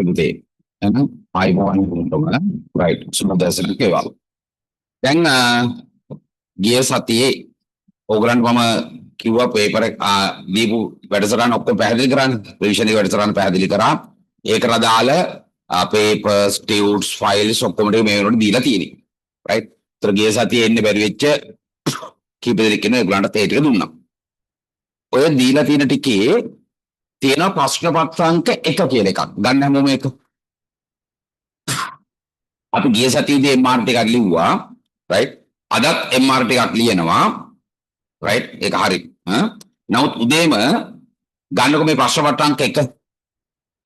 පුතේ එහෙනම් ආයිබෝවන් වුණා රයිට් සුබදසන කේවල් දැන් ගිය සතියේ ඕගලන්ට මම කිව්වා පේපර් එක දීපු වැඩසටහන ඔක්කොම පැහැදිලි කරන්න රිවිෂන් එක වැඩසටහන පැහැදිලි කරා ඒකට අදාළ papers tudes files ඔක්කොම ටික මේ වෙනකොට දීලා තියෙනවා රයිට් ඒතර ගිය සතියේ එන්න බැරි වෙච්ච කීප දෙනෙක් ඉන්න ඒගොල්ලන්ට ඒ ටික දුන්නා ඔය දීලා තියෙන ටිකේ තියෙන ප්‍රශ්න පත්‍රාංක 1 කියලා එකක් ගන්න හැමෝම එක අපි ගිය සතියේදී MR ටිකක් ලිව්වා රයිට් අදත් MR ටිකක් ලියනවා රයිට් ඒක හරි නමුත් උදේම ගන්නකො මේ ප්‍රශ්න පත්‍රාංක 1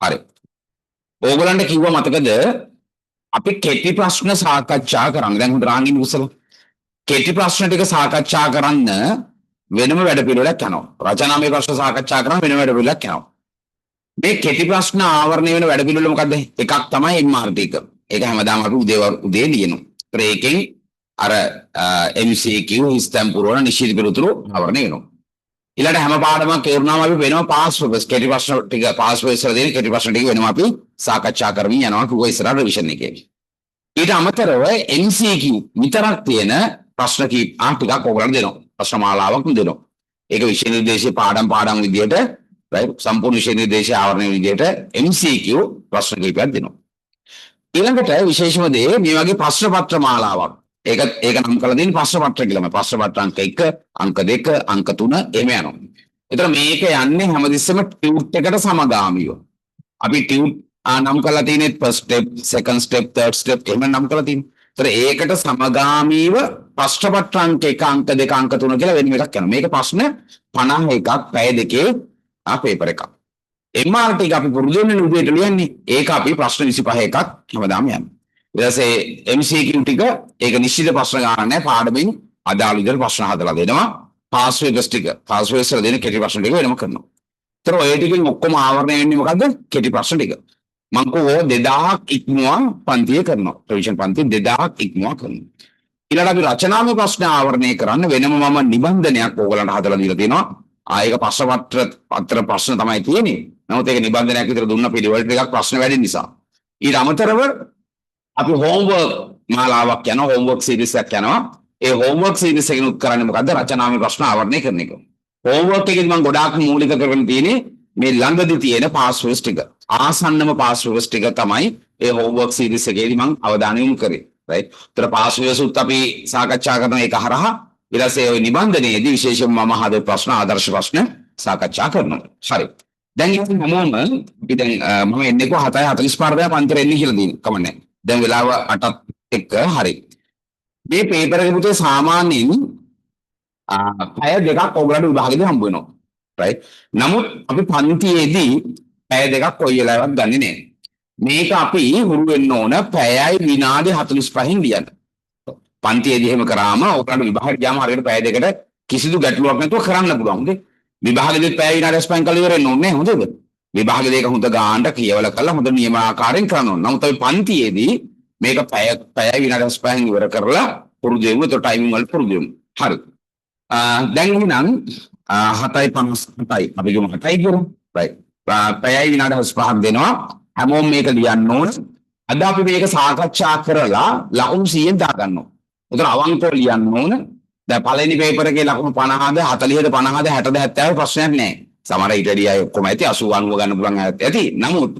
හරි ඕගොල්ලන්ට කිව්වා මතකද අපි කෙටි ප්‍රශ්න සාකච්ඡා කරන්න දැන් හොඳ රාංගින් උසල කෙටි ප්‍රශ්න ටික සාකච්ඡා කරන්න වෙනම වැඩ පිළිවෙලක් යනවා රචනාමය ප්‍රශ්න සාකච්ඡා කරන්න වෙනම වැඩ පිළිවෙලක් යනවා මේ කෙටි ප්‍රශ්න ආවරණය වෙන වැඩ පිළිවෙල මොකද්ද එකක් තමයි MR ටික ඒක හැමදාම අපි උදේ ලියනවා ඒකෙන් අර MCQ හිස්තම් පුරවන නිශ්චිත පිළිතුරු ආවරණය වෙනවා ඊළඟ හැම පාඩමක් කරුණාම අපි වෙනම පාස් පේපර්ස් කෙටි ප්‍රශ්න ටික පාස් පේපර්ස් වල දෙන කෙටි ප්‍රශ්න ටික වෙනම අපි සාකච්ඡා කරමින් යනවා කිව්වා ඉස්සරහ රිවිෂන් එකේ ඊට අමතරව MCQ විතරක් තියෙන ප්‍රශ්න කීප ටිකක් ඕගලන්ට දෙනවා ප්‍රශ්න මාලාවක් දෙනවා ඒක විෂය නිර්දේශයේ පාඩම් විදියට රයිට් සම්පූර්ණ විෂය නිර්දේශයේ ආවරණය විදියට MCQ ප්‍රශ්න කීපයක් දෙනවා ඊළඟට විශේෂම දේ මේ වගේ ප්‍රශ්න පත්‍ර මාලාවක් ඒක නම් කරලා දෙන්නේ ප්‍රශ්න පත්‍ර කියලා මේ ප්‍රශ්න පත්‍ර අංක 1 අංක 2 අංක 3 එහෙම යනවා ඒතර මේක යන්නේ හැමතිස්සෙම ටියුට් එකට සමගාමීව අපි ටියුට් නම් කරලා තියෙන්නේ first step second step third step එහෙම නම් කරලා තියෙන්නේ ඒතර ඒකට සමගාමීව ප්‍රශ්න පත්‍ර අංක 1 අංක 2 අංක 3 කියලා වෙන එකක් යනවා මේක ප්‍රශ්න 51ක් පැය දෙකේ පේපර් එකක් MR ටික අපි පුරුදු වෙන උදේට ලියන්නේ ඒක අපි ප්‍රශ්න 25 එකක් හැමදාම යන්නේ ඊට පස්සේ MCQ ටික ඒක නිශ්චිත ප්‍රශ්න ගන්න නැහැ පාඩමෙන් අදාළ විදිහට ප්‍රශ්න හදලා දෙනවා පාස් පේපර්ස් ටික පාස් පේපර්ස් වල දෙන කෙටි ප්‍රශ්න ටික වෙනම කරනවා ඒතර ඔය ටිකෙන් ඔක්කොම ආවරණය වෙන්නේ මොකද්ද කෙටි ප්‍රශ්න ටික මම කෝ 2000ක් ඉක්මවා පන්තිය කරනවා රිවිෂන් පන්ති 2000ක් ඉක්මවා කරනවා ඊළඟ අපි රචනාමය ප්‍රශ්න ආවරණය කරන්න වෙනම මම නිබන්ධනයක් ඕගලන්ට හදලා දීලා තියෙනවා ඒක ප්‍රශ්න පත්‍ර ප්‍රශ්න තමයි තියෙන්නේ නමුත් ඒක නිබන්ධනයක් විතර දුන්න පිළිවෙල ටිකක් ප්‍රශ්න වැඩි නිසා ඊට අමතරව අපි හෝම්වර්ක් මාලාවක් යනවා හෝම්වර්ක් සීරීස් එකක් යනවා ඒ හෝම්වර්ක් සීරීස් එකෙන් උත් කරන්නේ මොකද්ද රචනාමය ප්‍රශ්න ආවරණය කරන එක හෝම්වර්ක් එකෙන් මම ගොඩාක් මූලික කරගෙන තියෙන්නේ මේ ළඟදී තියෙන පාස් පේපර්ස් ටික ආසන්නම පාස් පේපර්ස් ටික තමයි ඒ හෝම්වර්ක් සීරීස් එකේදී මම අවධානය යොමු කරේ රයිට් ඒතර පාස් පේපර්ස් උත් අපි සාකච්ඡා කරන එක හරහා ඊට පස්සේ ওই නිබන්ධනයේදී විශේෂයෙන්ම මම හද ප්‍රශ්න ආදර්ශ ප්‍රශ්න සාකච්ඡා කරනවා හරි දැන් ඉතින් හැමෝම අපි දැන් මම එන්නේ කො 7:45 පන්තිර එන්නේ කියලා දින කමන්නේ දැන් වෙලාව 8ත් එක්ක හරි මේ පේපර් එක පුතේ සාමාන්‍යයෙන් පැය දෙකක් ඔයගලන්ට විභාගෙදී හම්බ වෙනවා රයිට් නමුත් අපි පන්තියේදී පැය දෙකක් කොයි වෙලාවවත් ගන්නෙ නෑ මේක අපි හුරු වෙන්න ඕන පැයයි විනාඩි 45න් ලියන්න පන්තියේදී එහෙම කරාම ඔයගලන්ට විභාගෙට ගියාම හරියට පැය දෙකට කිසිදු ගැටලුවක් නැතුව කරන්න පුළුවන් හොඳේ විභාගෙදී පැය විනාඩි 45න් කල් ඉවර වෙන්න ඕනේ හොඳද විභාගෙ දෙක හොඳ ගානට කියවල කරලා හොඳ නියමාකාරයෙන් කරන්න ඕන. නමුත් අපි පන්තියේදී මේක පැය විනාඩි 45න් ඉවර කරලා පුරුදු වෙමු. ඒතකොට ටයිමින් වල පුරුදු වෙමු. හරි. දැන් එහෙනම් 7:57යි. අපි ගමු 7යි කරමු. රයිට්. පැයයි විනාඩි 45ක් දෙනවා. හැමෝම මේක ලියන්න ඕන. අද අපි මේක සාකච්ඡා කරලා ලකුණු 100ෙන් දාගන්නවා. ඒතර අවංකව ලියන්න ඕන. දැන් පළවෙනි පේපර් එකේ ලකුණු 50ද 40ද 50ද 60ද 70ද ප්‍රශ්නයක් නැහැ. සමහර ඊටදී අය ඔක්කොම ඇති 80 90 ගන්න පුළුවන් ඇති. නමුත්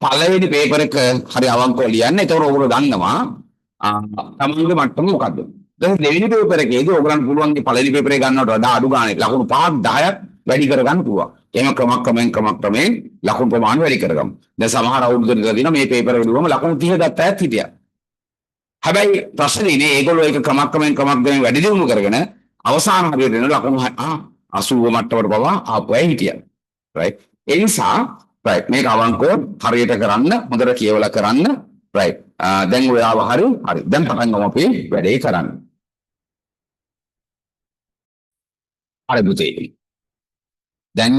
පළවෙනි පේපර් එක හරි අවංකව ලියන්න. ඒතකොට ඔයගොල්ලෝ දන්නවා තමන්ගේ මට්ටම මොකද්ද. දැන් දෙවෙනි පේපර් එකේදී ඔයගොල්ලන්ට පුළුවන් මේ පළවෙනි පේපර් එක ගන්නවට වඩා අඩු ගානේ ලකුණු 5ක් 10ක් වැඩි කරගන්න පුළුවන්. එහෙම ක්‍රමක්‍රමයෙන් ලකුණු ප්‍රමාණය වැඩි කරගමු. දැන් සමහර අවුරුදු දෙකක් දින මේ පේපර් එක දුවම ලකුණු 30 ගත්ත අයත් හිටියා. හැබැයි ප්‍රශ්නේ ඉන්නේ ඒගොල්ලෝ ඒක ක්‍රමක්‍රමයෙන් වැඩි දියුණු කරගෙන අවසාන හරියට එන ලකුණු 80 මට්ටමට පවා ආපු අය හිටියා. රයිට්. ඒ නිසා රයිට් මේක අවංකව හරියට කරන්න හොඳට කියවලා කරන්න රයිට්. දැන් ඔයාව හරි දැන් පටන් ගමු අපි වැඩේ කරන්න. හරි පුතේ. දැන්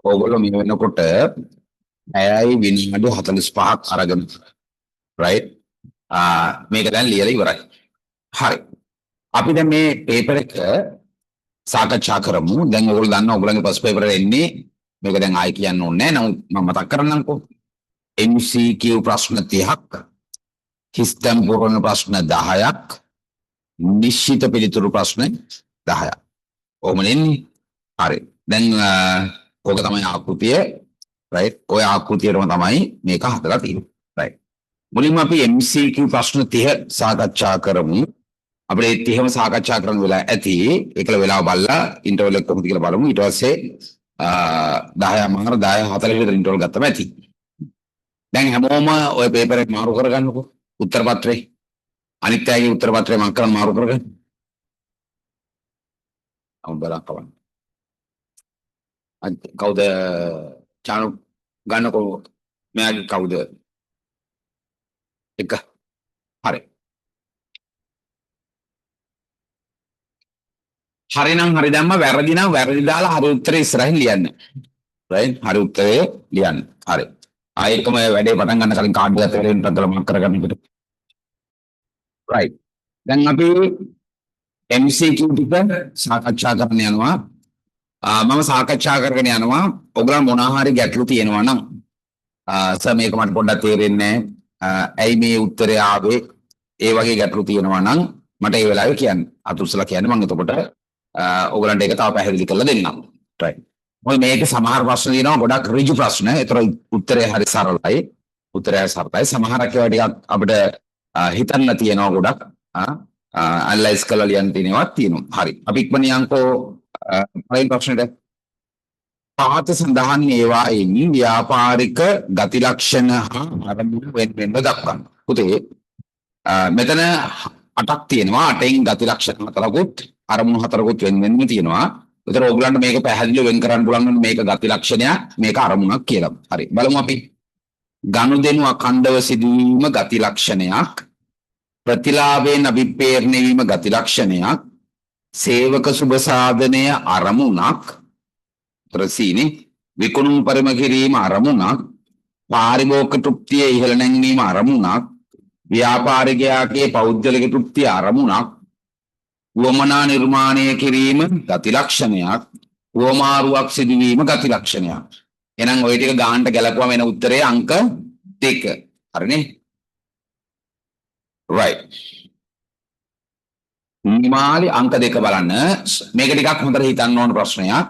ඕගොල්ලෝ මේ වෙනකොට පැයයි විනාඩි 45ක් අරගෙන රයිට්. මේක දැන් ලියලා ඉවරයි. හරි. අපි දැන් මේ පේපර් එක සාකච්ඡා කරමු. දැන් ඔයගොල්ලෝ දන්නවා ඔයගොල්ලන්ගේ ෆස්ට් පේපර් එක එන්නේ මේක දැන් ආයි කියන්න ඕනේ නැහැ. නමුත් මම මතක් කරන්නම්කෝ. MCQ ප්‍රශ්න 30ක්, හිස්තැන් පුරන ප්‍රශ්න 10ක්, නිශ්චිත පිළිතුරු ප්‍රශ්න 10ක්. ඔහොම නෙන්නේ. හරි. දැන් ඕක තමයි ආකෘතිය. right. ඔය ආකෘතියටම තමයි මේක හදලා තියෙන්නේ. right. මුලින්ම අපි MCQ ප්‍රශ්න 30 සාකච්ඡා කරමු. අපිට 30ම සාකච්ඡා කරන්න වෙලා ඇති. ඒකල වෙලාව බලලා ඉන්ටර්වල් එක කොහොමද කියලා බලමු. ඊට පස්සේ 10 මාර 10:40 විතර ඉන්ටර්වල් ගත්තම ඇති. දැන් හැමෝම ඔය පේපර් එක මාරු කරගන්නකෝ. උත්තර පත්‍රේ. අනිත් අයගේ උත්තර පත්‍රේ මම කරන් මාරු කරගන්න. අවුල් බලන්න කවන්න. කවුද චානු ගන්නකෝ මෙයාගේ කවුද එක හරි හරිනම් හරි දැම්ම වැරදි නම් වැරදි දාලා හරි උත්තරේ ඉස්සරහින් ලියන්න right හරි උත්තරේ ලියන්න හරි ආයෙකම වැඩේ පටන් ගන්න කලින් කාඩ් එක තේරෙන්න තදලා මාක් කරගන්න ඉතින් right දැන් අපි MCQ ටික සාකච්ඡා කරන්න යනවා මම සාකච්ඡා කරගෙන යනවා ඔයගොල්ලන් මොනවා හරි ගැටලු තියෙනවා නම් සර් මේක මට පොඩ්ඩක් තේරෙන්නේ නැහැ ඇයි මේ උත්තරය ආවේ ඒ වගේ ගැටලු තියෙනවා නම් මට ඒ වෙලාවේ කියන්න අතුස්සලා කියන්න මම එතකොට ඔයගොල්ලන්ට ඒක තව පැහැදිලි කරලා දෙන්නම් right මොකද මේක සමහර ප්‍රශ්න තියෙනවා ගොඩක් ඍජු ප්‍රශ්න ඒතර උත්තරය හරි සරලයි සමහරක් ඒවා ටිකක් අපිට හිතන්න තියෙනවා ගොඩක් ඇනලයිස් කරලා ලියන්න තියෙනවා හරි අපි ඉක්මනින් යන්කෝ පළවෙනි ප්‍රශ්නෙට පහත සඳහන් ඒවායින් ව්‍යාපාරික ගති ලක්ෂණ හා අරමුණු වෙන දක්වන්න. පුතේ මෙතන 8ක් තියෙනවා. 8න් ගති ලක්ෂණ 4කුත් අරමුණු 4කුත් වෙන තියෙනවා. ඒතර ඕගලන්ට මේක පැහැදිලිව වෙන් කරන්න පුළුවන් මේක ගති ලක්ෂණයක් මේක අරමුණක් කියලා. හරි. බලමු අපි. ගනුදෙනු අඛණ්ඩව සිදුවීම ගති ලක්ෂණයක්. ප්‍රතිලාභයෙන් අභිප්‍රේරණය වීම ගති ලක්ෂණයක්. සේවක සුබ සාධනය අරමුණක්. ත්‍රසීනි විකුණුම් පරිම කිරීම අරමුණක් පාරිභෝගික තෘප්තිය ඉහළ නැංවීම අරමුණක් ව්‍යාපාරිකයාගේ පෞද්ගලික තෘප්තිය අරමුණක් වමනා නිර්මාණය කිරීම ගති ලක්ෂණයක් වමාරුවක් සිදුවීම ගති ලක්ෂණයක් එහෙනම් ওই ටික ගානට ගැලපුවම එන උත්තරේ අංක 2 හරිනේ right නිමාලි අංක 2 බලන්න මේක ටිකක් හොඳට හිතන්න ඕන ප්‍රශ්නයක්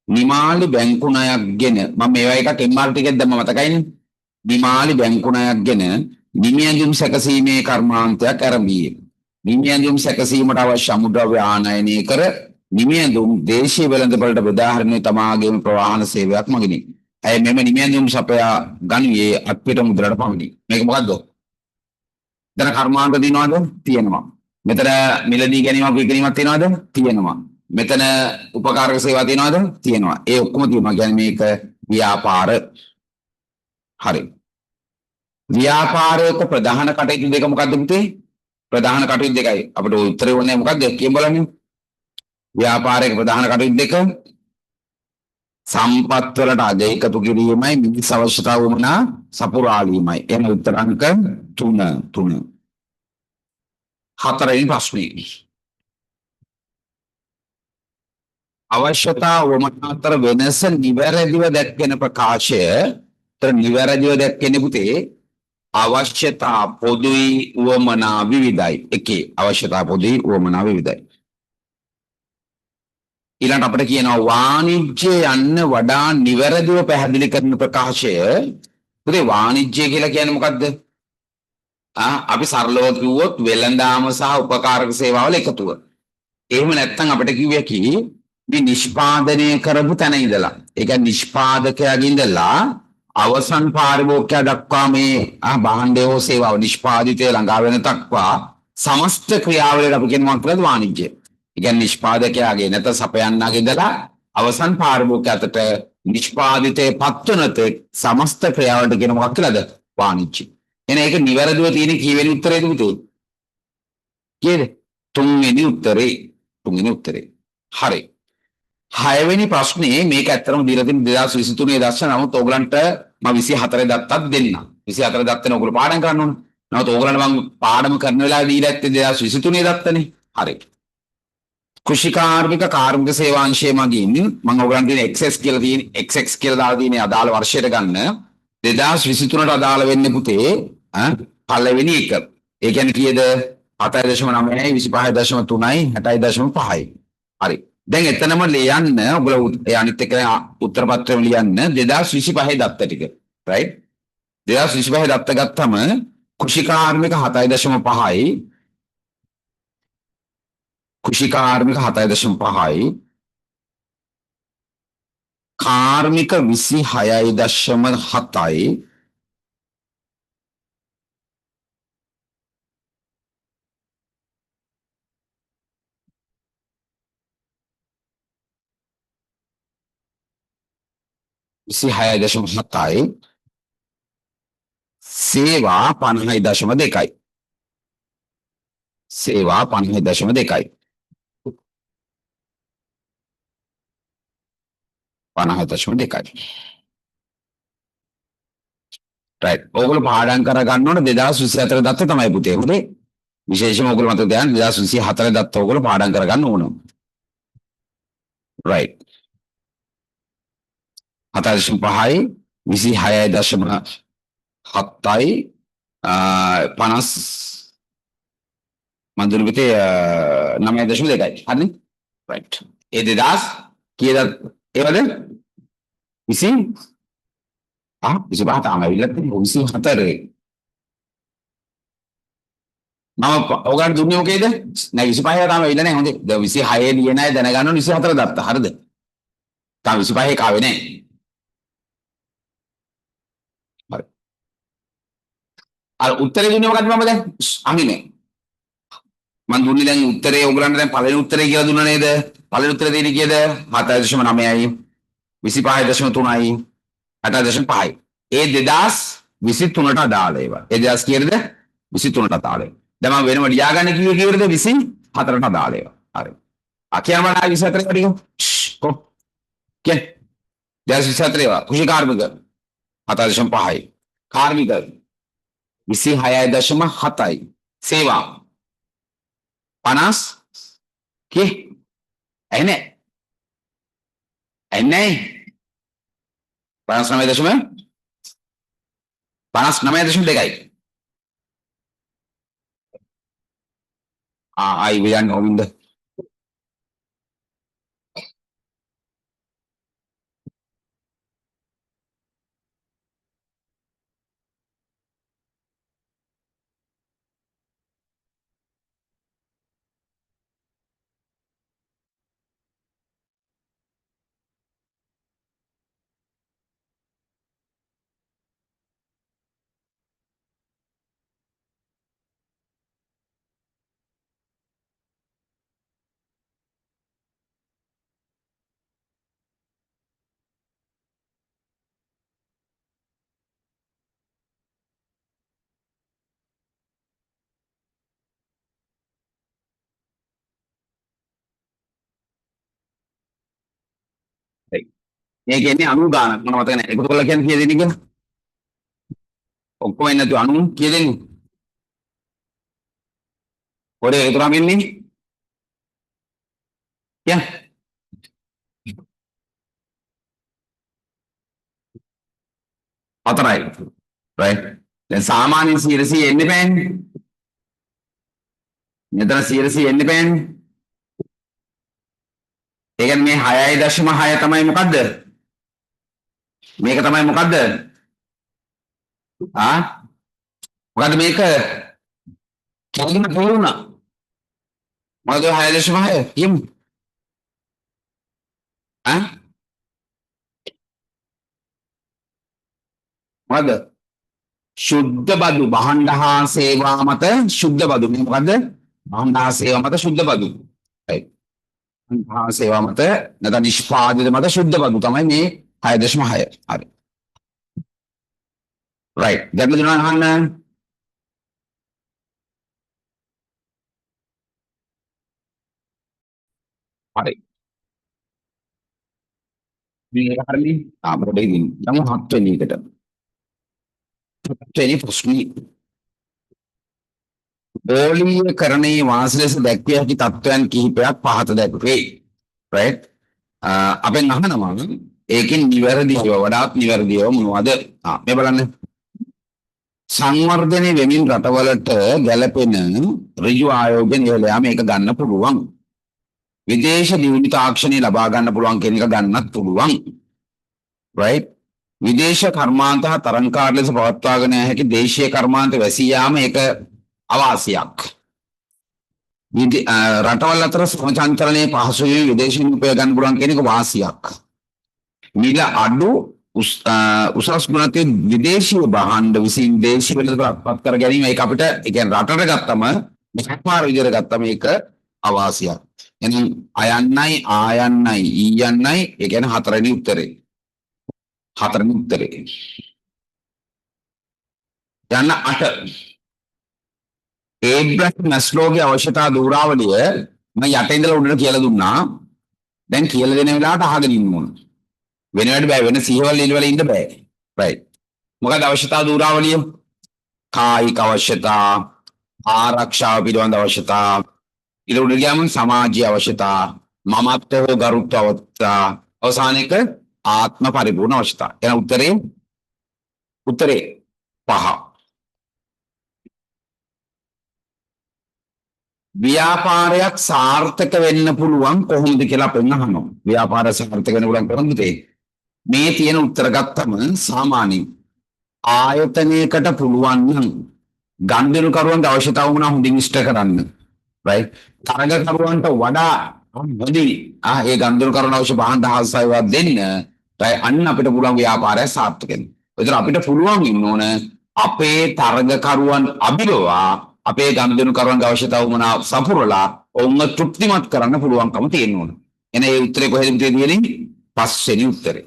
නිමාලි බැංකු ණයක් ගෙන මම මේවා එකක් MR ටිකෙත් දැම්ම මතකයිනේ නිමාලි බැංකු ණයක් ගෙන නිමියඳුම් සැකසීමේ කර්මාන්තයක් ආරම්භය නිමියඳුම් සැකසීමට අවශ්‍ය අමුද්‍රව්‍ය ආනයනය කර නිමියඳුම් දේශීය වෙළඳපළට බෙදාහරිනුයි තමාගේම ප්‍රවාහන සේවයක් මගිනි. ඇය මෙම නිමියඳුම් සපයා ගනුයේ අත්පිට මුද්‍රට පමණි. මේක මොකද්ද? දැන් කර්මාන්ත දිනවද? තියෙනවා. මෙතන මිලදී ගැනීමක් විකිණීමක් තියෙනවද? තියෙනවා. මෙතන උපකාරක සේවා තියෙනවද? තියෙනවා. ඒ ඔක්කොම තියෙනවා. කියන්නේ මේක ව්‍යාපාර. හරි. ව්‍යාපාරයක ප්‍රධාන කටයුතු දෙක මොකද්ද පුතේ? ප්‍රධාන කටයුතු දෙකයි. අපිට උත්තරේ වුණේ මොකද්ද? කියමු බලන්න. ව්‍යාපාරයක ප්‍රධාන කටයුතු දෙක සම්පත් වලට අගය එකතු කිරීමයි මිනිස් අවශ්‍යතාව වුණා සපුරාලීමයි. එහෙනම් උත්තර අංක 3. හතරවෙනි ප්‍රශ්නේ. අවශ්‍යතා වමනා අතර වෙනස නිවැරදිව දැක්වෙන ප්‍රකාශය නිවැරදිව දැක්වෙන්නේ පුතේ අවශ්‍යතා පොදුයි වමනා විවිධයි එකේ අවශ්‍යතා පොදුයි වමනා විවිධයි ඊළඟට අපිට කියනවා වාණිජ්‍ය යන්න වඩා නිවැරදිව පැහැදිලි කරන ප්‍රකාශය පුතේ වාණිජ්‍ය කියලා කියන්නේ මොකද්ද අපි සරලව කිව්වොත් වෙළඳාම සහ උපකාරක සේවාවල එකතුව එහෙම නැත්නම් අපිට කිව්වේ කි මේ නිෂ්පාදනය කරපු තැන ඉඳලා ඒ කියන්නේ නිෂ්පාදකයාගේ ඉඳලා අවසන් පාරිභෝගිකයා දක්වා මේ භාණ්ඩය හෝ සේවාව නිෂ්පාදිතය ළඟා වෙන තක්වා සමස්ත ක්‍රියාවලියට අපි කියනවා මොකක්ද වාණිජ්‍ය. ඒ කියන්නේ නිෂ්පාදකයාගේ නැත්නම් සපයන්නාගේ ඉඳලා අවසන් පාරිභෝගිකයා අතට නිෂ්පාදිතේ පත්වනත සමස්ත ක්‍රියාවලියට කියන මොකක් කියලාද වාණිජ්‍ය. එහෙනම් ඒක නිවැරදිව තියෙන කීවෙනි උත්තරේද පුතේ? කීයද? තුන්වෙනි උත්තරේ. හරි. 6 වෙනි ප්‍රශ්නේ මේක ඇත්තටම දීලා තියෙන 2023 දර්ශන නමුත් ඕගලන්ට මම 24 දත්තක් දෙන්නම් 24 දත්තනේ ඕගොල්ලෝ පාඩම් කරන්න ඕන නමුත් ඕගලන්ට මම පාඩම කරන වෙලාවේ දීලා ඇත්තේ 2023 දත්තනේ හරි කෘෂිකාර්මික කාර්මික සේවාංශය මගින් මම ඕගලන්ට තියෙන XS කියලා තියෙන XX කියලා දාලා තියෙන අදාළ වර්ෂයට ගන්න 2023ට අදාළ වෙන්නේ පුතේ පළවෙනි එක. ඒ කියන්නේ කීයද? 7.9යි 25.3යි 60.5යි. හරි. දැන් එතනම ලියන්න ඔයගොල්ලෝ අනිත් එක උත්තර පත්‍රෙම ලියන්න 2025 දත්ත ටික. right? 2025 දත්ත ගත්තම කුෂිකාර්මික 7.5යි කුෂිකාර්මික 7.5යි කාර්මික 26.7යි සේවා 50.2යි සේවා 50.2යි 50.2යි right ඕගොල්ලෝ පාඩම් කරගන්න ඕන 2024 දත්ත තමයි පුතේ හොඳේ විශේෂයෙන්ම ඕගොල්ලෝ මතක තියාගන්න 2024 දත්ත ඕගොල්ලෝ පාඩම් කරගන්න ඕන right 7.5යි 26.7යි 50 මන්දුරු පුතේ 9.2යි හරිනේ right ඒ 2000 කීයද ඒවද 20 25 තාම ඇවිල්ලා තියෙන්නේ 24 මම ඔයගොල්ලන්ට දුන්නේ මොකේද නෑ 25 තාම ඇවිල්ලා නෑ හොඳේ දැන් 26 ලියන අය දැනගන්න ඕනේ 24 දත්ත හරිද තාම 25 කාවේ නෑ හරි අර උත්තරේ දුන්නේ මොකද්ද මම දැන් අහිනේ මම දුන්නේ දැන් උත්තරේ ඔයගොල්ලන්ට දැන් පළවෙනි උත්තරේ කියලා දුන්නා නේද පළවෙනි උත්තරේ දෙන්නේ කීයද 7.9යි 25.3යි 8.5යි ඒ 2023ට අදාළ ඒවා ඒ 2000 කීයද 23ට අදාළ දැන් මම වෙනම ලියාගන්න කිව්වේ කීවරද 24ට අදාළ ඒවා හරි අකියම වඩා 24 කට කො කේ 2024 ඒවා කුෂි කාර්මික 7.5යි කාර්මික 26.7යි සේවා 50 කේ එන්නේ 59.2යි ආයි වියන් ගෝවින්ද මේ කියන්නේ 90 ගානක් මම මතක නැහැ එකතු කරලා කියන්නේ කීයද දෙන්නේ කියලා ඔක්කොම එන්නේ නැතුව 90 කීයද දෙන්නේ පොඩේ එකතු කරාම එන්නේ කිය 4යි right දැන් සාමාන්‍ය 100 එන්නේ බෑනේ මෙතන 100 එන්නේ බෑනේ ඒ කියන්නේ මේ 6.6 තමයි මොකද්ද මේක තමයි මොකද්ද මොකද්ද මේක කලින්ම තේරුණා මොකද 6.6 කියමු මොකද්ද ශුද්ධ බදු භාණ්ඩ හා සේවා මත ශුද්ධ බදු මේ මොකද්ද භාණ්ඩ හා සේවා මත ශුද්ධ බදු right හා සේවා මත නැත්නම් නිෂ්පාදිත මත ශුද්ධ බදු තමයි මේ 6.6 හරි right දැන් දෙනවා අහන්න හරි මේක හරිනේ පොඩේ දින් යමු 7 වෙනි එකට 7 වෙනි ප්‍රශ්නේ ඕලීයකරණයේ වාසි ලෙස දැක්විය හැකි තත්ත්වයන් කිහිපයක් පහත දැක්වේ right අපෙන් අහනවා ඒකෙන් නිවැරදිව වඩාත් නිවැරදිව මොනවද? මේ බලන්න. සංවර්ධනය වෙමින් රටවලට ගැලපෙන ඍජු ආයෝගයෙන් ඉහළයා මේක ගන්න පුළුවන්. විදේශ දියුණු තාක්ෂණය ලබා ගන්න පුළුවන් කියන එක ගන්නත් පුළුවන්. right? විදේශ කර්මාන්ත හා තරංකාර ලෙස පවත්වාගෙන හැකි දේශීය කර්මාන්ත වැසී යාම ඒක අවාසියක්. රටවල් අතර සමචංචලනයේ පහසුවෙන් විදේශීය උපය ගන්න පුළුවන් කියන එක වාසියක්. මිල අඩු උසස් ගුණතිය විදේශීය භාණ්ඩ විසින් දේශීය වෙළඳපොළට කර ගැනීම ඒක අපිට ඒ කියන්නේ රටට ගත්තම මෙහාපාර විදිහට ගත්තම ඒක අවාසියක්. එහෙනම් අයන්නයි ආයන්නයි ඊයන්නයි ඒ කියන්නේ හතරවෙනි උත්තරේ. හතරවෙනි උත්තරේ. යන්න 8. ඒබ්‍රහම් මැස්ලෝගේ අවශ්‍යතා දූරාවලිය මම යට ඉඳලා උඩට කියලා දුන්නා. දැන් කියලා දෙන වෙලාවට අහගෙන ඉන්න ඕන. වෙන වැඩ බෑ වෙන සිහවල් ඉල්වල ඉන්න බෑ. right. මොකද අවශ්‍යතා දූරාවලිය? කායික අවශ්‍යතා, ආරක්ෂාව පිළිබඳ අවශ්‍යතා, ඊට උඩ ගියාම සමාජීය අවශ්‍යතා, මමත්ව හෝ ගරුත්ව අවශ්‍යතා, අවසානයේක ආත්ම පරිපූර්ණ අවශ්‍යතා. එහෙනම් උත්තරේ 5. ව්‍යාපාරයක් සාර්ථක වෙන්න පුළුවන් කොහොමද කියලා අපෙන් අහනවා. ව්‍යාපාරය සාර්ථක වෙන්න පුළුවන් කොහොමද? මේ තියෙන උත්තර ගත්තම සාමාන්‍යයෙන් ආයතනයකට පුළුවන් නම් ගන්දෙනුකරුවන්ට අවශ්‍යතාව වුණා හොඳින් ඉෂ්ට කරන්න. right? තරගකරුවන්ට වඩා වැඩි ඒ ගන්දෙනුකරුවන් අවශ්‍ය බාහන දහසයිවත් දෙන්න right? අන්න අපිට පුළුවන් ව්‍යාපාරය සාර්ථක වෙන්න. ඒතර අපිට පුළුවන් ඉන්න ඕන අපේ තරගකරුවන් අභිරවා අපේ ගන්දෙනුකරුවන්ගේ අවශ්‍යතාව වුණා සපුරලා ඔවුන්ව තෘප්තිමත් කරන්න පුළුවන්කම තියෙන්න ඕන. එන ඒ උත්තරේ කොහෙද තියෙන්නේ? 5 වෙනි උත්තරේ.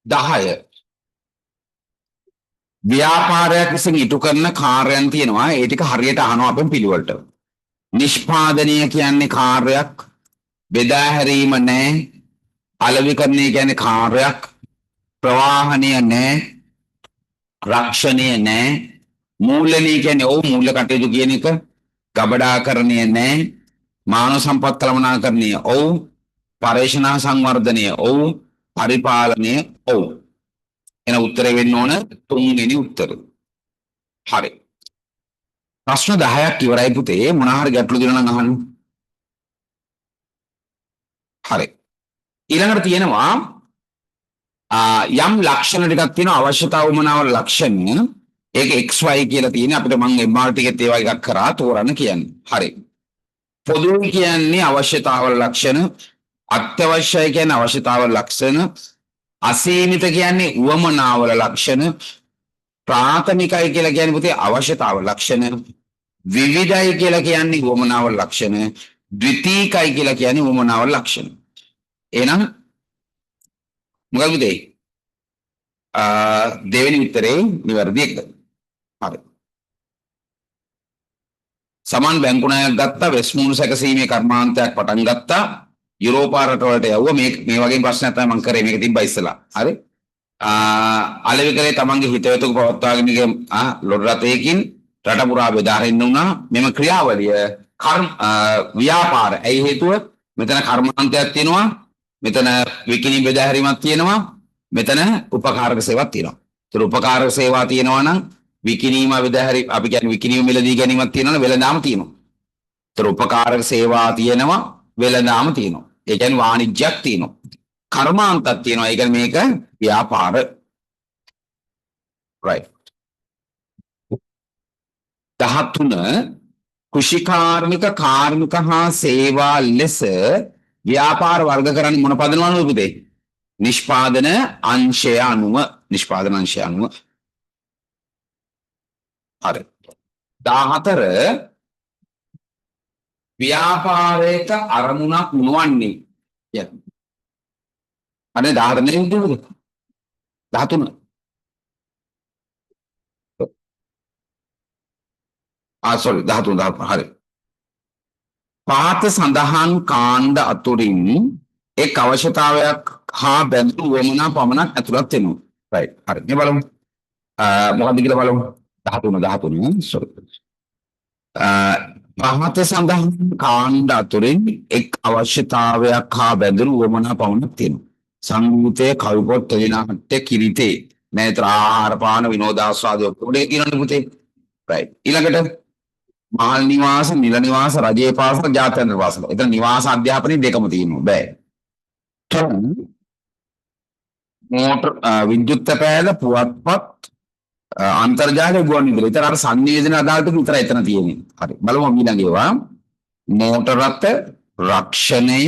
10. ව්‍යාපාරයක් විසින් ඉටු කරන කාර්යයන් තියෙනවා. ඒ ටික හරියට අහනවා අපෙන් පිළිවෙලට. නිෂ්පාදනය කියන්නේ කාර්යයක්, බෙදා හැරීම නැහැ, අලෙවිකරණය කියන්නේ කාර්යයක්, ප්‍රවාහනය නැහැ, රක්ෂණය නැහැ, මූල්‍යණය කියන්නේ මූල්‍ය කටයුතු කියන එක, ගබඩාකරණය නැහැ, මානව සම්පත් කළමනාකරණය පරිශන සංවර්ධනය පරිපාලනය එන උත්තරේ වෙන්න ඕන 3 වෙනි උත්තර. හරි. ප්‍රශ්න 10ක් ඉවරයි පුතේ. මොනවා හරි ගැටලු දිනන නම් අහන්න. හරි. ඊළඟට තියෙනවා යම් ලක්ෂණ ටිකක් තියෙනවා අවශ්‍යතාව වමනාවල ලක්ෂණ. ඒක XY කියලා තියෙන්නේ අපිට මම MRT එකේ ඒවා එකක් කරා තෝරන්න කියන්නේ. හරි. පොදු කියන්නේ අවශ්‍යතාවල ලක්ෂණ, අත්‍යවශ්‍යයි කියන්නේ අවශ්‍යතාවල ලක්ෂණ, අසීමිත කියන්නේ උවමනාවල ලක්ෂණ, ප්‍රාථමිකයි කියලා කියන්නේ පුතේ අවශ්‍යතාවල ලක්ෂණ, විවිධයි කියලා කියන්නේ උවමනාවල ලක්ෂණ, ද්විතීකයි කියලා කියන්නේ උවමනාවල ලක්ෂණ. එහෙනම් මොකද පුතේ? දෙවෙනි උත්තරේ නිවැරදි එක. හරි. සමාන බැංකු ණයක් ගත්තා, වෙස්මුණු සැකසීමේ කර්මාන්තයක් පටන් ගත්තා, යුරෝපා රටවලට යවුවා. මේ වගේ ප්‍රශ්නයක් තමයි මම කරේ. මේක තිබ්බා ඉස්සලා. හරි. අලෙවි කරේ තමන්ගේ හිතවතුක පවත්වාගෙන ගිය ලොඩ රථයකින් රට පුරා බෙදා හරින්න උනා. මෙම ක්‍රියාවලිය ව්‍යාපාර. ඇයි හේතුව? මෙතන කර්මාන්තයක් තියෙනවා, මෙතන විකිණි බෙදා හැරීමක් තියෙනවා, මෙතන උපකාරක සේවාවක් තියෙනවා. ඒතර උපකාරක සේවා තියෙනවා නම් විකිණීම බෙදා හැරීම අපි කියන්නේ විකිණීම මිලදී ගැනීමක් තියෙනවා නම් වෙළඳාම තියෙනවා. ඒතර උපකාරක සේවා තියෙනවා, වෙළඳාම තියෙනවා. ඒ කියන්නේ වාණිජ්‍යයක් තියෙනවා. කර්මාන්තයක් තියෙනවා. ඒ කියන්නේ මේක ව්‍යාපාර. right. 13 කෘෂිකාර්මික කාර්මික හා සේවා ලෙස ව්‍යාපාර වර්ග කරන්නේ මොන පදනම අනුවද පුතේ? නිෂ්පාදන අංශය අනුව. නිෂ්පාදන අංශය අනුව. හරි. 14 ව්‍යාපාරයක අරමුණක් මොනවන්නේ? අනේ 14 නේ උදේද? 13. sorry 13 හරි. පාත සඳහන් කාණ්ඩ අතුරින් එක් අවශ්‍යතාවයක් හා බැඳුණු වමනා පමණක් ඇතුළත් වෙනවා. right. හරි. මේ බලමු. මොකක්ද කියලා බලමු. 13 sorry. පහත සඳහන් කාණ්ඩ අතුරින් එක් අවශ්‍යතාවයක් හා බැඳුණු උවමනා පවණක් තියෙනවා. සංගීතය, කවි පොත්, ටෙලිනාට්‍ය, කිරිතේ, නැත්නම් ආහාර පාන විනෝදාස්වාදය ඔක්කොම කියනනේ පුතේ. right. ඊළඟට මහල් නිවාස, නිල නිවාස, රජයේ පාසල, ජාත්‍යන්තර පාසල. එතන නිවාස අධ්‍යාපනයේ දෙකම තියෙනවා. බෑ. මෝටර් විද්‍යුත් පැද පුවත්පත් අන්තර්ජාලය ගුවන්විදුලි. ඒතර අර සංවේදන අදාළට විතරයි එතන තියෙන්නේ. හරි. බලමු ඊළඟ ඒවා. මෝටර රථ, රක්ෂණය,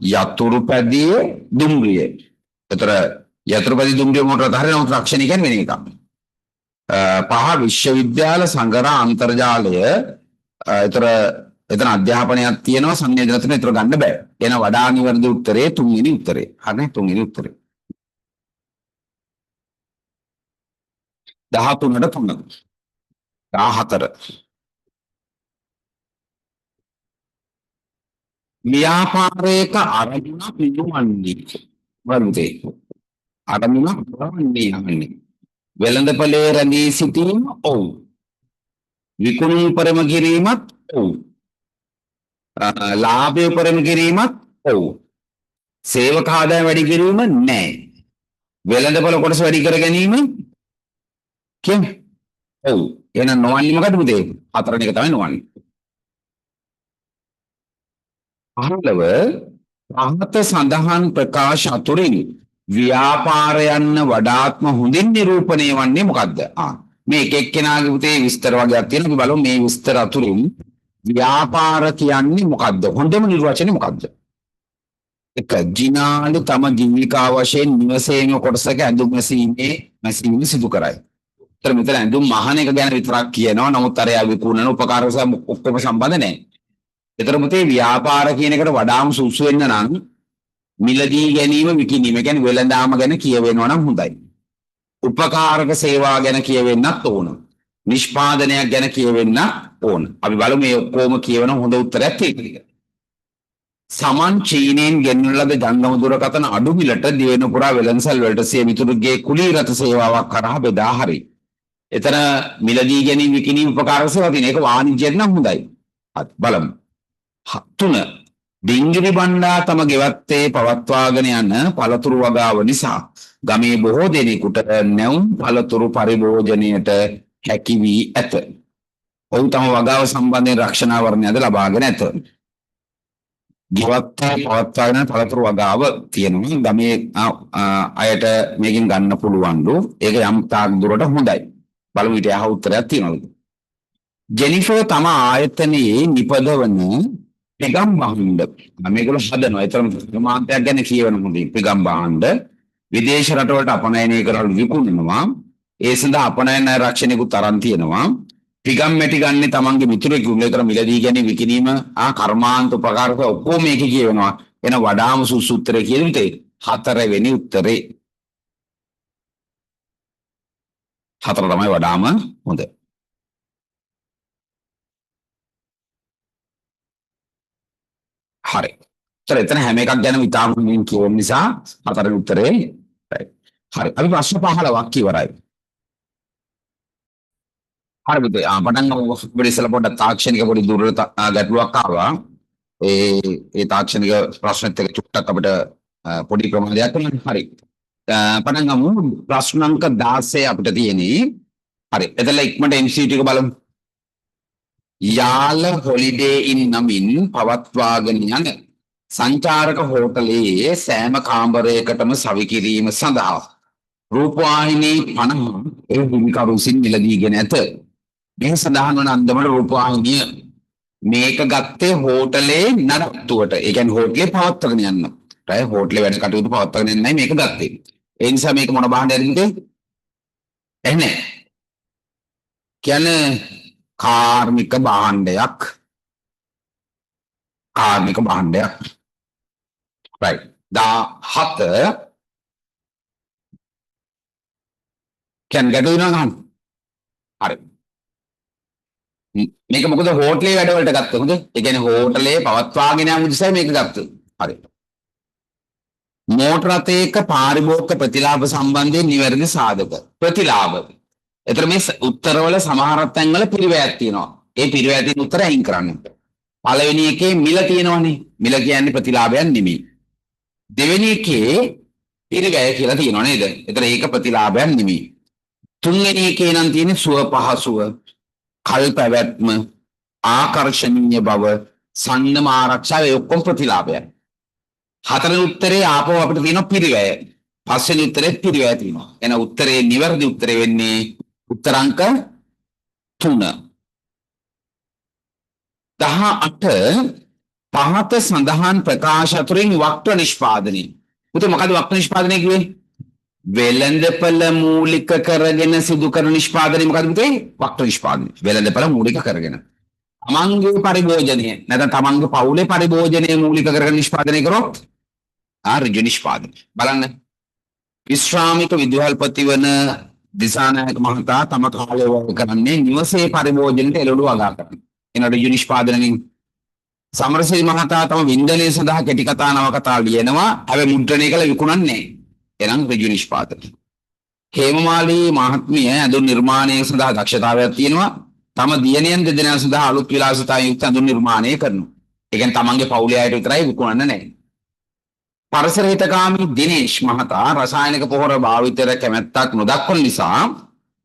යතුරුපැදිය, දුම්රිය. ඒතර යතුරුපැදිය දුම්රිය මෝටර රථ හරියට රක්ෂණය කියන්නේ වෙන එකක්. පහ විශ්වවිද්‍යාල සංගරා අන්තර්ජාලය. ඒතර එතන අධ්‍යාපනයක් තියෙනවා සංවේදන තුන. ඒතර ගන්න බෑ. එන වඩා නිවැරදි උත්තරේ තුන්වෙනි උත්තරේ. හරි තුන්වෙනි උත්තරේ. 13ට 3. 14. ව්‍යාපාරයක අරමුණ පිළිවන්නේ වරුදේ. අරමුණ පිළිවන්නේ. වෙළඳපොලේ රැඳී සිටීම ඔව්. විකුණුම් පරම කිරීමත් ඔව්. ලාභය පරම කිරීමත් ඔව්. සේවක ආදායම වැඩි කිරීම නැහැ. වෙළඳපොළ කොටස වැඩි කර ගැනීම කියන්නේ ඔව්. එහෙනම් නොවන්නේ මොකද පුතේ? හතරවෙනි එක තමයි නොවන්නේ. අහලව පහත සඳහන් ප්‍රකාශ අතුරින් ව්‍යාපාරයන්න වඩාත්ම හොඳින් නිරූපණය වන්නේ මොකද්ද? මේ එක එක්කෙනාගේ පුතේ විස්තර වගේක් තියෙනවා. අපි බලමු මේ විස්තර අතුරින් ව්‍යාපාර කියන්නේ මොකද්ද? හොඳම නිර්වචනය මොකද්ද? එක ජිනාලු තම ජීවිකා වශයෙන් නිවසේම කොටසක ඇඳුම් මැසීම සිදු කරයි. ඒතර මෙතන ඇඳුම් මහන එක ගැන විතරක් කියනවා. නමුත් අර යා විකුණන උපකාර ඔක්කොම සම්බන්ධ නැහැ. ඒතර පුතේ ව්‍යාපාර කියන එකට වඩාම සුසු වෙන්න නම් මිලදී ගැනීම විකිණීම කියන්නේ වෙළඳාම ගැන කියවෙනවා නම් හොඳයි. උපකාරක සේවා ගැන කියවෙන්නත් ඕන. නිෂ්පාදනයක් ගැන කියවෙන්න ඕන. අපි බලමු මේ ඔක්කොම කියවන හොඳ උත්තරයක් තියෙනවා. සමන් චීනෙන් ගෙන්වන ලද ජංගම දුරකථන අඩු මිලට දිවෙන පුරා වෙළඳසල් වලට සිය මිතුරුගේ කුලී රථ සේවාවක් කරා බෙදා හරි. එතන මිලදී ගැනීම විකිණීම උපකාරක සේවා තියෙන එක වාණිජ්‍යයෙන් නම් හොඳයි. බලමු. 3 ඩිංගිරි බණ්ඩා තම ගෙවත්තේ පවත්වාගෙන යන පළතුරු වගාව නිසා ගමේ බොහෝ දෙනෙකුට නැවුම් පළතුරු පරිභෝජනයට හැකි වී ඇත. ඔවුන් තම වගාව සම්බන්ධයෙන් රක්ෂණාවරණයද ලබාගෙන ඇත. ගෙවත්තේ පවත්වාගෙන යන පළතුරු වගාව තියෙනවා. ගමේ අයට මේකෙන් ගන්න පුළුවන්ලු. ඒක යම් තාක් දුරට හොඳයි. බලමු ඊට යහ උත්තරයක් තියෙනවද? ජෙනිෆර් තම ආයතනයේ නිපදවන පිගම් භාණ්ඩ මේගොල්ලෝ හදනවා. ඒතරම් ප්‍රමාණයක් ගැන කියවන මොකද පිගම් භාණ්ඩ විදේශ රටවලට අපනයනය කරලා විකුණනවා. ඒ සඳහා අපනයන ආරක්ෂණයකුත් තරම් තියෙනවා. පිගම් මැටි ගන්න තමන්ගේ මිතුරෙකුගේ විතර මිලදී ගැනීම විකිණීම කර්මාන්ත උපකාරක ඔක්කොම මේක කියවෙනවා. එන වඩාම සුසු උත්තරේ කියන විදිහේ 4 වෙනි උත්තරේ 4 තමයි වඩාම හොඳ. හරි. එතන හැම එකක් ගැන විතාමුකින් කියවන නිසා 4 වෙනි උත්තරේ right. හරි. අපි ප්‍රශ්න 15ක් ඉවරයි. හරි පුතේ. පටන් ගමු. ඉස්සෙල්ලා පොඩ්ඩක් තාක්ෂණික පොඩි දුර්වල ගැටලුවක් ආවා. ඒ තාක්ෂණික ප්‍රශ්නෙත් එක්ක චුට්ටක් අපිට පොඩි ප්‍රමාදයක් වෙනවා. හරි. පටන් ගමු. ප්‍රශ්න අංක 16 අපිට තියෙන්නේ. හරි. එතන ඉක්මනට MCQ එක බලමු. යාල හොලිඩේ ඉන් නමින් පවත්වාගෙන යන සංචාරක හෝටලයේ සෑම කාමරයකටම සවිකිරීම සඳහා රූපවාහිනී 50 ඒ හිමිකරු විසින් මිලදීගෙන ඇත. මේ සඳහන් වන අන්දමට රූපවාහිනිය මේක ගත්තේ හෝටලේ නඩත්තුවට. ඒ කියන්නේ හෝටලේ පවත්වාගෙන යන්න. right හෝටලේ වැඩ කටයුතු පවත්වාගෙන යන්නයි මේක ගත්තේ. ඒ නිසා මේක මොන භාණ්ඩයක්ද? එන්නේ. කියන්නේ කාර්මික භාණ්ඩයක්. කාර්මික භාණ්ඩයක්. right 17 ගැටලු වෙනවා ගන්න. හරි. මේක මොකද හෝටලේ වැඩ වලට ගත්තේ. හොඳ. ඒ කියන්නේ හෝටලේ පවත්වාගෙන යාම උදෙසා මේක ගත්තේ. හරි. මෝටර රථයක පාරිභෝගික ප්‍රතිලාභ සම්බන්ධයෙන් නිවැරදි සාධක. ප්‍රතිලාභ. එතන මේ උත්තරවල සමහර තැන්වල පිළිවෙයක් තියෙනවා. ඒ පිරිවැය තියෙන උත්තර අයින් කරන්න. පළවෙනි එකේ මිල තියෙනවනේ. මිල කියන්නේ ප්‍රතිලාභයක් නෙමෙයි. දෙවෙනි එකේ පිරිවැය කියලා තියෙනව නේද? ඒතර ඒක ප්‍රතිලාභයක් නෙමෙයි. තුන්වෙනි එකේ නම් තියෙන්නේ සුව පහසුව, කල් පැවැත්ම, ආකර්ෂණීය බව, සම්නම ආරක්ෂාව ඒ ඔක්කොම ප්‍රතිලාභයක්. හතරවෙනි උත්තරේ ආපහු අපිට තියෙනවා පිරිවැය. පස්වෙනි උත්තරේ පිරිවැය තියෙනවා. එහෙනම් උත්තරේ නිවැරදි උත්තරේ වෙන්නේ උත්තරාංක 3. 18 පහත සඳහන් ප්‍රකාශ අතුරින් වක්‍ර නිෂ්පාදනය. පුතේ මොකද වක්‍ර නිෂ්පාදනය කිව්වේ? වෙළඳපළ මූලික කරගෙන සිදු කරන නිෂ්පාදනය මොකද පුතේ? වක්‍ර නිෂ්පාදනය. වෙළඳපළ මූලික කරගෙන. තමන්ගේ පරිභෝජනය නැත්නම් තමන්ගේ පවුලේ පරිභෝජනය මූලික කරගෙන නිෂ්පාදනය කරොත් ඍජු නිෂ්පාදනය. බලන්න. විශ්‍රාමික විදුහල්පති වන දිසානායක මහතා තම කාලය වැය කරන්නේ නිවසේ පරිභෝජනයට එළවලු වගා කරන්න. එන ඍජු නිෂ්පාදනයෙන් සමරසිරි මහතා තම වින්දනය සඳහා කෙටි කතා නවකතා ලියනවා. හැබැයි මුද්‍රණය කළ විකුණන්නේ. එනම් ඍජු නිෂ්පාදනය. හේමමාලී මහත්මිය ඇඳුම් නිර්මාණය සඳහා දක්ෂතාවයක් තියෙනවා. තම දියණියන් දෙදෙනා සඳහා අලුත් විලාසිතාවයෙන් යුක්ත ඇඳුම් නිර්මාණය කරනවා. ඒ කියන්නේ තමන්ගේ පවුලේ අයට විතරයි විකුණන්න නැහැ. පරිසර හිතකාමී දිනේෂ් මහතා රසායනික පොහොර භාවිතයට කැමැත්තක් නොදක්වන නිසා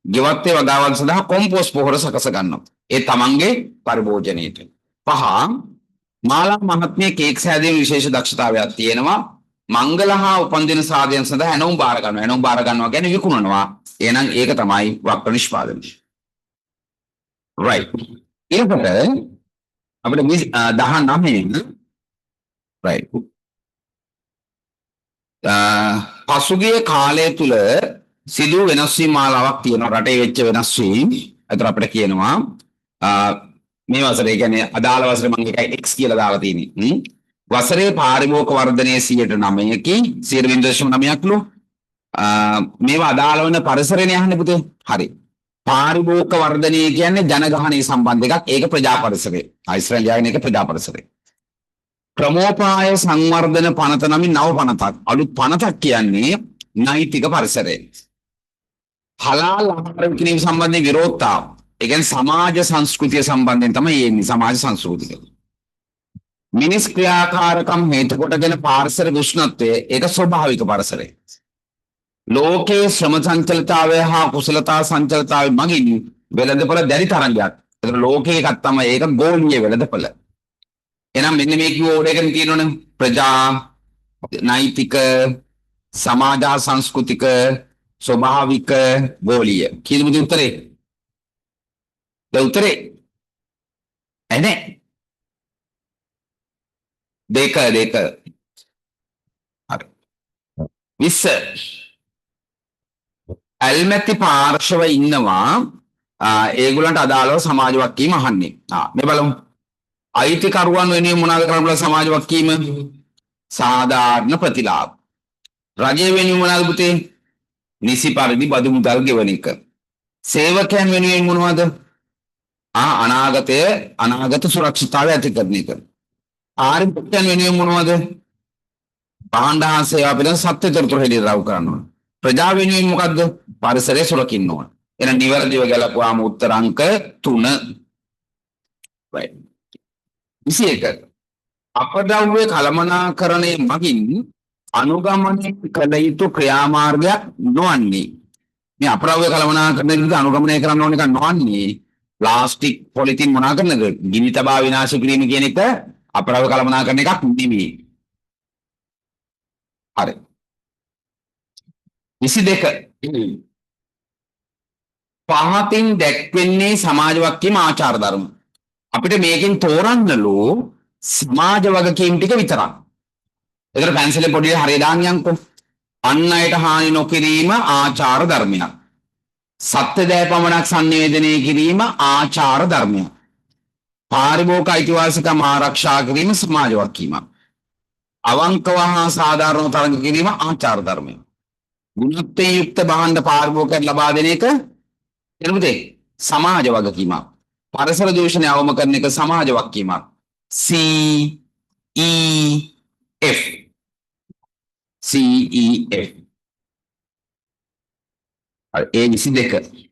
ගෙවත්තේ වගාවල් සඳහා කොම්පෝස්ට් පොහොර සකස ගන්නවා. ඒ තමන්ගේ පරිභෝජනයේට. 5 මාලා මහත්මිය කේක් සෑදීමේ විශේෂ දක්ෂතාවයක් තියෙනවා. මංගල හා උපන්දින සාධයන් සඳහා ඇණවුම් බාර ගන්නවා. ඇණවුම් බාර ගන්නවා කියන්නේ විකුණනවා. එහෙනම් ඒක තමයි වක්‍ර නිෂ්පාදනය. right. ඊළඟට අපිට 19 right. පසුගිය කාලය තුල සිදු වෙනස් වීම් මාලාවක් තියෙනවා. රටේ වෙච්ච වෙනස් වීම්. ඒතර අපිට කියනවා මේ වසරේ කියන්නේ අදාළ වසරේ මම එකයි x කියලා දාලා තියෙන්නේ. වසරේ පාරිභෝගික වර්ධනයේ 9%කි 0.9%ලු මේවා අදාළ වෙන පරිසරනේ අහන්නේ පුතේ. හරි. පාරිභෝගික වර්ධනය කියන්නේ ජනගහනය සම්බන්ධ එකක්. ඒක ප්‍රජා පරිසරය. ආයිස්රායලයාගෙන ඒක ප්‍රජා පරිසරය. ක්‍රමෝපාය සංවර්ධන පනත නමින් නව පනතක්. අලුත් පනතක් කියන්නේ නෛතික පරිසරය. හලාල් ආහාර විකිණීම සම්බන්ධයෙන් විරෝධතාව. ඒ කියන්නේ සමාජ සංස්කෘතිය සම්බන්ධයෙන් තමයි එන්නේ. සමාජ සංස්කෘතිය. මිනිස් ක්‍රියාකාරකම් හේතු කොටගෙන පාරිසරික උෂ්ණත්වය ඒක ස්වභාවික පරිසරය. ලෝකයේ ශ්‍රම සංචලිතතාවය හා කුසලතා සංචලිතතාවය මගින් වෙළඳපොළ දැඩි තරංගයක්. ඒතර ලෝකයේ එකක් තමයි ඒක ගෝලීය වෙළඳපොළ. එහෙනම් මෙන්න මේ කිව්ව ඕඩේකෙන් තියෙනවනේ ප්‍රජා නෛතික සමාජ සංස්කෘතික ස්වභාවික ගෝලීය. කීයද උත්තරේ? උත්තරේ එනේ දෙක හරි 20 ඇල්මැති පාර්ශව ඉන්නවා ඒගොල්ලන්ට අදාළව සමාජ වක්කීම අහන්නේ. මේ බලමු. අයිතිකරුවන් වෙනුවෙන් මොනවාද කරන්න බල සමාජ වක්කීම? සාධාරණ ප්‍රතිලාභ. රජය වෙනුවෙන් මොනවාද පුතේ? නිසි පරිදි බදු මුදල් ගෙවන එක. සේවකයන් වෙනුවෙන් මොනවද? අනාගත සුරක්ෂිතතාවය ඇති කරන එක. ආරම්භකයන් වෙනුවෙන් මොනවද? භාණ්ඩ හා සේවා පිළිබඳ සත්‍ය තොරතුරු හෙළිදරව් කරන්න ඕන. ප්‍රජා වෙනුවෙන් මොකද්ද? පරිසරය සුරකින්න ඕන. එහෙනම් නිවැරදිව ගලපුවාම උත්තර අංක 3. right. 21 අපද්‍රව්‍ය කළමනාකරණය මගින් අනුගමනය කළ යුතු ක්‍රියාමාර්ගයක් නොවන්නේ. මේ අපද්‍රව්‍ය කළමනාකරණයට අනුගමනය කරන්න ඕන එක නොවන්නේ ප්ලාස්ටික් පොලිතින් මොනා කරනද? ගිනි තබා විනාශ කිරීම කියන එක අපද්‍රව්‍ය කළමනාකරණ එකක් නෙමෙයි. හරි. 22 පහතින් දැක්වෙන්නේ සමාජ වක්කීම් ආචාර ධර්ම. අපිට මේකෙන් තෝරන්නලු සමාජ වගකීම් ටික විතරක්. ඒතර පැන්සලේ පොඩි හරිය දාන්නම්කෝ. අන් අයට හානි නොකිරීම ආචාර ධර්මයක්. සත්‍ය දෑ පමණක් sannivedanaya කිරීම ආචාර ධර්මයක්. පාරිභෝගික අයිතිවාසිකම් ආරක්ෂා කිරීම සමාජ වගකීමක්. අවංකව හා සාධාරණව තරඟ කිරීම ආචාර ධර්මයක්. ගුණත්වයෙන් යුක්ත භාණ්ඩ පාරිභෝගිකයන්ට ලබා දෙන එක එනමුද සමාජ වගකීමක්. පරිසර දූෂණය අවම කරන එක සමාජ වගකීමක්. CEF CEF. ඒ 22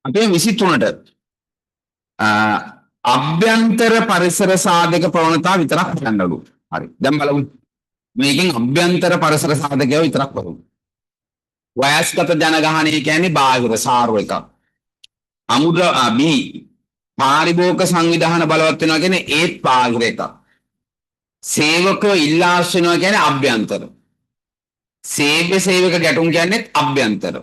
අපේ 23ට අභ්‍යන්තර පරිසර සාධක ප්‍රවණතා විතරක් හොයන්නලු. හරි. දැන් බලමු. මේකෙන් අභ්‍යන්තර පරිසර සාධකය විතරක් බලමු. වයස්ගත ජනගහනය කියන්නේ බාහිර සාරව එකක්. අමුද්‍ර බි පාරිභෝගික සංවිධාන බලවත් වෙනවා කියන්නේ ඒත් බාහිර එකක්. සේවකයෝ ඉල්ලාස් වෙනවා කියන්නේ අභ්‍යන්තර. සේවක සේවක ගැටුම් කියන්නේ අභ්‍යන්තර.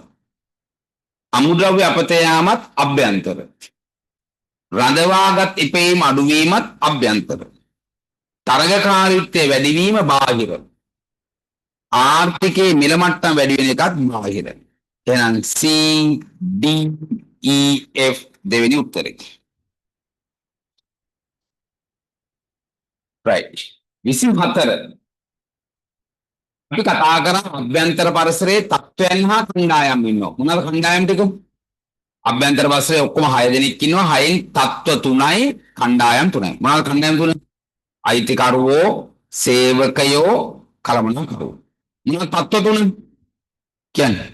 අමුද්‍රව්‍ය අපතේ යාමත් අභ්‍යන්තර. රඳවාගත් ඉපේම අඩුවීමත් අභ්‍යන්තර. තරගකාරීත්වය වැඩිවීම බාහිර. ආර්ථිකයේ මිල මට්ටම වැඩි වෙන එකත් බාහිර. එහෙනම් C D E F දෙවෙනි උත්තරේ. right 24 අපි කතා කරා අභ්‍යන්තර පරිසරයේ තත්ත්වයන් හා කණ්ඩායම් ඉන්නවා. මොනවාද කණ්ඩායම් ටික? අභ්‍යන්තර පරිසරයේ ඔක්කොම 6 දෙනෙක් ඉන්නවා. 6න් තත්ත්ව 3යි කණ්ඩායම් 3යි. මොනවාද කණ්ඩායම් 3? අයිතිකරුවෝ, සේවකයෝ, කළමනාකරුවෝ. මොනවාද තත්ත්ව 3? කියන්නේ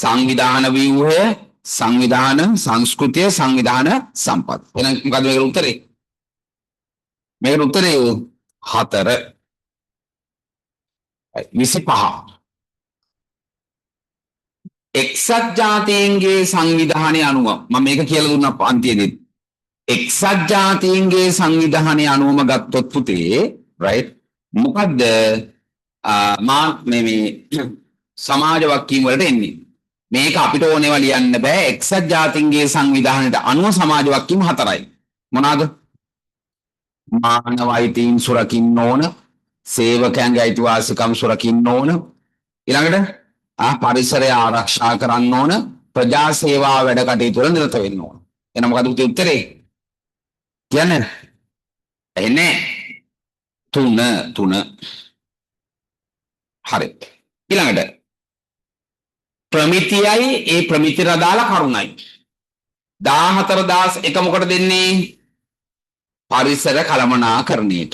සංවිධාන ව්‍යුහය, සංවිධාන සංස්කෘතිය, සංවිධාන සම්පත්. එහෙනම් මොකද මේකට උත්තරේ? මේකට උත්තරේ 4. 25 එක්සත් ජාතීන්ගේ සංවිධානය අනුව මම මේක කියලා දුන්නා පන්තියේදී එක්සත් ජාතීන්ගේ සංවිධානය අනුවම ගත්තොත් පුතේ right මොකද්ද මා මේ සමාජ වක්කීම් වලට එන්නේ මේක අපිට ඕනේවා ලියන්න බෑ එක්සත් ජාතීන්ගේ සංවිධානයට අනුව සමාජ වක්කීම් 4යි මොනවාද මානව අයිතීන් සුරකින්න ඕන සේවකයන්ගේ අයිතිවාසිකම් සුරකින්න ඕන ඊළඟට පරිසරය ආරක්ෂා කරන්න ඕන ප්‍රජා සේවා වැඩ කටයුතු වල නිරත වෙන්න ඕන. එහෙනම් මොකද උත්තරේ? කියන්නේ එන්නේ 3 හරි. ඊළඟට ප්‍රමිතියයි ඒ ප්‍රමිතියට අදාළ කරුණයි. 14001 මොකට දෙන්නේ? පරිසර කළමනාකරණයට.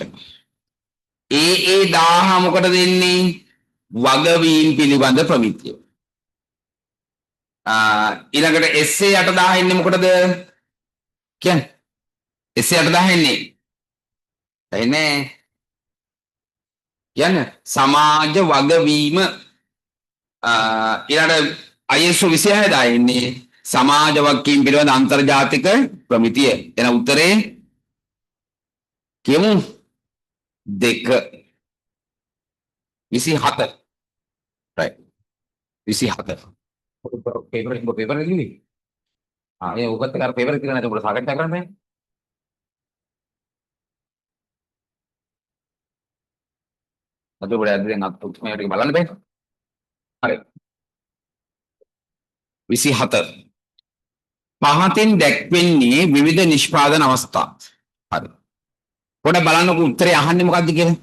ඒ 1000 මොකට දෙන්නේ? වගවීම් පිළිබඳ ප්‍රමිතිය. ඊළඟට SA 8000 එන්නේ මොකටද? කියන්නේ SA 8000 එන්නේ කියන්නේ සමාජ වගවීම ඊළඟට ISO 26000 එන්නේ සමාජ වගකීම් පිළිබඳ අන්තර්ජාතික ප්‍රමිතිය. එන උත්තරේ කියමු 2 27 right 27 पेपर लिखी हाँ ये ऊपर तक पेपर कितना है तो बोला सागर क्या करना है तो बड़े आदमी ना तो उसमें एक बालन पे अरे 27 පහතින් දැක්වෙන්නේ විවිධ නිෂ්පාදන අවස්ථා හරි පොඩ බලන්නකො උත්තරේ අහන්නේ මොකද්ද කියලා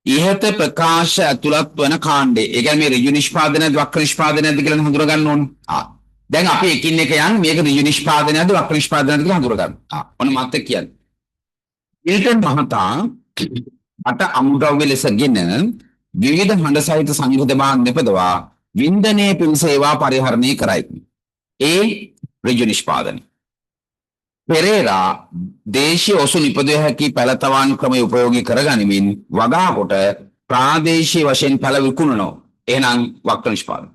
ඉහත ප්‍රකාශ ඇතුළත් වන කාණ්ඩේ. ඒ කියන්නේ මේ ඍජු නිෂ්පාදනයද වක්‍ර නිෂ්පාදනයද කියලා හඳුනා ගන්න ඕනේ. දැන් අපි එකින් එක යන් මේක ඍජු නිෂ්පාදනයද වක්‍ර නිෂ්පාදනයද කියලා හඳුනා ගන්න. ඔන්න මත් එක්ක කියන්නේ. මිල්ටන් මහතා අට අමුද්‍රව්‍ය ලෙසගෙන විවිධ හඬ සහිත සංයුධ බාහන නිපදවා වින්දනයේ පිණිස ඒවා පරිහරණය කරයි. ඒ ඍජු නිෂ්පාදනය. පෙරේරා දේශීය ඔසු නිපදවිය හැකි පැලතවන් ක්‍රමය උපයෝගී කරගනිමින් වගා කොට ප්‍රාදේශීය වශයෙන් පැල විකුණනවා. එහෙනම් වක්‍ර නිෂ්පාදන.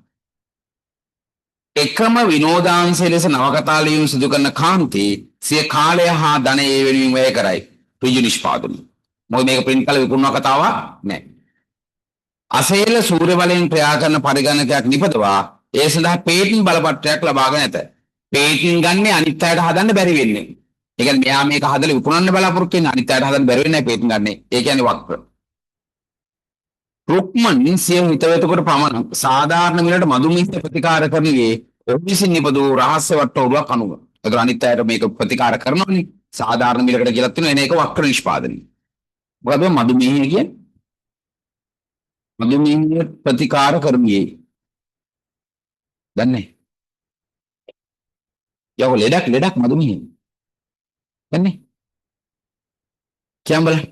එකම විනෝදාංශය ලෙස නවකතා ලියුම් සිදු කරන කාන්ති සිය කාලය හා ධනය ඒ වෙනුවෙන් වැය කරයි. ඍජු නිෂ්පාදන. මොකද මේක print කළ විකුණන කතාවක් නෑ. අසේල සූර්ය බලයෙන් ක්‍රියා කරන පරිගණකයක් නිපදවා ඒ සඳහා පේටන්ට් බලපත්‍රයක් ලබාගෙන ඇත. පේටන්ට් ගන්නේ අනිත් අයට හදන්න බැරි වෙන්නේ. ඒ කියන්නේ මෙයා මේක හදලා විකුණන්න බලාපොරොත්තු වෙන අනිත් අයට හදන්න බැරි වෙන්නේ පේටන්ට් ගන්නේ. ඒ කියන්නේ වක්‍ර. රුක්මන් සිය හිතවතකට පමණ සාධාරණ මිලට මදු මිහිත ප්‍රතිකාර කරන්නේ ඔහු විසින් නිපදවූ රහස්‍ය වට්ටෝරුවක් අනුව. ඒතර අනිත් අයට මේක ප්‍රතිකාර කරනවනේ. සාධාරණ මිලකට කියලා තියෙනවා එන එක වක්‍ර නිෂ්පාදනය. මොකද මදු මිහිය කියන්නේ? මදු මිහිය ප්‍රතිකාර කරන්නේ. දන්නේ යව ලෙඩක් මදුමිහි දන්නේ කියම් බලන්න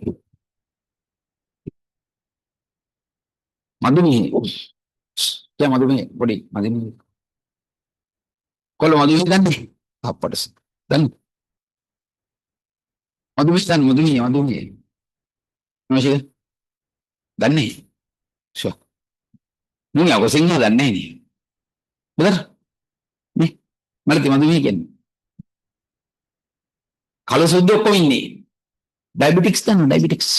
මදුමිහි කිය මදුමිහි පොඩි මදුමිහි කොල්ල මදුමිහි දන්නේ අප්පටස් දන්නේ මදුමී මොකද දන්නේ ෂෝ මුන් යකෝ සිංහ දන්නේ නේ bener nih ngerti mදුමී කියන්නේ kalau සුද්ධ ඔක්කොම ඉන්නේ ඩයබටික්ස් දන්නවා ඩයබටික්ස්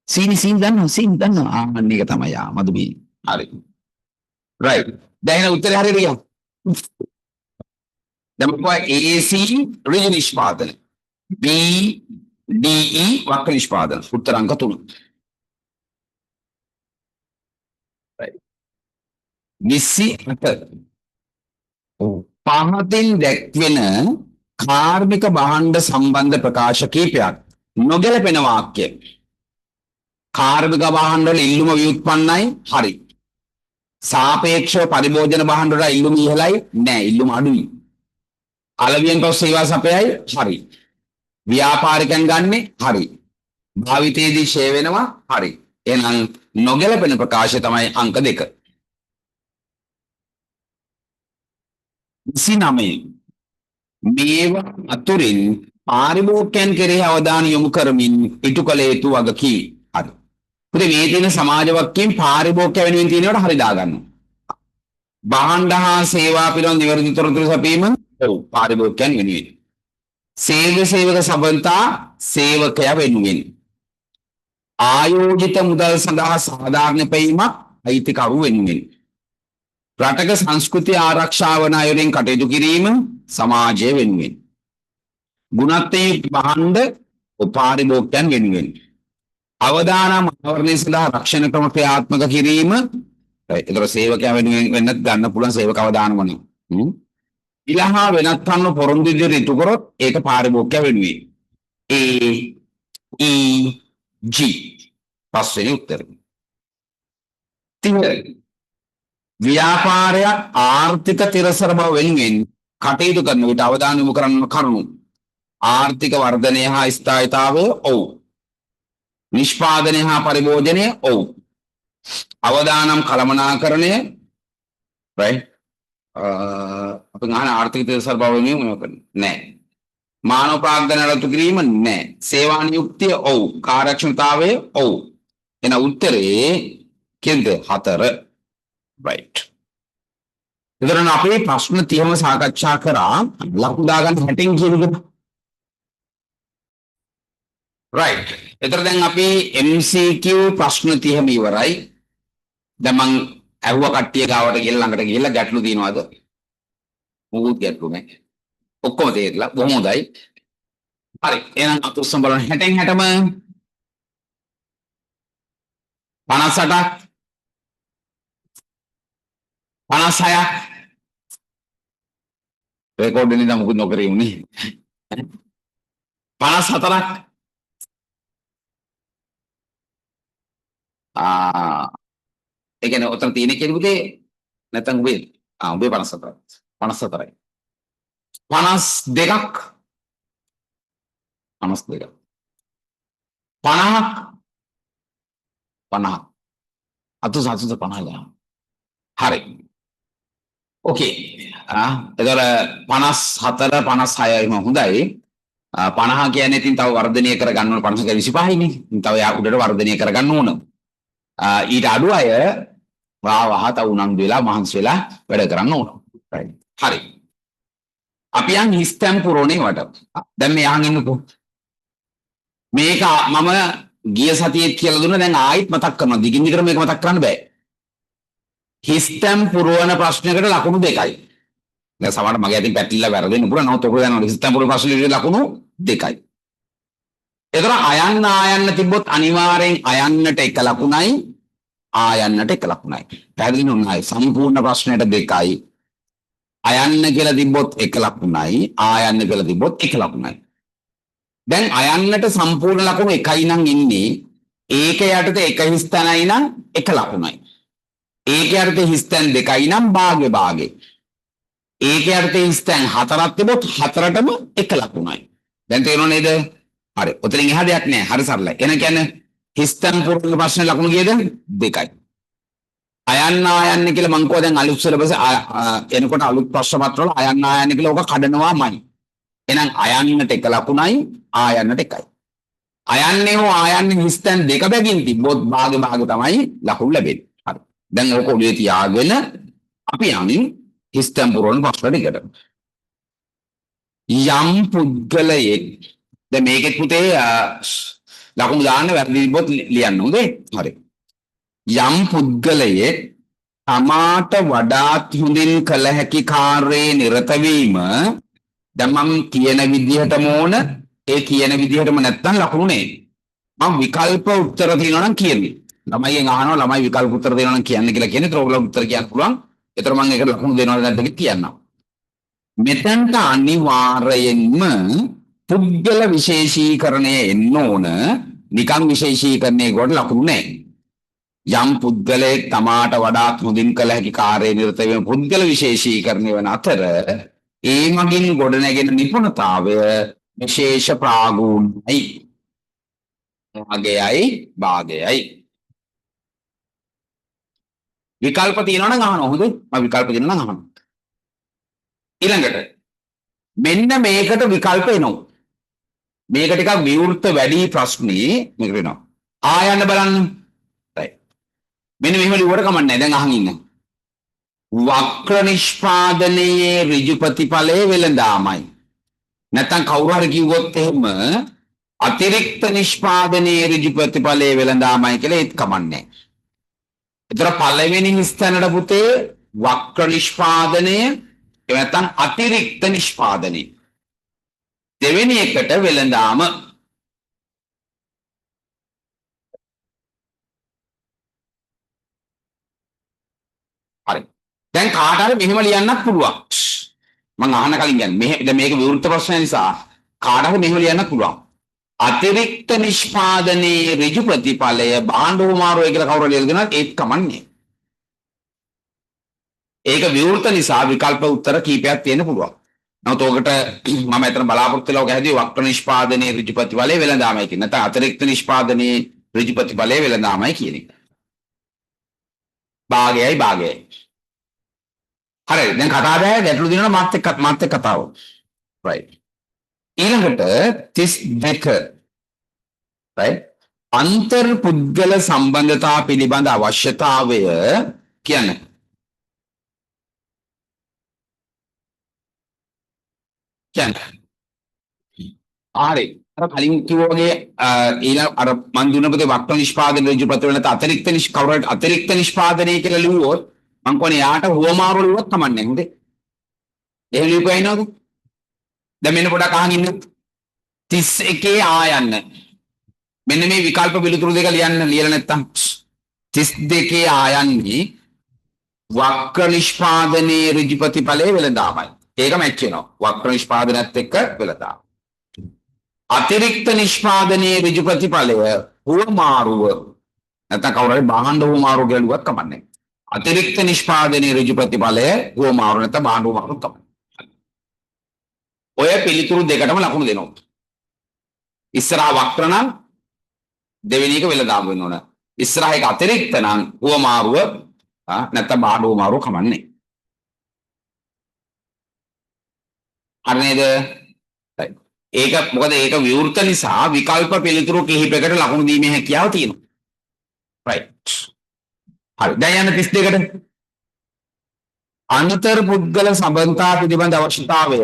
සීනි දන්නවා අන්න ඒක තමයි මදුමී හරි right දැන් උත්තරේ හරියට කියමු දැන් මොකක්ද AC ඍජු නිෂ්පාදන B DE වක්‍ර නිෂ්පාදන උත්තර අංක 3 right 28 පහතින් දැක්වෙන කාර්මික භාණ්ඩ සම්බන්ධ ප්‍රකාශ කීපයක් නොගැලපෙන වාක්‍ය කාර්මික භාණ්ඩ වල ඉල්ලුම ව්‍යුත්පන්නයි හරි සාපේක්ෂව පරිභෝජන භාණ්ඩ වල ඉල්ලුම ඉහළයි නෑ ඉල්ලුම අඩුයි අලවියෙන් පස්සේ සේවා සපයයි හරි ව්‍යාපාරිකයන් ගන්නෙ හරි භාවිතයේදී ෂේ වෙනවා හරි එහෙනම් නොගැලපෙන ප්‍රකාශය තමයි අංක 2 29 මේවා අතුරින් පාරිභෝගිකයන් කෙරෙහි අවධානය යොමු කරමින් ඉටු කළ යුතු වගකී හරි ඉතින් මේ තියෙන සමාජ වක්කීම් පාරිභෝගිකය වෙනුවෙන් තියෙනවට හරි දාගන්න භාණ්ඩ හා සේවා පිළිබඳ නිවැරදි තොරතුරු සැපීම ඔව් පාරිභෝගිකයන් වෙනුවෙන් සේවක සබඳතා සේවකයා වෙනුවෙන් ආයෝජිත මුදල් සඳහා සාධාරණ පෙීමක් අයිතිකරු වෙනුවෙන් රටක සංස්කෘතිය ආරක්ෂා වන අයුරින් කටයුතු කිරීම සමාජය වෙනුවෙන් ගුණත්වයේ භාණ්ඩ පාරිභෝගිකයන් වෙනුවෙන් අවදානම් ආවරණය සඳහා රක්ෂණ ක්‍රම ක්‍රියාත්මක කිරීම ඒතර සේවකයා වෙනුවෙන් වෙන්නත් ගන්න පුළුවන් සේවක අවදානම් වනේ ඉලහා වෙනත් කන්න පොරොන්දු විදිහට ඉටු කරොත් ඒක පාරිභෝගිකයා වෙනුවෙන් A E G පස්වෙනි උත්තරය ව්‍යාපාරයක් ආර්ථික තිරසර බව වෙනුවෙන් කටයුතු කරන විට අවධානය යොමු කරන කරුණු ආර්ථික වර්ධනය හා ස්ථායීතාවය ඔව් නිෂ්පාදනය හා පරිභෝජනය ඔව් අවදානම් කළමනාකරණය right අපි ගන්න ආර්ථික තිරසර බව වෙනුවෙන් මොකද නෑ මානව ප්‍රාග්ධන රතු කිරීම නෑ සේවා නියුක්තිය ඔව් කාර්යක්ෂමතාවය ඔව් එන උත්තරේ කෙන්ද 4 right එතන අපේ ප්‍රශ්න 30ම සාකච්ඡා කරා ලකුණු දාගන්න 60න් කියනකද right එතන දැන් අපි MCQ ප්‍රශ්න 30ම ඉවරයි දැන් මං ඇහුව කට්ටිය ගාවට ගිහලා ළඟට ගිහලා ගැටලු දිනවද මොකුත් ගැටලු නැහැ ඔක්කොම තේරලා බොහොම හොඳයි හරි එහෙනම් අපි උස්සන් බලන්න 60න් 60ම 58ක් 56ක් රෙකෝඩ් එකේ ඉඳන් මොකුත් නොකරේ උනේ 54ක් ඒ කියන්නේ උතන තියෙන කෙනෙකුගේ නැත්නම් උඹේ උඹේ 54ක් 54යි 52ක් 52ක් 50ක් 50ක් අතු 750 හරි ඕකේ එතකොට 54 56යිම හොඳයි 50 කියන්නේ ඉතින් තව වර්ධනය කරගන්න ඕන 50 25යි නේ තව යා උඩට වර්ධනය කරගන්න ඕන ඊට අඩු අය වාහ තව උනන්දු වෙලා මහන්සි වෙලා වැඩ කරන්න ඕන හරි අපි යන් හිස්තම් පුරෝනේ වට දැන් මේ යහන් ඉන්නකෝ මේක මම ගිය සතියේ කියලා දුන්නා දැන් ආයිත් මතක් කරනවා දිගින් දිගට මේක මතක් කරන්න බෑ හිස්තම් පුරවන ප්‍රශ්නයකට ලකුණු දෙකයි දැන් සමහරවිට මගේ අතින් පැටලිලා වැරදෙන්න පුළුවන් නමුත් ඔක දන්නවා හිස්තම් පුරවන ප්‍රශ්නෙට ලකුණු දෙකයි ඒතර අයන්න ආයන්න තිබ්බොත් අනිවාර්යෙන් අයන්නට එක ලකුණයි ආයන්නට එක ලකුණයි පැහැදිලි නෝනායි සම්පූර්ණ ප්‍රශ්නයට දෙකයි අයන්න කියලා තිබ්බොත් එක ලකුණයි ආයන්න කියලා තිබ්බොත් එක ලකුණයි දැන් අයන්නට සම්පූර්ණ ලකුණු එකයි නම් ඉන්නේ ඒක යටතේ එක හිස්තැනයි නම් එක ලකුණයි ඒක යටතේ හිස්තැන් දෙකයි නම් භාගේ ඒක යටතේ හිස්තැන් හතරක් තිබොත් හතරටම එක ලකුණයි දැන් තේරෙනව නේද හරි ඔතනින් එහා දෙයක් නෑ හරි සරලයි එන කියන්නේ හිස්තැන් පුරන ප්‍රශ්නේ ලකුණු කීයද දෙකයි අයන්න ආයන්න කියලා මං කෝ දැන් අලුත් සිලබස් එනකොට අලුත් ප්‍රශ්න පත්‍ර වල අයන්න ආයන්න කියලා ඔක කඩනවාමයි එහෙනම් අයන්නට එක ලකුණයි ආයන්නට එකයි. අයන්නේ හෝ ආයන්නේ හිස්තැන් දෙක බැගින් තිබ්බොත් භාගේ තමයි ලකුණු ලැබෙන්නේ. හරි. දැන් ඔක ඔළුවේ තියාගෙන අපි යමින් හිස්තැන් පුරවන ප්‍රශ්න ටිකට. යම් පුද්ගලයෙක් දැන් මේකෙත් පුතේ ලකුණු දාන්න වැරදි තිබ්බොත් ලියන්න හොඳේ. හරි. යම් පුද්ගලයෙක් තමාට වඩාත් හොඳින් කළ හැකි කාර්යයේ නිරත වීම දැන් මම කියන විදිහටම ඕන ඒ කියන විදිහටම නැත්තම් ලකුණු නේ. මම විකල්ප උත්තර දෙනවා නම් කියන්නේ. ළමයිගෙන් අහනවා ළමයි විකල්ප උත්තර දෙනවා නම් කියන්න කියලා කියන්නේ. ඒතර ඔයගොල්ලෝ උත්තර කියන්න පුළුවන්. ඒතර මම ඒකට ලකුණු දෙනවද නැද්ද කියලා කියන්නම්. මෙතනට අනිවාර්යයෙන්ම පුද්ගල විශේෂීකරණය එන්න ඕන. නිකන් විශේෂීකරණයේ කොට ලකුණු නැහැ. යම් පුද්ගලයෙක් තමාට වඩාත් හොඳින් කළ හැකි කාර්යයේ නිරත වීම පුද්ගල විශේෂීකරණය වන අතර ඒ මගින් ගොඩනැගෙන නිපුණතාවය විශේෂ ප්‍රාගුණයි. භාගයයි. විකල්ප තියෙනවා නම් අහනවා. හොඳයි. මම විකල්ප දෙන්නම් අහනවා. ඊළඟට මෙන්න මේකට විකල්ප එනවා. මේක ටිකක් විවෘත වැඩි ප්‍රශ්නේ මේක වෙනවා. ආයන්න බලන්න. right. මෙන්න මෙහෙම ලියුවට කමක් නැහැ. දැන් අහන් ඉන්න. වක්‍ර නිෂ්පාදනයේ ඍජු ප්‍රතිඵලයේ වෙළඳාමයි. නැත්තම් කවුරු හරි කිව්වොත් එහෙම අතිරික්ත නිෂ්පාදනයේ ඍජු ප්‍රතිඵලයේ වෙළඳාමයි කියලා ඒත් කමක් නැහැ. ඒතර පළවෙනි ස්ථානට පුතේ වක්‍ර නිෂ්පාදනය එහෙම නැත්තම් අතිරික්ත නිෂ්පාදනය. දෙවෙනි එකට වෙළඳාම. හරි. දැන් කාට හරි මෙහෙම ලියන්නත් පුළුවන්. මම අහන්න කලින් කියන්නේ දැන් මේක විවෘත ප්‍රශ්න නිසා කාට හරි මෙහෙම ලියන්නත් පුළුවන්. අතිරික්ත නිෂ්පාදනයේ ඍජු ප්‍රතිඵලය භාණ්ඩ මාරුවයි කියලා කවුරු ලියලා දෙනවා ඒත් කමන්නේ. ඒක විවෘත නිසා විකල්ප උත්තර කීපයක් තියෙන්න පුළුවන්. නමුත් ඔකට මම අතන බලාපොරොත්තු වෙලා ඔක හැදුවේ වක්‍ර නිෂ්පාදනයේ ඍජු ප්‍රතිඵලයේ වෙළඳාමයි කියන. නැත්නම් අතිරික්ත නිෂ්පාදනයේ ඍජු ප්‍රතිඵලයේ වෙළඳාමයි කියන එක. භාගයයි. හරි. දැන් කතා බෑ ගැටළු දිනන මාත් එක්ක කතාව. right. ඊළඟට 32 right. අන්තර් පුද්ගල සම්බන්ධතා පිළිබඳ අවශ්‍යතාවය කියන්නේ හරි. අර කලින් කිව්වා වගේ ඊළඟ අර මන් දුන්න පොතේ වක්‍ර නිෂ්පාදන ඍජු ප්‍රතිඵල නැත්නම් අතිරික්ත නිෂ්පාදනය කියලා ලිව්වොත් මං කියන්නේ යාට හුවමාරු ලිව්වොත් කමන්නේ හොඳේ. එහෙම ලියපුවා ඉන්නවද? දැන් මෙන්න පොඩක් අහන් ඉන්න. 31 ආයන්න. මෙන්න මේ විකල්ප පිළිතුරු දෙක ලියලා නැත්තම් 32 ආයන්නේ වක්‍ර නිෂ්පාදනයේ ඍජු ප්‍රතිඵලයේ වෙළඳාමයි. ඒක මැච් වෙනවා. වක්‍ර නිෂ්පාදනයත් එක්ක වෙළඳාම. අතිරික්ත නිෂ්පාදනයේ ඍජු ප්‍රතිඵලය හුවමාරුව නැත්නම් කවුරු හරි භාණ්ඩ හුවමාරුව කියලා ලියුවත් කමන්නේ. අතිරික්ත නිෂ්පාදනයේ ඍජු ප්‍රතිඵලය හුවමාරුව නැත්නම් භාණ්ඩ හුවමාරුව තමයි. ඔය පිළිතුරු දෙකටම ලකුණු දෙනවා. ඉස්සරහා වක්‍ර නම් දෙවෙනි එක වෙළඳාම වෙන්න ඕන. ඉස්සරහා එක අතිරික්ත නම් හුවමාරුව නැත්නම් භාණ්ඩ හුවමාරුව කමන්නේ. හරි නේද? ඒක මොකද ඒක විවෘත නිසා විකල්ප පිළිතුරු කිහිපයකට ලකුණු දීමේ හැකියාව තියෙනවා. right. හරි. දැන් යන 32කට අන්තර් පුද්ගල සම්බන්ධතා පිළිබඳ අවශ්‍යතාවය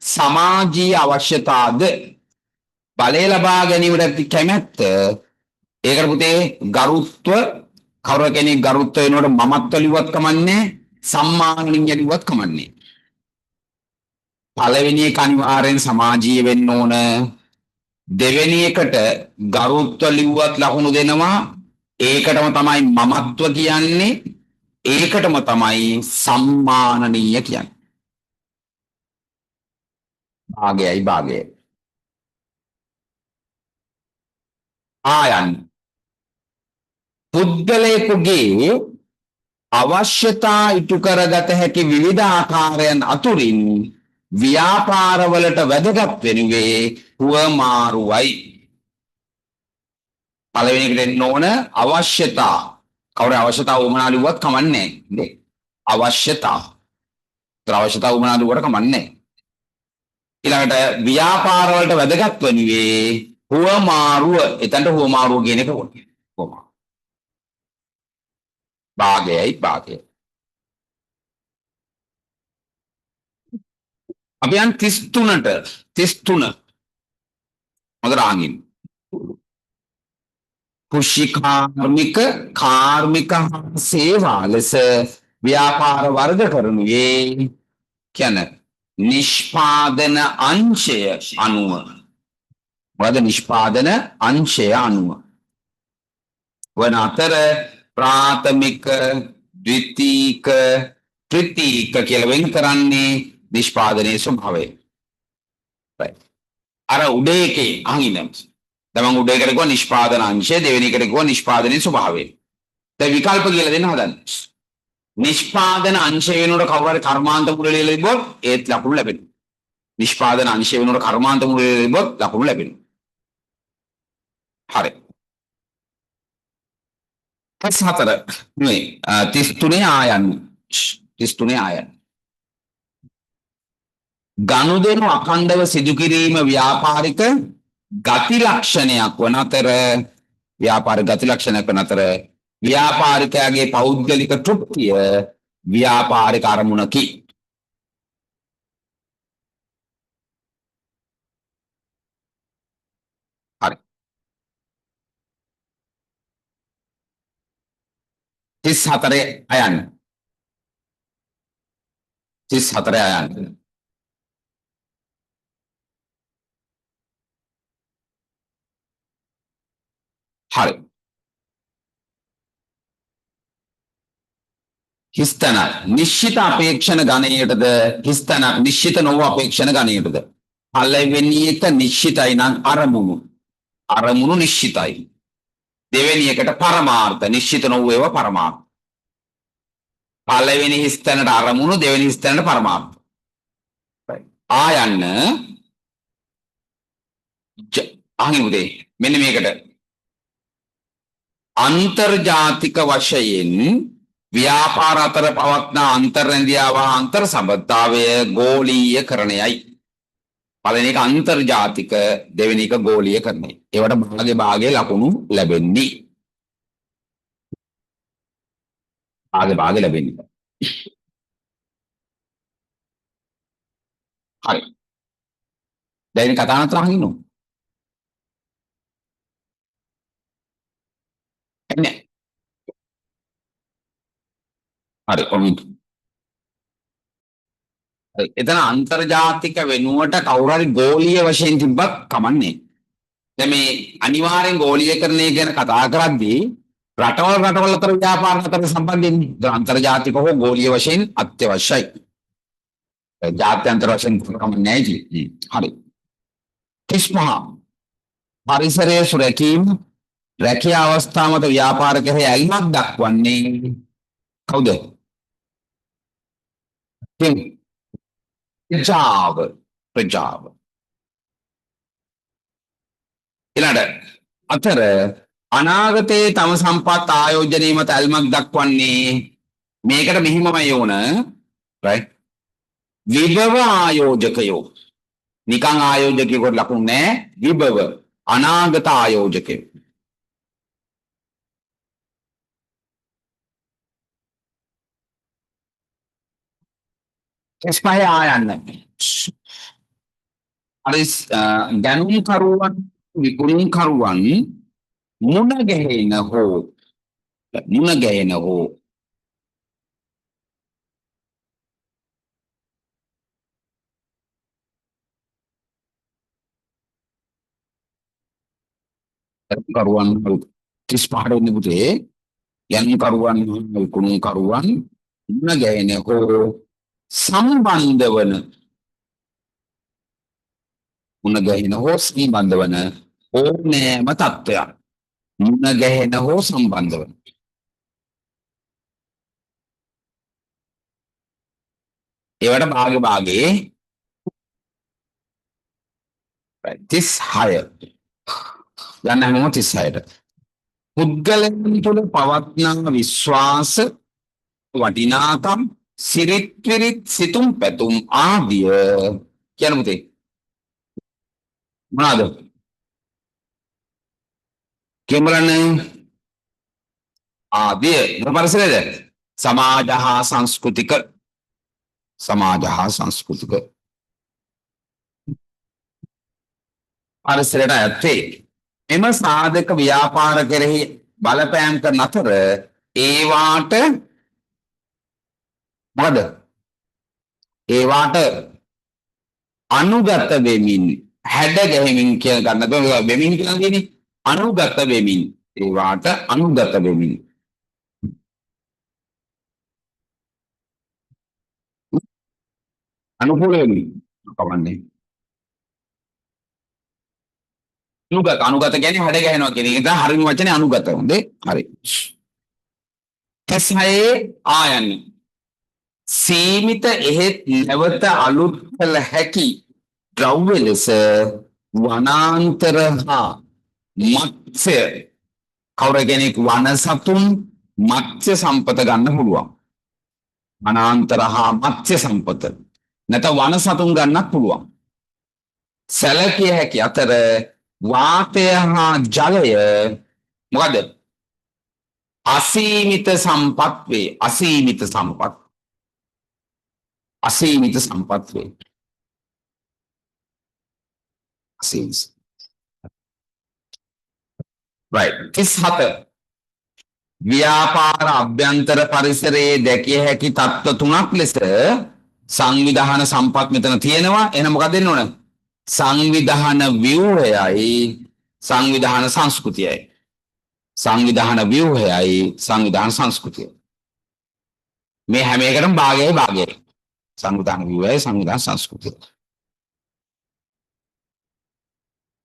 සමාජීය අවශ්‍යතාවද බලය ලබා ගැනීමට කැමැත්ත ඒකට පුතේ ගරුත්ව කවුරු කෙනෙක් ගරුත්ව වෙනකොට මමත්ව ලිව්වත් කමන්නේ සම්මානණීය ලිව්වත් කමන්නේ. පළවෙනි එක අනිවාර්යෙන් සමාජීය වෙන්න ඕන. දෙවෙනි එකට ගරුත්ව ලිව්වත් ලකුණු දෙනවා. ඒකටම තමයි මමත්ව කියන්නේ. ඒකටම තමයි සම්මානණීය කියන්නේ. භාගයයි. ආයන් පුද්ගලයෙකුගේ අවශ්‍යතා ඉටු කරගත හැකි විවිධ ආකාරයන් අතුරින් ව්‍යාපාරවලට වැදගත් වෙනුවේ හුවමාරුවයි. පළවෙනි එකට එන්න ඕන අවශ්‍යතා. කවුරු අවශ්‍යතාව උමනා ලිව්වත් කමන්නේ නැහැ. අවශ්‍යතා. අවශ්‍යතාව උමනා ලිව්වට කමන්නේ නැහැ. ඊළඟට ව්‍යාපාර වලට වැදගත් වනුයේ හුවමාරුව. එතනට හුවමාරුව කියන එක ඕනේ. හුවමාරුව. භාගයයි භාගය. අපි යන් 33ට 33 හොඳට අහගින්. කෘෂි කාර්මික සේවා ලෙස ව්‍යාපාර වර්ග කරනුයේ කියන්නේ නිෂ්පාදන අංශය අනුව. මොකද නිෂ්පාදන අංශය අනුව වන අතර ප්‍රාථමික ද්විතීක තෘතීක කියලා වෙන් කරන්නේ නිෂ්පාදනයේ ස්වභාවය. අර උඩේ එකේ අහිනම් දැන් උඩේ එකට කිව්වා නිෂ්පාදන අංශය, දෙවෙනි එකට කිව්වා නිෂ්පාදනයේ ස්වභාවය. දැන් විකල්ප කියලා දෙන්න හදන්නේ. නිෂ්පාදන අංශය වෙනුවට කවුරු හරි කර්මාන්ත මුල ලියලා තිබ්බොත් ඒත් ලකුණු ලැබෙනවා. නිෂ්පාදන අංශය වෙනුවට කර්මාන්ත මුල ලියලා තිබ්බොත් ලකුණු ලැබෙනවා. හරි. 34 නෙවෙයි 33 ආයන්න. 33 ආයන්න. ගනුදෙනු අඛණ්ඩව සිදු කිරීම ව්‍යාපාරික ගති ලක්ෂණයක් වන අතර ව්‍යාපාරික ගති ලක්ෂණයක් වන අතර ව්‍යාපාරිකයාගේ පෞද්ගලික තෘප්තිය ව්‍යාපාරික අරමුණකි. හරි. 34 අයන්න. 34 අයන්න. හරි. හිස්තන නිශ්චිත අපේක්ෂණ ගණයටද හිස්තන නිශ්චිත නොව අපේක්ෂණ ගණයටද පළවෙනි එක නිශ්චිතයි නම් අරමුණු නිශ්චිතයි. දෙවෙනි එකට පරමාර්ථ නිශ්චිත නොව ඒවා පරමාර්ථ. පළවෙනි හිස්තනට අරමුණු, දෙවෙනි හිස්තනට පරමාර්ථ. ආයන්න අහිමුදේ මෙන්න මේකට අන්තර්ජාතික වශයෙන් ව්‍යාපාර අතර පවත්නා අන්තර්රැඳියාව අන්තර් සම්බන්ධතාවය ගෝලීයකරණයයි. පළවෙනි එක අන්තර්ජාතික, දෙවෙනි එක ගෝලීයකරණය. ඒවට භාගේ ලකුණු ලැබෙන්නේ. භාගේ ලැබෙන්නේ. හරි. දැන් කතා නතර අහගෙන ඉන්නු. එන්නේ. හරි කොමිට්. එතන අන්තර්ජාතික වෙනුවට කවුරු හරි ගෝලීය වශයෙන් තිබ්බත් කමන්නේ. දැන් මේ අනිවාර්යෙන් ගෝලීයකරණය ගැන කතා කරද්දී රටවල් අතර ව්‍යාපාර අතර සම්බන්ධෙන්නේ. අන්තර්ජාතික හෝ ගෝලීය වශයෙන් අත්‍යවශ්‍යයි. ජාත්‍යන්තර වශයෙන් කමන්නේ නැහැ. හරි. 35 පරිසරයේ සුරැකීම රැකියා අවස්ථා මත ව්‍යාපාර කෙරෙහි ඇල්මක් දක්වන්නේ කවුද? ප්‍රජාව. ඊළඟ අතර අනාගතයේ තම සම්පත් ආයෝජනයේ මත ඇල්මක් දක්වන්නේ මේකට මෙහිමමයි ඕන right විභව ආයෝජකයෝ. නිකං ආයෝජකයෙකුට ලකුණු නැහැ. විභව අනාගත ආයෝජකයෝ. එස්පය ආයන්න. අර ගැනුම් කරුවන් විකුණුම් කරුවන් මුණ ගැහෙන හෝ කරුවන් 35 වෙනි පුතේ ගැනුම් කරුවන් විකුණුම් කරුවන් මුණ ගැහෙන හෝ සම්බන්ධ වන මුණ ගැහෙන හෝ සම්බන්ධ වන ඕනෑම තත්ත්වයක්. මුණ ගැහෙන හෝ සම්බන්ධ වන ඒවට භාගේ 36 යන්න හැමෝම 36ට පුද්ගලයන් තුළ පවත්නා විශ්වාස වටිනාකම් සිරිත් විරිත් සිතුම් පැතුම් ආදිය කියන පුතේ මොනවාද? කියමු බලන්න. ආදී මොන පරිසරයේද? සමාජ හා සංස්කෘතික. සමාජ හා සංස්කෘතික පරිසරයට අයත් වේ. එම සාධක ව්‍යාපාර කෙරෙහි බලපෑම් කරන අතර ඒවාට මොකද? ඒවාට අනුගත වෙමින් හැඩ ගැහෙමින් කියන ගන්න වෙමින් කියලා කියන්නේ අනුගත වෙමින් ඒවාට අනුගත වෙමින් අනුකූල වෙමින් කවන්නේ අනුගත කියන්නේ හැඩ ගැහෙනවා කියන එක. දැන් හරිම වචනේ අනුගත. හොඳේ. හරි. 36 ආයන්නේ සීමිත එහෙත් නැවත අලුත් කළ හැකි ද්‍රව්‍ය ලෙස වනාන්තර හා මත්ස්‍ය කවුරු කෙනෙක් වන සතුන් මත්ස්‍ය සම්පත ගන්න පුළුවන්. වනාන්තර හා මත්ස්‍ය සම්පත නැත්නම් වන සතුන් ගන්නත් පුළුවන්. සැලකිය හැකි අතර වාතය හා ජලය මොකද? අසීමිත සම්පත් වේ. අසීමිත සම්පත්. අසීමිත සම්පත් වේ. අසීමිත. right. 37 ව්‍යාපාර අභ්‍යන්තර පරිසරයේ දැකිය හැකි තත්ත්ව තුනක් ලෙස සංවිධාන සම්පත් මෙතන තියෙනවා. එහෙනම් මොකක්ද දෙන්න ඕන? සංවිධාන ව්‍යුහයයි සංවිධාන සංස්කෘතියයි. සංවිධාන ව්‍යුහයයි සංවිධාන සංස්කෘතියයි. මේ හැම එකටම භාගයයි භාගයයි. සංවිධාන ව්‍යුහයයි සංවිධාන සංස්කෘතියයි.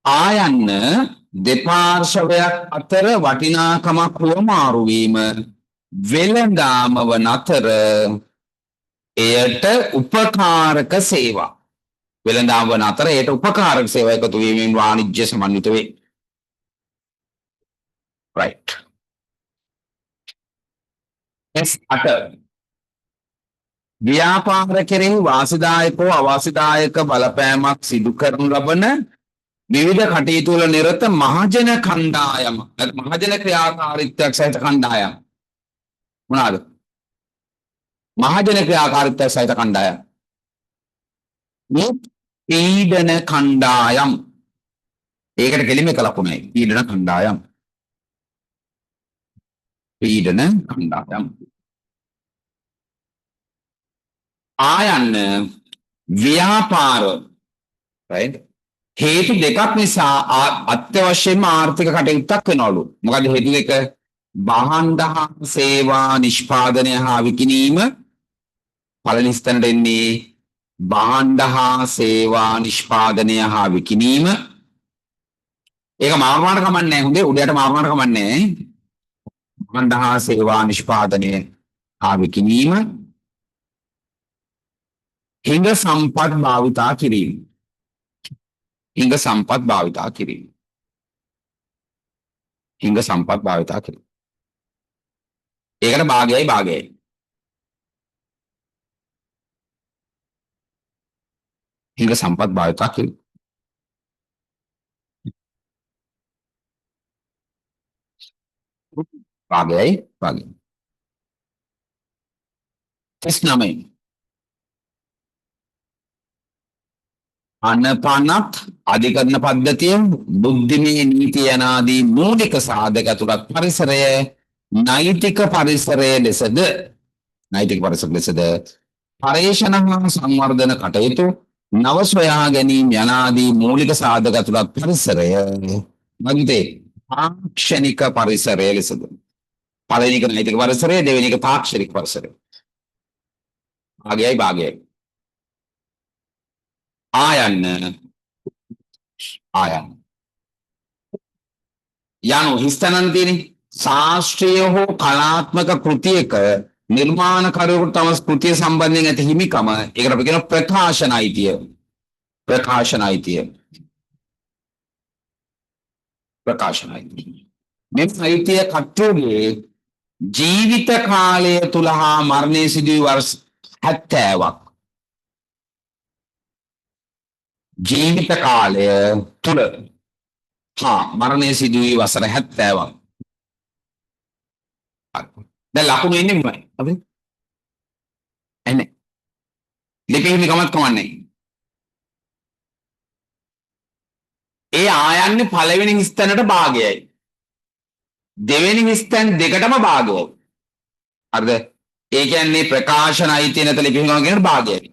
ආයන්න දෙපාර්ශවයක් අතර වටිනාකමක් හුවමාරු වීම වෙළඳාම වන අතර එයට උපකාරක සේවා. වෙළඳාම වන අතර එයට උපකාරක සේවා එකතු වීමෙන් වාණිජ්‍ය සමන්විත වේ. right. S8 ව්‍යාපාර කෙරෙහි වාසිදායක හෝ අවාසිදායක බලපෑමක් සිදු කරනු ලබන විවිධ කටයුතු වල නිරත මහජන කණ්ඩායම මහජන ක්‍රියාකාරීත්වයක් සහිත කණ්ඩායම් මොනවාද? මහජන ක්‍රියාකාරීත්වයක් සහිත කණ්ඩායම්. පීඩන කණ්ඩායම්. ඒකට කෙලිම එක ලකුණයි. පීඩන කණ්ඩායම්. පීඩන කණ්ඩායම්. ආයන්න ව්‍යාපාර right හේතු දෙකක් නිසා අත්‍යවශ්‍යම ආර්ථික කටයුත්තක් වෙනවලු. මොකද හේතු දෙක? භාණ්ඩ හා සේවා නිෂ්පාදනය හා විකිණීම. පළවෙනි ස්ථානට එන්නේ භාණ්ඩ හා සේවා නිෂ්පාදනය හා විකිණීම. ඒක මාරුනාට කමන්නේ. හොඳේ උඩයට මාරුනාට කමන්නේ. භාණ්ඩ හා සේවා නිෂ්පාදනය හා විකිණීම. හිඟ සම්පත් භාවිතා කිරීම. හිඟ සම්පත් භාවිතා කිරීම. හිඟ සම්පත් භාවිතා කිරීම. ඒකට භාගයයි භාගයයි. හිඟ සම්පත් භාවිතා කිරීම. භාගයයි භාගයයි. 39 අනපනත් අධිකරණ පද්ධතිය බුද්ධිමය නීති යනාදී මූලික සාධක ඇතුළත් පරිසරය නෛතික පරිසරය ලෙසද පර්යේෂණ හා සංවර්ධන කටයුතු නව සොයා ගැනීම යනාදී මූලික සාධක ඇතුළත් පරිසරය මගිතේ තාක්ෂණික පරිසරය ලෙසද. පළවෙනි එක නෛතික පරිසරය, දෙවෙනි එක තාක්ෂණික පරිසරය. භාගයයි භාගයයි. ආයන්න යනු හිස්තනන් තියෙන්නේ ශාස්ත්‍රීය හෝ කලාත්මක කෘතියක නිර්මාණකරුවෙකුට තම කෘතිය සම්බන්ධයෙන් ඇති හිමිකම. ඒකට අපි කියන ප්‍රකාශන අයිතිය. ප්‍රකාශන අයිතිය. ප්‍රකාශන අයිතිය. මේ අයිතිය කට්ටියගේ ජීවිත කාලය තුල හා මරණය සිදු වී වර්ෂ 70ක් ජීවිත කාලය තුල මරණය සිදු වී වසර 70ක්. දැන් ලකුණු එන්නේ මෙහෙමයි. අපි එන්නේ. දෙකේ හිමිකමක් කමන්නේ. ඒ ආයන්නේ පළවෙනි හිස්තැනට භාගයයි. දෙවෙනි හිස්තැන් දෙකටම භාගයයි. හරිද? ඒ කියන්නේ ප්‍රකාශන අයිතිය නැත ලිපිහිමිකම කියන භාගයයි.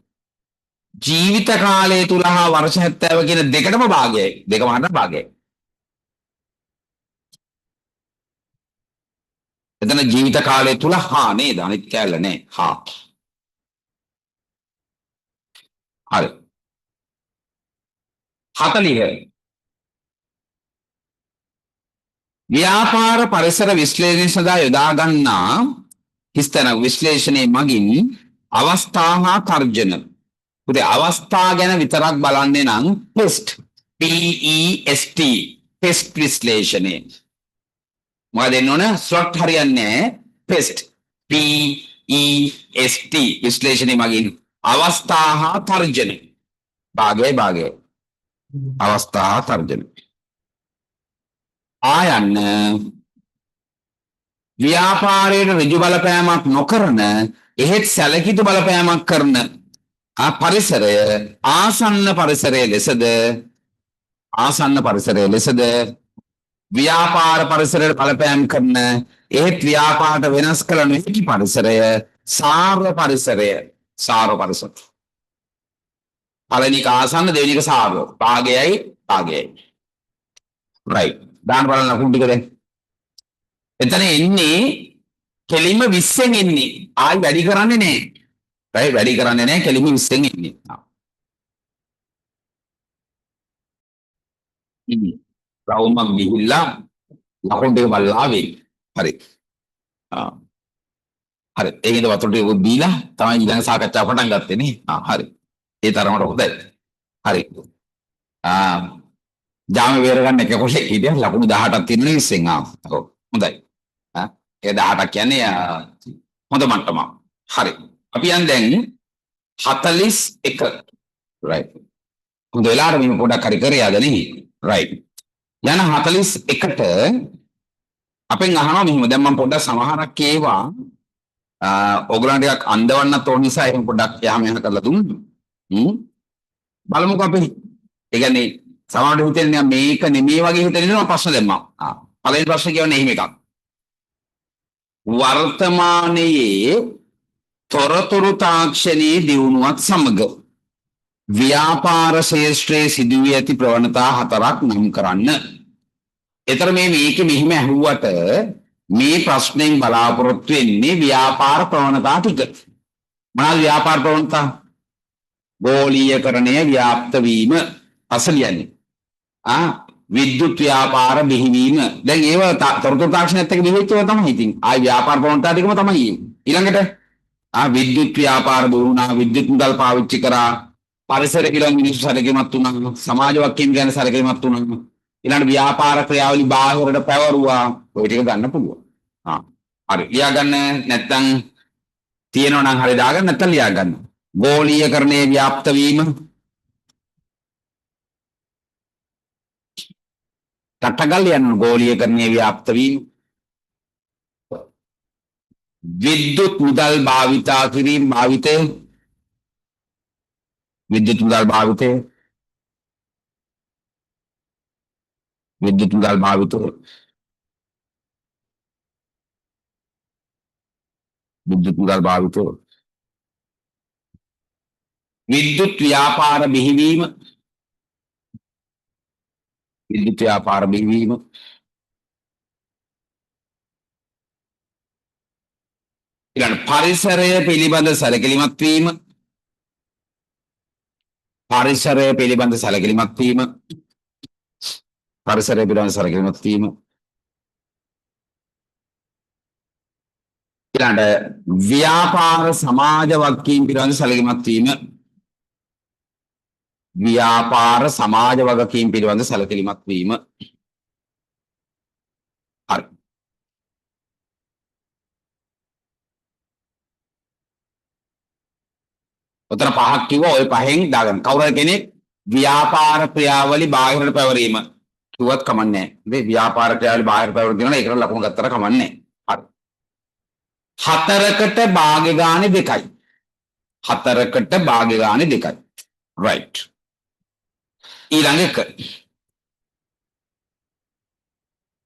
ජීවිත කාලය තුල හා වර්ෂ 70 කියන දෙකටම භාගයයි. දෙකම හරියට භාගයයි. එතන ජීවිත කාලය තුල නේද? අනිත් කැලල නෑ. හරි. 40 ව්‍යාපාර පරිසර විශ්ලේෂණය සඳහා යොදා ගන්නා හිස්තැන විශ්ලේෂණයේ මගින් අවස්ථා හා තර්ජන. පුතේ අවස්ථා ගැන විතරක් බලන්නේ නම් ටෙස්ට් PEST ටෙස්ට් විශ්ලේෂණය. මොකද එන්න ඕන ස්ලොට් හරියන්නේ ටෙස්ට් PEST විශ්ලේෂණයේ මගින් අවස්ථා හා තර්ජන. භාගයයි. අවස්ථා හා තර්ජන. ආයන්න ව්‍යාපාරයට ඍජු බලපෑමක් නොකරන එහෙත් සැලකිතු බලපෑමක් කරන පරිසරය ආසන්න පරිසරයේ ලෙසද ව්‍යාපාර පරිසරයට බලපෑම් කරන එහෙත් ව්‍යාපාරට වෙනස් කළ නොහැකි පරිසරය සාර්ව පරිසරය. පළවෙනි එක ආසන්න දෙවෙනි එක සාර්ව. භාගයයි. රයිට්. දාන්න බලන්න ලකුණු ටික දැන්. එතන එන්නේ කෙලින්ම 20න් එන්නේ. ආයි වැඩි කරන්නේ නැහැ. රයිට් වැඩි කරන්නේ නැහැ කෙලින්ම 20න් එන්නේ. රවුමක් ගිහිල්ලා ලකුණු ටික බලලා ආවේ. හරි. හරි. ඒකෙන්ද වතුර ටික බීලා තමයි ඊළඟ සාකච්ඡාව පටන් ගත්තේ නේ. හරි. ඒ තරමට හොඳයි. හරි. ජාම වේර ගන්න එක කොටේ හිටිය ලකුණු 18ක් තියෙන 20න්. ඔව්. හොඳයි. ඒ 18ක් කියන්නේ හොඳ මට්ටමක්. හරි. අපි යන් දැන් 41. රයිට්. හොඳ වෙලාවට මේ පොඩක් හරි කරේ ආද නේ. රයිට්. යන 41ට අපෙන් අහනවා මෙහෙම. දැන් මම පොඩ්ඩක් සමහරක් ඒවා ඔයගොල්ලන්ට ටිකක් අන්දවන්නත් ඕන නිසා එහෙම පොඩ්ඩක් යහම යහ කරලා දුන්නා. බලමුකෝ අපි. ඒ කියන්නේ සමහරවිට හිතෙන්නේ මේක නෙමෙයි වගේ හිතෙනවා ප්‍රශ්න දැම්මා. පළවෙනි ප්‍රශ්නේ කියන්නේ එහෙම එකක්. වර්තමානයේ තොරතුරු තාක්ෂණයේ දියුණුවත් සමග ව්‍යාපාර ශේෂ්ත්‍රයේ සිදුවී ඇති ප්‍රවණතා 4ක් නම් කරන්න. ඒතර මේක මෙහිම ඇහුවට මේ ප්‍රශ්නෙන් බලාපොරොත්තු වෙන්නේ ව්‍යාපාර ප්‍රවණතා ටික. මොනවාද ව්‍යාපාර ප්‍රවණතා? ගෝලීයකරණය ව්‍යාප්ත වීම අසලියන්නේ. විද්‍යුත් ව්‍යාපාර බිහිවීම. දැන් ඒව තොරතුරු තාක්ෂණයත් එක්ක බිහිවෙච්චව තමයි ඉතින්. ආයි ව්‍යාපාර ප්‍රවණතා ටිකම තමයි. ඊළඟට විද්‍යුත් ව්‍යාපාර බොරුණා, විද්‍යුත් මුදල් පාවිච්චි කරා, පරිසර කියලා මිනිස්සු සැලකිලිමත් වුණා, සමාජ වකින් ගැන සැලකිලිමත් වුණා. ඊළඟට ව්‍යාපාර ක්‍රියාවලි බාහිරට පැවරුවා. ඔය ටික ගන්න පුළුවන්. හරි. ලියා ගන්න නැත්නම් තියෙනවා නම් හරි දාගන්න නැත්නම් ලියා ගන්න. ගෝලීයකරණයේ ව්‍යාප්ත වීම. තටගල් යන ගෝලීයකරණයේ ව්‍යාප්ත වීම. විද්‍යුත් මුදල් භාවිතා කිරීම භාවිතය. විද්‍යුත් මුදල් භාවිතය. විද්‍යුත් මුදල් භාවිතය. විද්‍යුත් මුදල් භාවිතය. විද්‍යුත් ව්‍යාපාර බිහිවීම. විද්‍යුත් ව්‍යාපාර බිහිවීම. ඊළඟ පරිසරය පිළිබඳ සැලකිලිමත් වීම. පරිසරය පිළිබඳ සැලකිලිමත් වීම. පරිසරය පිළිබඳ සැලකිලිමත් වීම. ඊළඟ ව්‍යාපාර සමාජ වගකීම් පිළිබඳ සැලකිලිමත් වීම. ව්‍යාපාර සමාජ වගකීම් පිළිබඳ සැලකිලිමත් වීම. හරි. උතර පහක් කිව්වා ඔය පහෙන් දාගන්න. කවුරු කෙනෙක් ව්‍යාපාර ක්‍රියාවලි බාහිරට පැවරීම කිව්වත් කමන්නේ නැහැ. ව්‍යාපාර ක්‍රියාවලි බාහිරට පැවරීම කියනවා ඒකට ලකුණු ගත්තට කමන්නේ නැහැ. හරි. 4කට භාගය ගානේ 2යි. 4කට භාගය ගානේ 2යි. right. ඊළඟ එක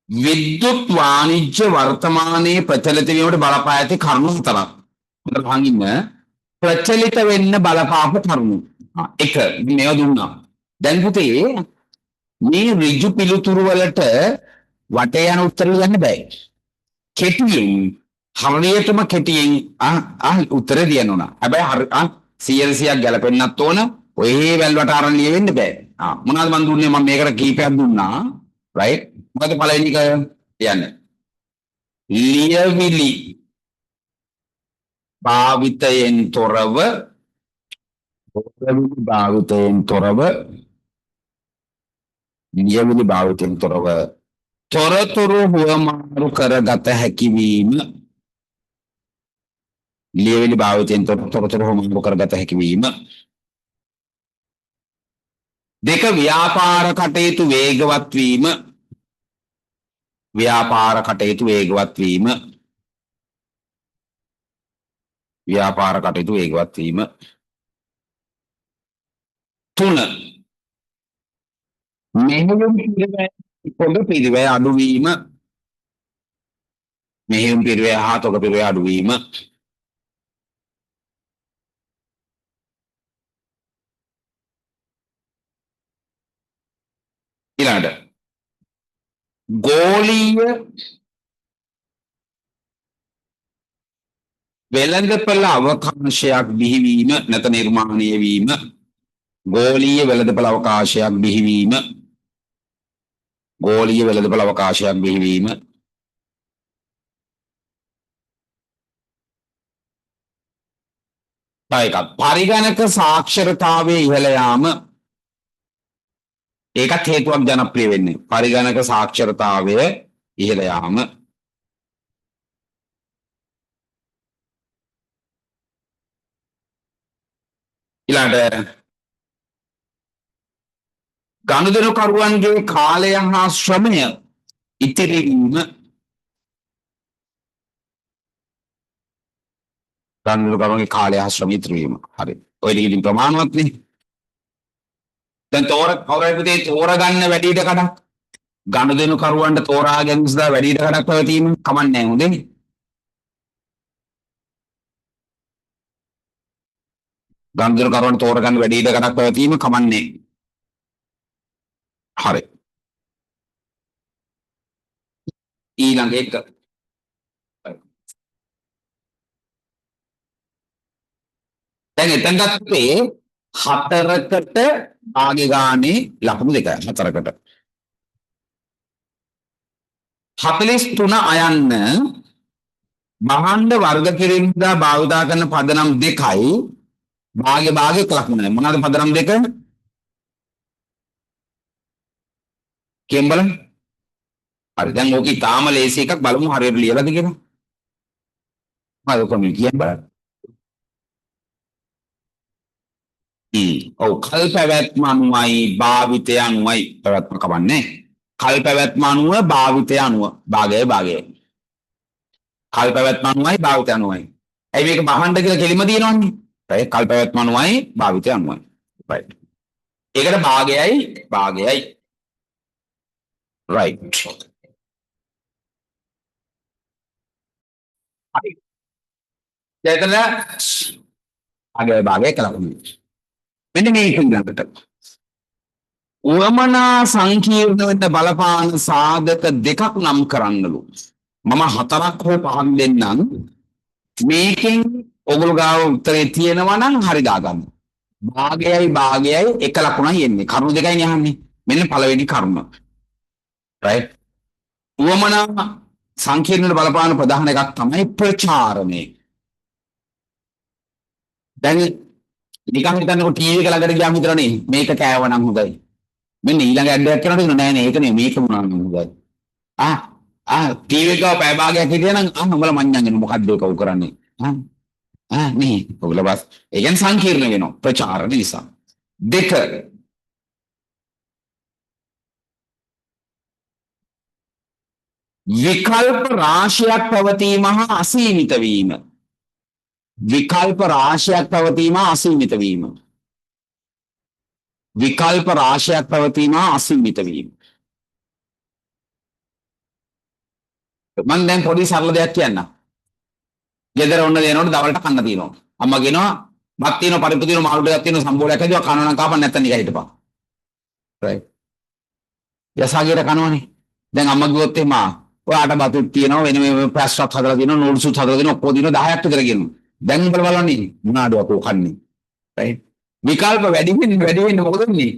විද්‍යුත් වාණිජ්‍ය වර්තමානයේ ප්‍රචලිත වීමට බලපා ඇති කරුණු 4ක්. හොඳට අහන් ඉන්න. ප්‍රචලිත වෙන්න බලපාපු කරුණු. එක මේවා දුන්නා. දැන් පුතේ මේ ඍජු පිළිතුරු වලට වටේ යන උත්තර ලියන්න බෑ. කෙටියෙන් හරියටම කෙටියෙන් උත්තර ලියන්න ඕන. හැබැයි 100ක් ගැලපෙන්නත් ඕන. ඔය වැල්වට අරන් ලියෙන්න බෑ. මොනවද මන් දුන්නේ මම මේකට කීපයක් දුන්නා. right? මොකද පළවෙනි එක කියන්නේ? ලියවිලි භාවිතයෙන් තොරව ලියවිලි භාවිතයෙන් තොරව තොරතුරු හුවමාරු කරගත හැකි වීම. ලියවිලි භාවිතයෙන් තොරතුරු හුවමාරු කරගත හැකි වීම. දෙක ව්‍යාපාර කටයුතු වේගවත් වීම. ව්‍යාපාර කටයුතු වේගවත් වීම. ව්‍යාපාර කටයුතු වේගවත් වීම. 3 මෙහෙයුම් පිරිවැය අඩුවීම. මෙහෙයුම් පිරිවැය හා තොග පිරිවැය අඩුවීම. ඊළඟට ගෝලීය වෙළඳපළ අවකාශයක් බිහිවීම නැත නිර්මාණය වීම. ගෝලීය වෙළඳපළ අවකාශයක් බිහිවීම. ගෝලීය වෙළඳපළ අවකාශයක් බිහිවීම. එකක් පරිගණක සාක්ෂරතාවයේ ඉහළ යාම. ඒකත් හේතුවක් ජනප්‍රිය වෙන්නේ. පරිගණක සාක්ෂරතාවය ඉහළ යාම. ඊළඟට ගනුදෙනුකරුවන්ගේ කාලය හා ශ්‍රමය ඉතිරි වීම. ගනුදෙනුකරුවන්ගේ කාලය හා ශ්‍රමය ඉතිරි වීම. හරි. ඔය ටික ඉතින් ප්‍රමාණවත් නේ. දැන් තෝරගන්න වැඩි ඉඩ කඩක්. ගනුදෙනුකරුවන්ට තෝරා ගැනීම සඳහා වැඩි ඉඩ කඩක් පැවතීම කමන්නේ නැහැ හොඳේ. ගනුදෙනුකරුවන්ට තෝරගන්න වැඩි ඉඩ කඩක් පැවතීම කමන්නේ. හරි. ඊළඟ එක දැන් එතන ගත්තේ 4කට භාගය ගානේ ලකුණු 2යි 4කට 43 අයන්න භාණ්ඩ වර්ග කිරීමදා භාවිතා කරන පදනම් 2යි භාගයක ලකුණ. මොනවාද පදනම් 2? කියන්න බලන්න. හරි දැන් ඕක ඊටාම ලේසි එකක් බලමු හරියට ලියලාද කියලා. මම කොහොමද කියන්න බලන්න. ඔව් කල් පැවැත්ම අනුවයි භාවිතය අනුවයි පැවැත්ම කවන්නේ. කල් පැවැත්ම අනුව භාවිතය අනුව භාගය. කල් පැවැත්ම අනුවයි භාවිතය අනුවයි. ඇයි මේක බහන්න කියලා කෙලිම දිනවන්නේ? right කල් පැවැත්ම අනුවයි භාවිතය අනුවයි. right. ඒකට භාගයයි. right. හරි. දැන් භාගය කළා. මෙන්න මේක ඊළඟට උවමනා සංකීර්ණ වෙන්න බලපාන සාධක දෙකක් නම් කරන්නලු. මම 4ක් හෝ 5ක් දෙන්නම්. මේකෙන් ඔගොල්ලෝ ගාව උත්තරේ තියෙනවා නම් හරි දාගන්න. භාගයයි එක ලකුණයි එන්නේ. කරුණු දෙකයි යහන්නේ. මෙන්න පළවෙනි කරුණ. right? උවමනා සංකීර්ණ බලපාන ප්‍රධාන එකක් තමයි ප්‍රචාරණය. දැන් නිකන් හිතන්නකො ටීවී එක ළඟට ගියාම හිතනනේ මේක කෑවනම් හොඳයි. මෙන්න ඊළඟ ඇඩ් එකක් කරනකොට නෑ මේක නේ මේක මොනවාද හොඳයි. ටීවී එක පැය භාගයක් හිටියනම් උඹලා මඤ්ඤංගෙන මොකද්ද ඒක උ කරන්නේ. නේ ඔයගොල්ලෝ බස් ඒ කියන්නේ සංකීර්ණ වෙනවා ප්‍රචාරණ නිසා. 2 විකල්ප රාශියක් පැවතීම හා අසීමිත වීම. විකල්ප රාශියක් පැවතීම අසීමිත වීම. විකල්ප රාශියක් පැවතීම අසීමිත වීම. මම දැන් පොඩි සරල දෙයක් කියන්නම්. ගෙදර ඔන්න දෙනකොට දවල්ට කන්න තියෙනවා. අම්මා කියනවා බත් තියෙනවා පරිප්පු තියෙනවා මාළු ටිකක් තියෙනවා සම්බෝලයක් හදුවා කනවා නම් කාපන් නැත්නම් නිකන් හිටපන්. right. යසාගේට කනවනේ. දැන් අම්මා කිව්වොත් එහම ඔයාට බතුත් තියෙනවා වෙන මේ පැස්ට්වත් හදලා තියෙනවා නූඩ්ල්ස්ුත් හදලා තියෙනවා ඔක්කොම තියෙනවා 10ක් විතර කියනවා. දැන් උඹලා බලන්නේ මොනාඩ අපෝ කන්නේ. right. විකල්ප වැඩි වෙන්න මොකද වෙන්නේ?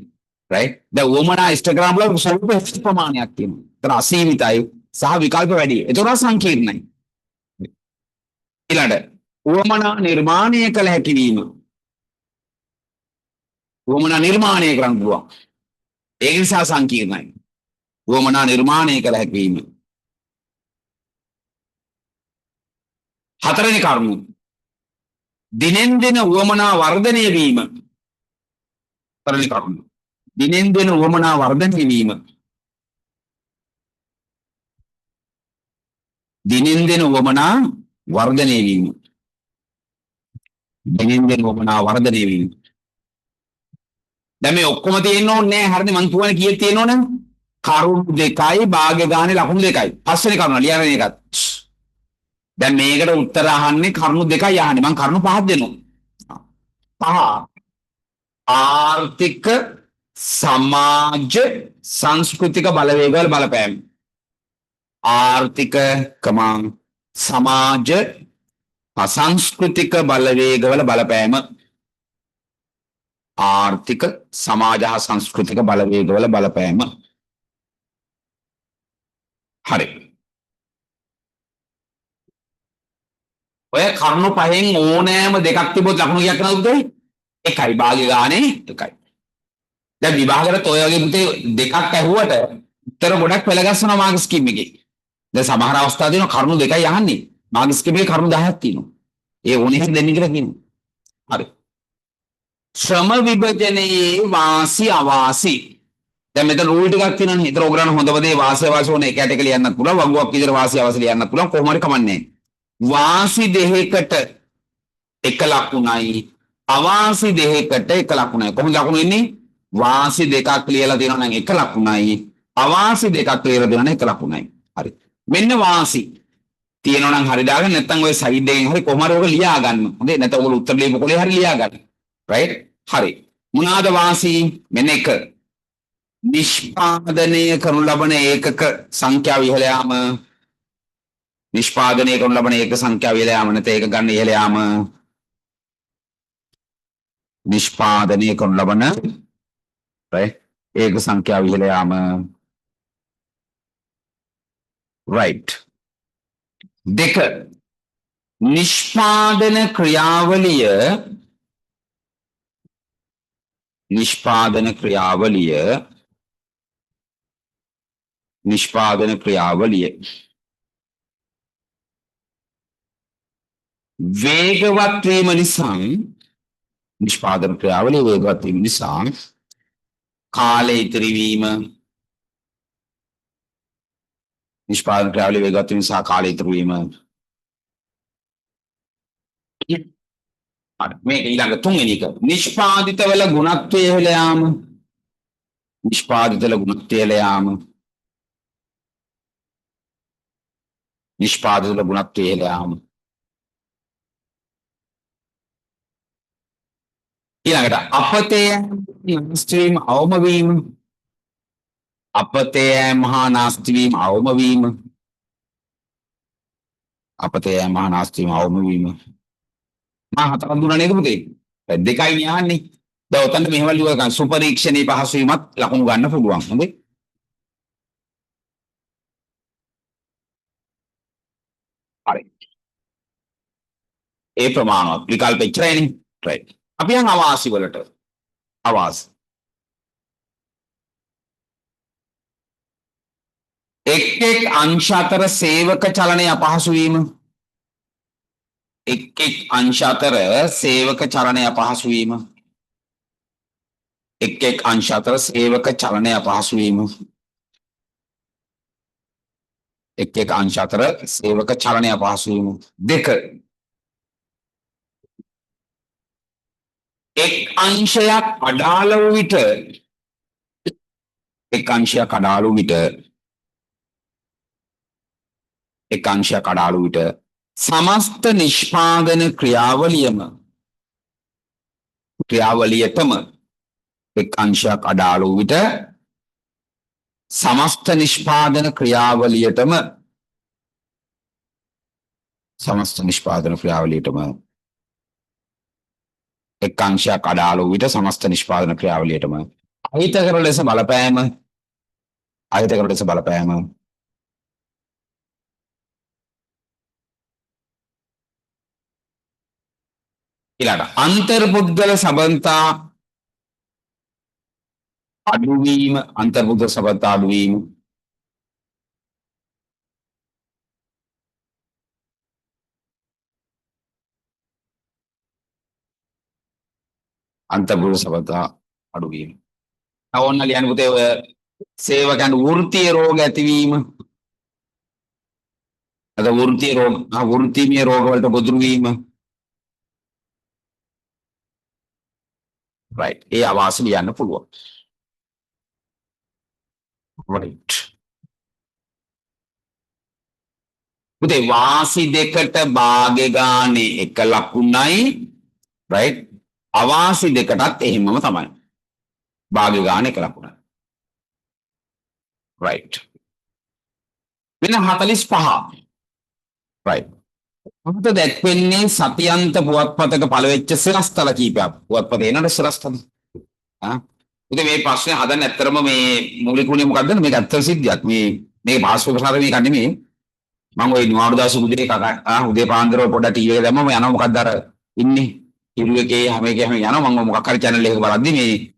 right. දැන් වොමනා Instagram වල ස්වල්ප ප්‍රමාණයක් තියෙනවා. ඒතර අසීමිතයි සහ විකල්ප වැඩි. ඒතර සංකීර්ණයි. ඊළඟට වොමනා නිර්මාණය කළ හැකි වීම. වොමනා නිර්මාණය කරන්න පුළුවන්. ඒ නිසා සංකීර්ණයි. වොමනා නිර්මාණය කළ හැකි වීම. හතරවෙනි කරුණ දිනෙන් දින වොමනා වර්ධනය වීම. හතරවෙනි කරුණ දිනෙන් දින වොමනා වර්ධනය වීම. දිනෙන් දින වොමනා වර්ධනය වීම. දිනෙන් දින වොමනා වර්ධනය වීම. දැන් මේ ඔක්කොම තියෙන්න ඕනේ නැහැ. හරිද? මං කියන්නේ කීයක් තියෙන්න ඕනේ? කරුණු දෙකයි භාග්‍ය ගානේ ලකුණු දෙකයි. පස්වෙනි කරුණ ලියන එකත්. දැන් මේකට උත්තර අහන්නේ කරුණු දෙකයි අහන්නේ. මං කරුණු පහක් දෙනවා. පහ. ආර්ථික සමාජ සංස්කෘතික බලවේගවල බලපෑම. ආර්ථික සමාජ සංස්කෘතික බලවේගවල බලපෑම. ආර්ථික සමාජ සංස්කෘතික බලවේගවල බලපෑම. හරි. ඔය කරුණු පහෙන් ඕනෑම දෙකක් තිබොත් ලකුණු කීයක් කරනවද පුතේ? එකයි භාග්‍ය ගානේ එකයි. දැන් විභාගෙට ඔය වගේ පුතේ දෙකක් ඇහුවට උත්තර ගොඩක් පෙළ ගස්සනවා මාක්ස් ස්කීම් එකේ. දැන් සමහර අවස්ථා තියෙනවා කරුණු දෙකයි අහන්නේ. මාක්ස් ස්කීම් එකේ කරුණු 10ක් තියෙනවා. ඒ ඕනෙක දෙන්න කියලා කියනවා. හරි. ශ්‍රම විභජනයේ වාසි අවාසි. දැන් මෙතන රූල් ටිකක් තියෙනවානේ. ඒතර ඔයගලන් හොඳම දේ වාසි අවාසි ඕන එකට එක ලියන්නත් පුළුවන්. වගුවක් විතර වාසි අවාසි ලියන්නත් පුළුවන්. කොහොම හරි කමන්නේ. වාසි දෙකකට එක ලකුණයි අවාසි දෙකකට එක ලකුණයි. කොහොමද ලකුණු වෙන්නේ? වාසි දෙකක් ලියලා තියෙනවා නම් එක ලකුණයි අවාසි දෙකක් ලියලා තියෙනවා නම් එක ලකුණයි. හරි. මෙන්න වාසි තියෙනවා නම් හරි දාගන්න නැත්නම් ඔය සයිඩ් එකෙන් හරි කොහොම හරි ඔක ලියා ගන්න. හොඳේ නැත්නම් ඔයගොල්ලෝ උත්තර ලියපු කොලේ හරි ලියා ගන්න. right? හරි. මොනවාද වාසි? මෙන්න එක. නිෂ්පාදනය කරනු ලබන ඒකක සංඛ්‍යාව ඉහළ යාම. නිෂ්පාදනය කරනු ලබන ඒක සංඛ්‍යාව ඉහළ යාම නැත්නම් ඒක ගන්න ඉහළ යාම. නිෂ්පාදනය කරනු ලබන right ඒක සංඛ්‍යාව ඉහළ යාම. right. දෙක නිෂ්පාදන ක්‍රියාවලිය වේගවත් වීම නිසා නිෂ්පාදන ක්‍රියාවලිය වේගවත් වීම නිසා කාලය ඉතිරි වීම. නිෂ්පාදන ක්‍රියාවලිය වේගවත් වීම නිසා කාලය ඉතිරි වීම. මේ ඊළඟ තුන්වෙනි එක නිෂ්පාදිත වල ගුණත්වය ඉහළ යාම. නිෂ්පාදිත වල ගුණත්වය ඉහළ යාම. නිෂ්පාදිත වල ගුණත්වය ඉහළ යාම. ඊළඟට අපතේ නාස්ති වීම අවම වීම. අපතේ මහා නාස්ති වීම අවම වීම. අපතේ මහා නාස්ති වීම අවම වීම. මා හතරක් දුන්නා නේද පුතේ? දෙකයි න්යාන්නේ. දැන් ඔතන මෙහෙම ලියුවා ගන්න සුපරීක්ෂණේ පහසු වීමත් ලකුණු ගන්න පුළුවන්. හොඳේ. හරි. ඒ ප්‍රමාණවත් විකල්ප ඉච්චරයිනේ. right. අපි යන් අවාසි වලට. අවාසි. එක් අංශ අතර සේවක චලනය අපහසු වීම. එක් අංශ අතර සේවක චලනය අපහසු වීම. එක් අංශ අතර සේවක චලනය අපහසු වීම. එක් එක අංශ අතර සේවක චලනය අපහසු වීම. දෙක, එක් අංශයක් අඩාල වූ විට එක් අංශයක් අඩාල වූ විට එක් අංශයක් අඩාල වූ විට සමස්ත නිෂ්පාදන ක්‍රියාවලියටම එක් අංශයක් අඩාල වූ විට සමස්ත නිෂ්පාදන ක්‍රියාවලියටම එක් අංශයක් අඩාල වූ විට සමස්ත නිෂ්පාදන ක්‍රියාවලියටම අහිතකර ලෙස බලපෑම ඊළඟ අන්තර්පුද්ගල සබඳතා අඩුවීම අන්තර්පුද්ගල සබඳතා අඩුවීම අන්තර්පුද්ගල සබඳතා අඩුවීම. ඕන්න ලියන්න පුතේ ඔය සේවකයන් වෘත්තීය රෝග ඇතිවීම අද වෘත්තීය රෝග වලට ගොදුරු වීම right ඒ අවාසි ලියන්න පුළුවන්. right පුතේ වාසි දෙකට භාගය ගානේ එක ලකුණයි right අවාසි දෙකටත් එහෙමම තමයි භාගය ගානේ එක ලකුණයි right වෙන 45 right අපිට දැක්වෙන්නේ සතියන්ත පුවත්පතක පළවෙච්ච සිරස්තල කීපයක්. පුවත්පතේ එනද සිරස්තල? ඉතින් මේ ප්‍රශ්නේ හදන්න ඇත්තරම මේ මූලික උනේ මොකද්ද? මේක ඇත්ත සිද්ධියක්. මේ භාෂ්ප ප්‍රසාරය මේක නෙමෙයි. මම ওই නිවාඩුදාස උදේ උදේ පාන්දර පොඩ ටීවී එක දැම්මම යනවා මොකක්ද අර ඉන්නේ ඉරු එකේ හැම එකේම යනවා මම මොකක් හරි channel එකක බලද්දි මේ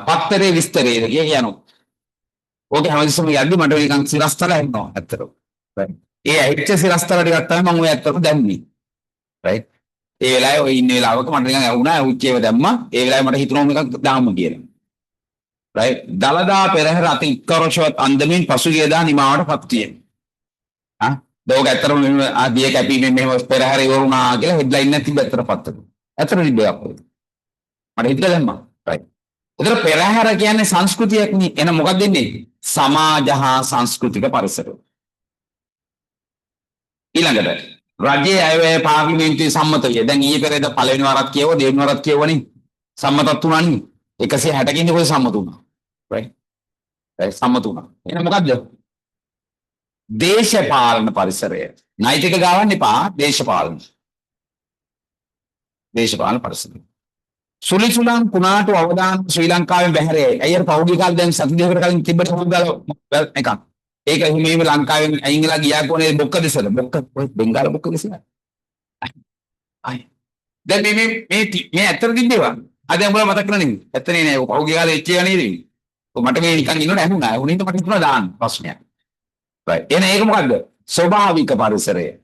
පත්තරේ විස්තරේ කියනවා. ඕකේ හැමතිස්සෙම යද්දි මට නිකන් සිරස්තල හැදෙනවා ඇත්තටම. ඒ ඇහිච්ච සිරස්තල ටිකක් තමයි මම ඔය ඇත්තට දැම්මේ. right ඒ වෙලාවේ ඔය ඉන්න වෙලාවක මට නිකන් ඇහුණා උච්චේව දැම්මා. ඒ වෙලාවේ මට හිතුණා මේක දාමු කියලා. right දලදා පෙරහැර අති උත්කර්ෂවත් අන්දමින් පසුගියදා නිමාවටපත් විය. දෝග ඇත්තටම මෙන්න ආදී කැපීමෙන් මෙහෙම පෙරහැර ඉවරුණා කියලා හෙඩ්ලයින් එකක් තිබ්බ ඇත්තට පත්තට. ඇත්තට තිබ්බ අපෝ. මට හිතලා දැම්මා. right ඒතර පෙරහැර කියන්නේ සංස්කෘතියක් නේ. එන මොකක්ද දෙන්නේ? සමාජ හා සංස්කෘතික පරිසරය. ඊළඟට රජයේ අයවැය පාර්ලිමේන්තුවේ සම්මත විය. දැන් ඊයේ පෙරේද පළවෙනි වරක් කියවුවා දෙවෙනි වරක් කියවුවනේ. සම්මතත් වුණානේ. 160කින් ඉන්නේ කොහේ සම්මත වුණා. right සම්මත වුණා. එහෙනම් මොකද්ද? දේශපාලන පරිසරය. නෛතික ගාවන්න එපා. දේශපාලන පරිසරය. සුලිසුලන් කුණාටු අවදාන ශ්‍රී ලංකාවෙන් බැහැරේ. අයියර පෞද්ගලික කාල දැන් සති දෙකකට කලින් තිබ්බට හොඳ එකක්. ඒක හිමීම ලංකාවෙන් අයින්ගලා ගියා කොනේ බොක්ක දෙසල. බොක්ක බෙන්ගාල බොක්ක දෙසල. අය. දැන් මේ ඇත්තට තිබ්බේවා. අද උඹලා මතක කරන්නේ. ඇත්තනේ නෑ. පෞද්ගලික කාලේ එච්ච ඒවා නේද? මට මේ නිකන් ඉන්නකොට ඇහුණා. උනින්ද මට හිතුණා දාන්න ප්‍රශ්නයක්. right එන ඒක මොකද්ද? ස්වභාවික පරිසරය.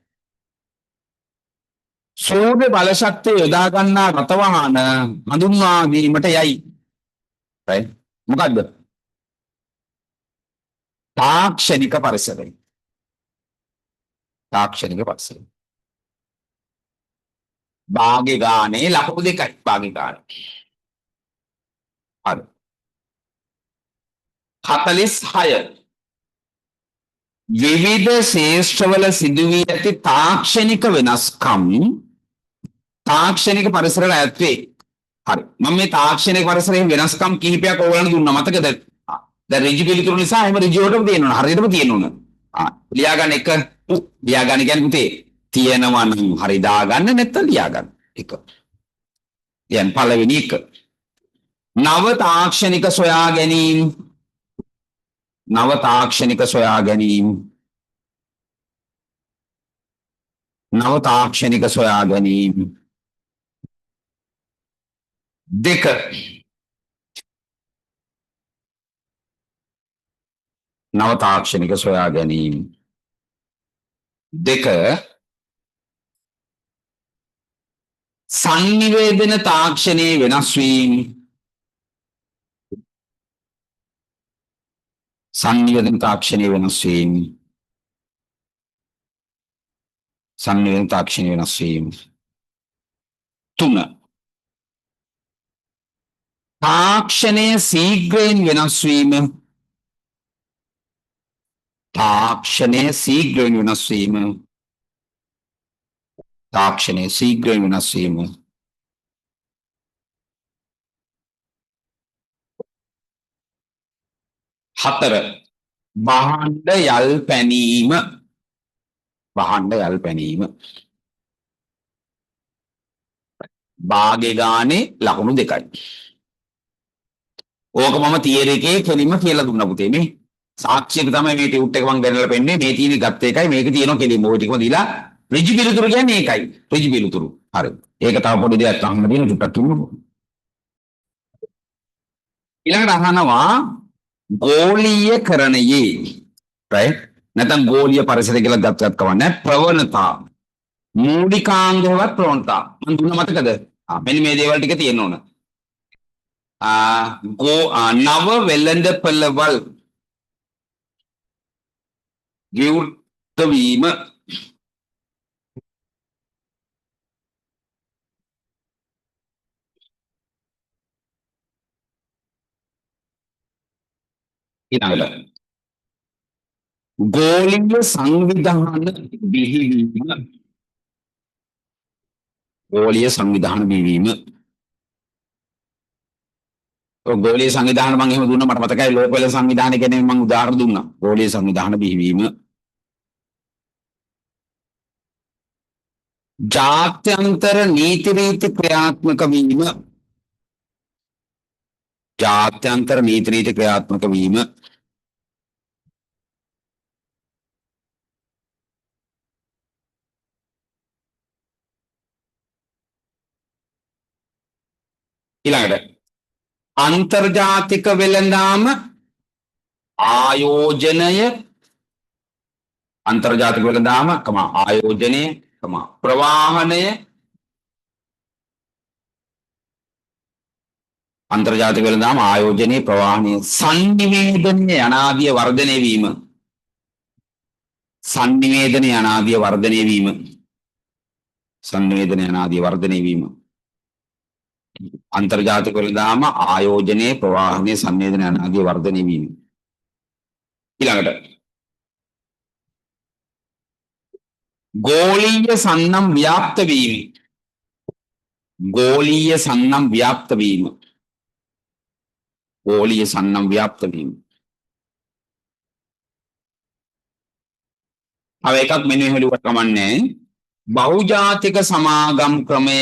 සූර්ය බල ශක්තිය යොදා ගන්නා රතවාහන හඳුන්වා දීමට යයි. right මොකද්ද? තාක්ෂණික පරිසරය. භාග්‍ය ගානේ ලකුණු දෙකයි භාග්‍ය ගාන. හරි. 46 විවිධ ශේෂ්ඨවල සිදුවී ඇති තාක්ෂණික වෙනස්කම් තාක්ෂණික පරිසරවල ඇත්තේ. හරි. මම මේ තාක්ෂණික පරිසරයේ වෙනස්කම් කිහිපයක් ඕගලන්ට දුන්නා. මතකද? දැන් ඍජු පිළිතුරු නිසා එහෙම ඍජුවටම තියෙනවා. හරියටම තියෙනවා. ලියා ගන්න එක ලියා ගන්න කියන්නේ පුතේ තියෙනවා නම් හරි දාගන්න නැත්නම් ලියා ගන්න. එක. දැන් පළවෙනි එක. නව තාක්ෂණික සොයා ගැනීම දෙක නව තාක්ෂණික සොයා ගැනීම දෙක සංනිවේදන තාක්ෂණයේ වෙනස් වීම සංනිවේදන තාක්ෂණික වෙනස් වීම. 3. තාක්ෂණය ශීඝ්‍රයෙන් වෙනස් වීම. තාක්ෂණය ශීඝ්‍රයෙන් වෙනස් වීම. තාක්ෂණය ශීඝ්‍රයෙන් වෙනස් වීම. 4. භාණ්ඩ යල් පැනීම. භාණ්ඩ යල් පැනීම. භාගේ ගානේ ලකුණු 2යි. ඕක මම තියරි එකේ කෙලින්ම කියලා දුන්නා පුතේ මේ. සාක්ෂියක තමයි මේ ටියුට් එක මම දැනලා පෙන්නේ මේ තියෙන ගත්ත එකයි මේක තියෙනවා කෙලින්ම ওই ටිකම දීලා ඍජු පිළිතුරු කියන්නේ ඒකයි. ඍජු පිළිතුරු. හරි. ඒක තව පොඩි දෙයක් අහන්න දෙන්න චුට්ටක් කියමුකෝ. ඊළඟට අහනවා ගෝලීයකරණයේ right නැත්නම් ගෝලීය පරිසරය කියලා ගත්තත් කවන්නේ ප්‍රවණතා මූලිකාංගවත් ප්‍රවණතා මම දුන්න මතකද මෙන්න මේ දේවල් ටික තියෙන්න ඕන නව වෙළඳ පළවල් විවෘත වීම ඊළඟට ගෝලීය සංවිධාන බිහිවීම ගෝලීය සංවිධාන බිහිවීම ගෝලීය සංවිධාන මම එහෙම දුන්නා මට මතකයි ලෝකවල සංවිධාන ගැන මම උදාහරණ දුන්නා ගෝලීය සංවිධාන බිහිවීම ජාත්‍යන්තර නීති රීති ක්‍රියාත්මක වීම ජාත්‍යන්තර නීති රීති ක්‍රියාත්මක වීම ඊළඟට අන්තර්ජාතික වෙළඳාම ආයෝජනය අන්තර්ජාතික වෙළඳාම ආයෝජනය ප්‍රවාහනය අන්තර්ජාතික වෙළඳාම ආයෝජනයේ ප්‍රවාහනය සංනිවේදනයේ අනාදිය වර්ධනය වීම සංනිවේදනයේ අනාදිය වර්ධනය වීම සංනිවේදනයේ අනාදිය වර්ධනය වීම අන්තර්ජාතික වෙළඳාම ආයෝජනයේ ප්‍රවාහනයේ සංනිවේදනයේ අනාදිය වර්ධනය වීම ඊළඟට ගෝලීය සන්නම් ව්‍යාප්ත වීම ගෝලීය සන්නම් ව්‍යාප්ත වීම ගෝලීය සන්නම් ව්‍යාප්ත වීම තව එකක් මෙන්න මෙහෙම ලියුවට කමන්නේ බහුජාතික සමාගම් ක්‍රමය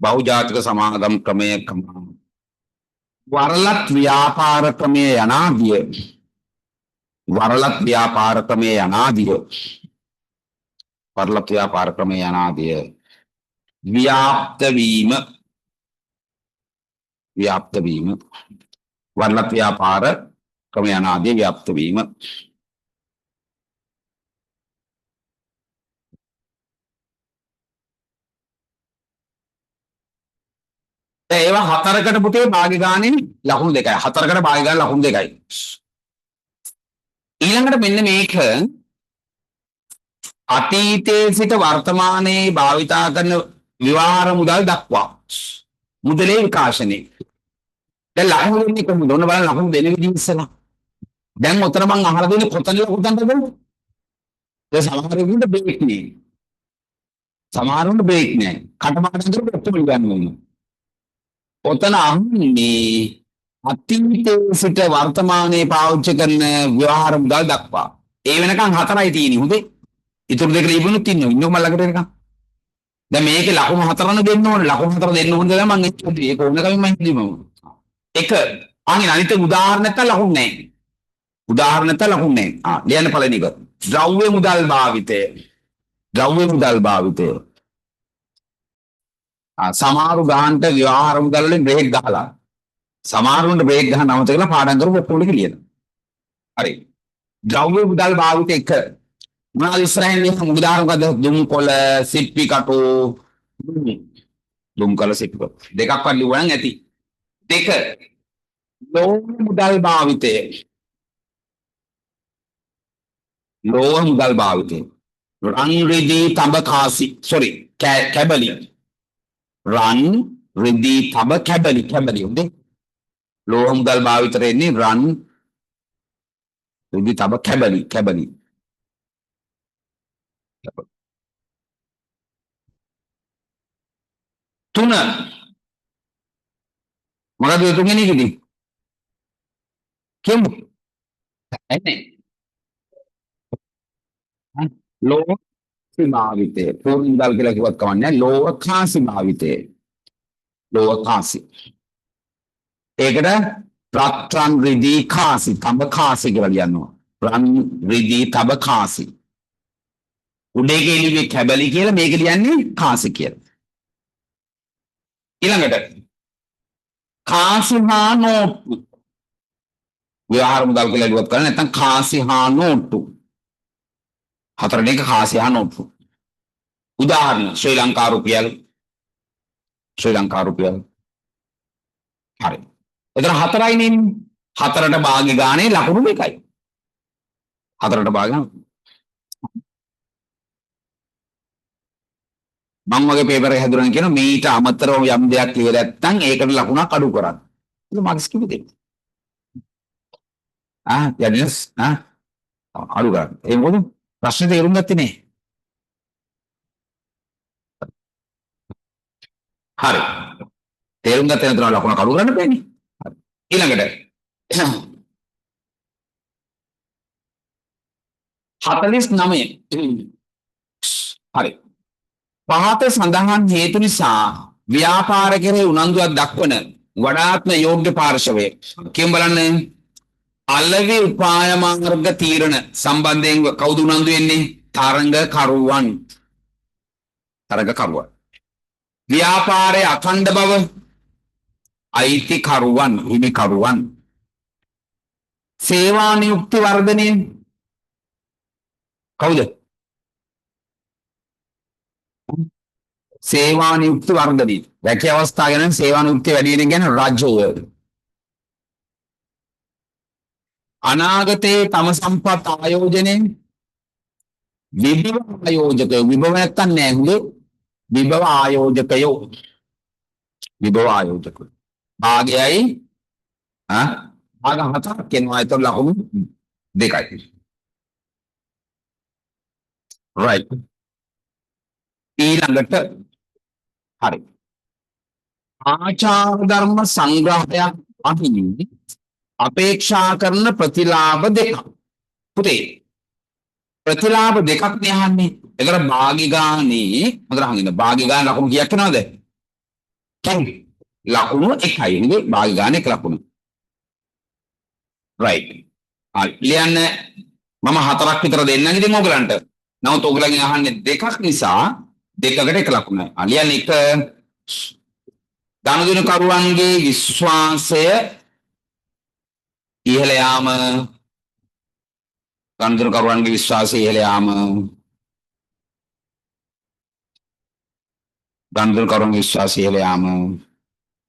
බහුජාතික සමාගම් ක්‍රමය වරලත් ව්‍යාපාර ක්‍රමය යනාදිය වරලත් ව්‍යාපාර ක්‍රමය යනාදිය වරලත් ව්‍යාපාර ක්‍රමය යනාදිය ව්‍යාප්ත වීම වරලත් ව්‍යාපාර ක්‍රමය යනාදිය ව්‍යාප්ත වීම ඒවා හතරකට පුතේ භාග ගානේ ලකුණු 2යි. හතරකට භාග ගාන ලකුණු 2යි. ඊළඟට මෙන්න මේක අතීතයේ සිට වර්තමානයේ භාවිතා කරන විවහාර මුදල් දක්වා මුදලේ විකාශනය. දැන් ලකුණු දෙන්නේ කොහොමද? ඔන්න බලන්න ලකුණු දෙන විදිහ ඉස්සලා. දැන් උතර මං අහලා දෙන්නේ කොතනද කොතනද දෙන්නේ? දැන් සමහරවිට බ්‍රේක් නෑ. සමහරුන්ට බ්‍රේක් නෑ. කටපාඩම් කරලා ඔක්කොම ගන්න ඕනේ. ඔතන අහන්නේ අතීතයේ සිට වර්තමානයේ පාවිච්චි කරන ව්‍යවහාර මුදල් දක්වා. ඒ වෙනකන් 4යි තියෙන්නේ හොඳේ. ඉතුරු දෙක ලියපුණොත් ඉන්නවා. ඉන්නකො මම ළඟට එනකන්. දැන් මේකේ ලකුණු 4න දෙන්න ඕනේ. ලකුණු 4 දෙන්න ඕනේ දැන් මම ඒක ඕනකමින් මම හිතීමම. එක අනිත් උදාහරණ නැත්තම් ලකුණු නැහැ. උදාහරණ නැත්තම් ලකුණු නැහැ. ලියන්න පළවෙනි එක. ද්‍රව්‍ය මුදල් භාවිතය. ද්‍රව්‍ය මුදල් භාවිතය. සමහරු ගානට ව්‍යවහාර මුදල් වලින් බ්‍රේක් ගහලා සමහරුන්ට බ්‍රේක් ගහන්න අමතක කරලා පාඩම් කරපු ඔක්කොම ටික ලියන. හරි. ද්‍රව්‍ය මුදල් භාවිත එක මොනවද ඉස්සරහින් ලියන උදාහරණයක් දුම්කොළ සිප්පි කටු දුම්කොළ සිප්පි දෙකක්වත් ලියුවා නම් ඇති. දෙක ලෝහ මුදල් භාවිතය ලෝහ මුදල් භාවිතය. රන් රිදී තඹ කාසි sorry කැබලි. රන් රිදී තඹ කැබලි උදේ. ලෝහ මුදල් භාවිතයට එන්නේ රන් රිදී තඹ කැබලි. තුන මොකද තුන්වෙනි එකදී කියමු. එන්නේ ලෝහ සීමාවිතේ පොන් මුදල් කියලා කිව්වත් කවන්නේ ලෝහ කාසි භාවිතේ. ලෝහ කාසි. ඒකට රත්රන් රිදී කාසි තඹ කාසි කියලා කියනවා. රන් රිදී තඹ කාසි. උඩේ කියලිවේ කැබලි කියලා මේක ලියන්නේ කාසි කියලා. ඊළඟට කාසි හා නෝට්ටු. ව්‍යවහාර මුදල් කියලා ලියුවත් කරන්නේ නැත්නම් කාසි හා නෝට්ටු. හතරවෙනි එක කාසි හා නෝට්ටු. උදාහරණ ශ්‍රී ලංකා රුපියල්. හරි. එතන හතරයි නේ. හතරට භාගය ගානේ ලකුණු දෙකයි. හතරට භාගය මම වගේ පේපර් එක හැදුණා කියන මීට අමතරව යම් දෙයක් කියලා නැත්නම් ඒකට ලකුණක් අඩු කරන්න. ඒක මාක්ස් කිව්ව දෙයක්. යදිනස් අඩු කරන්න. ඒ මොකද ප්‍රශ්නේ තේරුම් ගත්තේ නේ. හරි. තේරුම් ගත්තේ නැත්නම් ලකුණක් අඩු කරන්න බෑනේ. හරි. ඊළඟට 49 හරි. පහත සඳහන් හේතු නිසා ව්‍යාපාර කෙරෙහි උනන්දුවක් දක්වන වඩාත්ම යෝග්‍ය පාර්ශවය කියමු බලන්න. අලෙවි උපාය මාර්ග තීරණ සම්බන්ධයෙන් කවුද උනන්දු වෙන්නේ? තරඟකරුවන්. ව්‍යාපාරයේ අඛණ්ඩ බව අයිතිකරුවන් හිමිකරුවන්. සේවා නියුක්ති වර්ධනය කවුද? සේවා නියුක්ති වර්ධනය. රැකියා අවස්ථා ගැන සේවා නියුක්ති වැඩි වෙන ගැන රජය. අනාගතයේ තම සම්පත් ආයෝජනයෙන් විභව ආයෝජකයෝ විභව නැත්තම් නෑ හුදේ විභව ආයෝජකයෝ භාගයයි භාග හතරක් කියනවා. ඒතර ලකුණු දෙකයි. right. ඊළඟට හරි. ආචාර ධර්ම සංග්‍රහයක් අහිමි අපේක්ෂා කරන ප්‍රතිලාභ දෙකක්. පුතේ ප්‍රතිලාභ දෙකක් නෙහන්නේ. ඒකට භාගිගානේ මතක හංගින්න. භාගිගාන ලකුණු කීයක් වෙනවද? ලකුණු එකයි නේද? භාගිගාන එක ලකුණු. right. හරි. ලියන්න මම හතරක් විතර දෙන්නම් ඉතින් ඕගලන්ට. නමුත් ඕගලගෙන් අහන්නේ දෙකක් නිසා දෙකකට එක ලකුණයි. ලියන්න එක ගනුදෙනු කරුවන්ගේ විශ්වාසය ඉහළ යාම. ගනුදෙනු කරුවන්ගේ විශ්වාසය ඉහළ යාම. ගනුදෙනු කරුවන්ගේ විශ්වාසය ඉහළ යාම.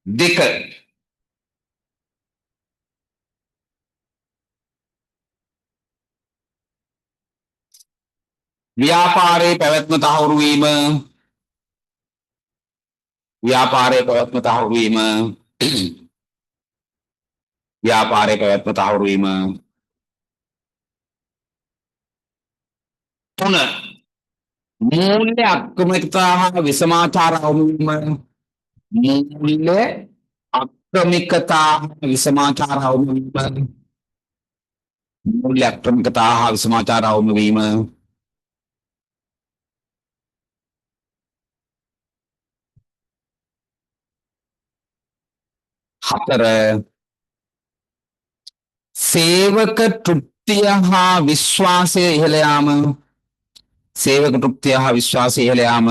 දෙක ව්‍යාපාරයේ පැවැත්ම තහවුරු වීම. ව්‍යාපාරයේ පැවැත්ම තහවුරු වීම. ව්‍යාපාරයේ පැවැත්ම තහවුරු වීම. තුන මූල්‍ය අක්‍රමිකතා හා විසමාචාර අවම වීම. මූල්‍ය අක්‍රමිකතා හා විසමාචාර අවම වීම. මූල්‍ය අක්‍රමිකතා හා විසමාචාර අවම වීම. හතර සේවක තෘප්තිය හා විශ්වාසය ඉහළ යාම. සේවක තෘප්තිය හා විශ්වාසය ඉහළ යාම.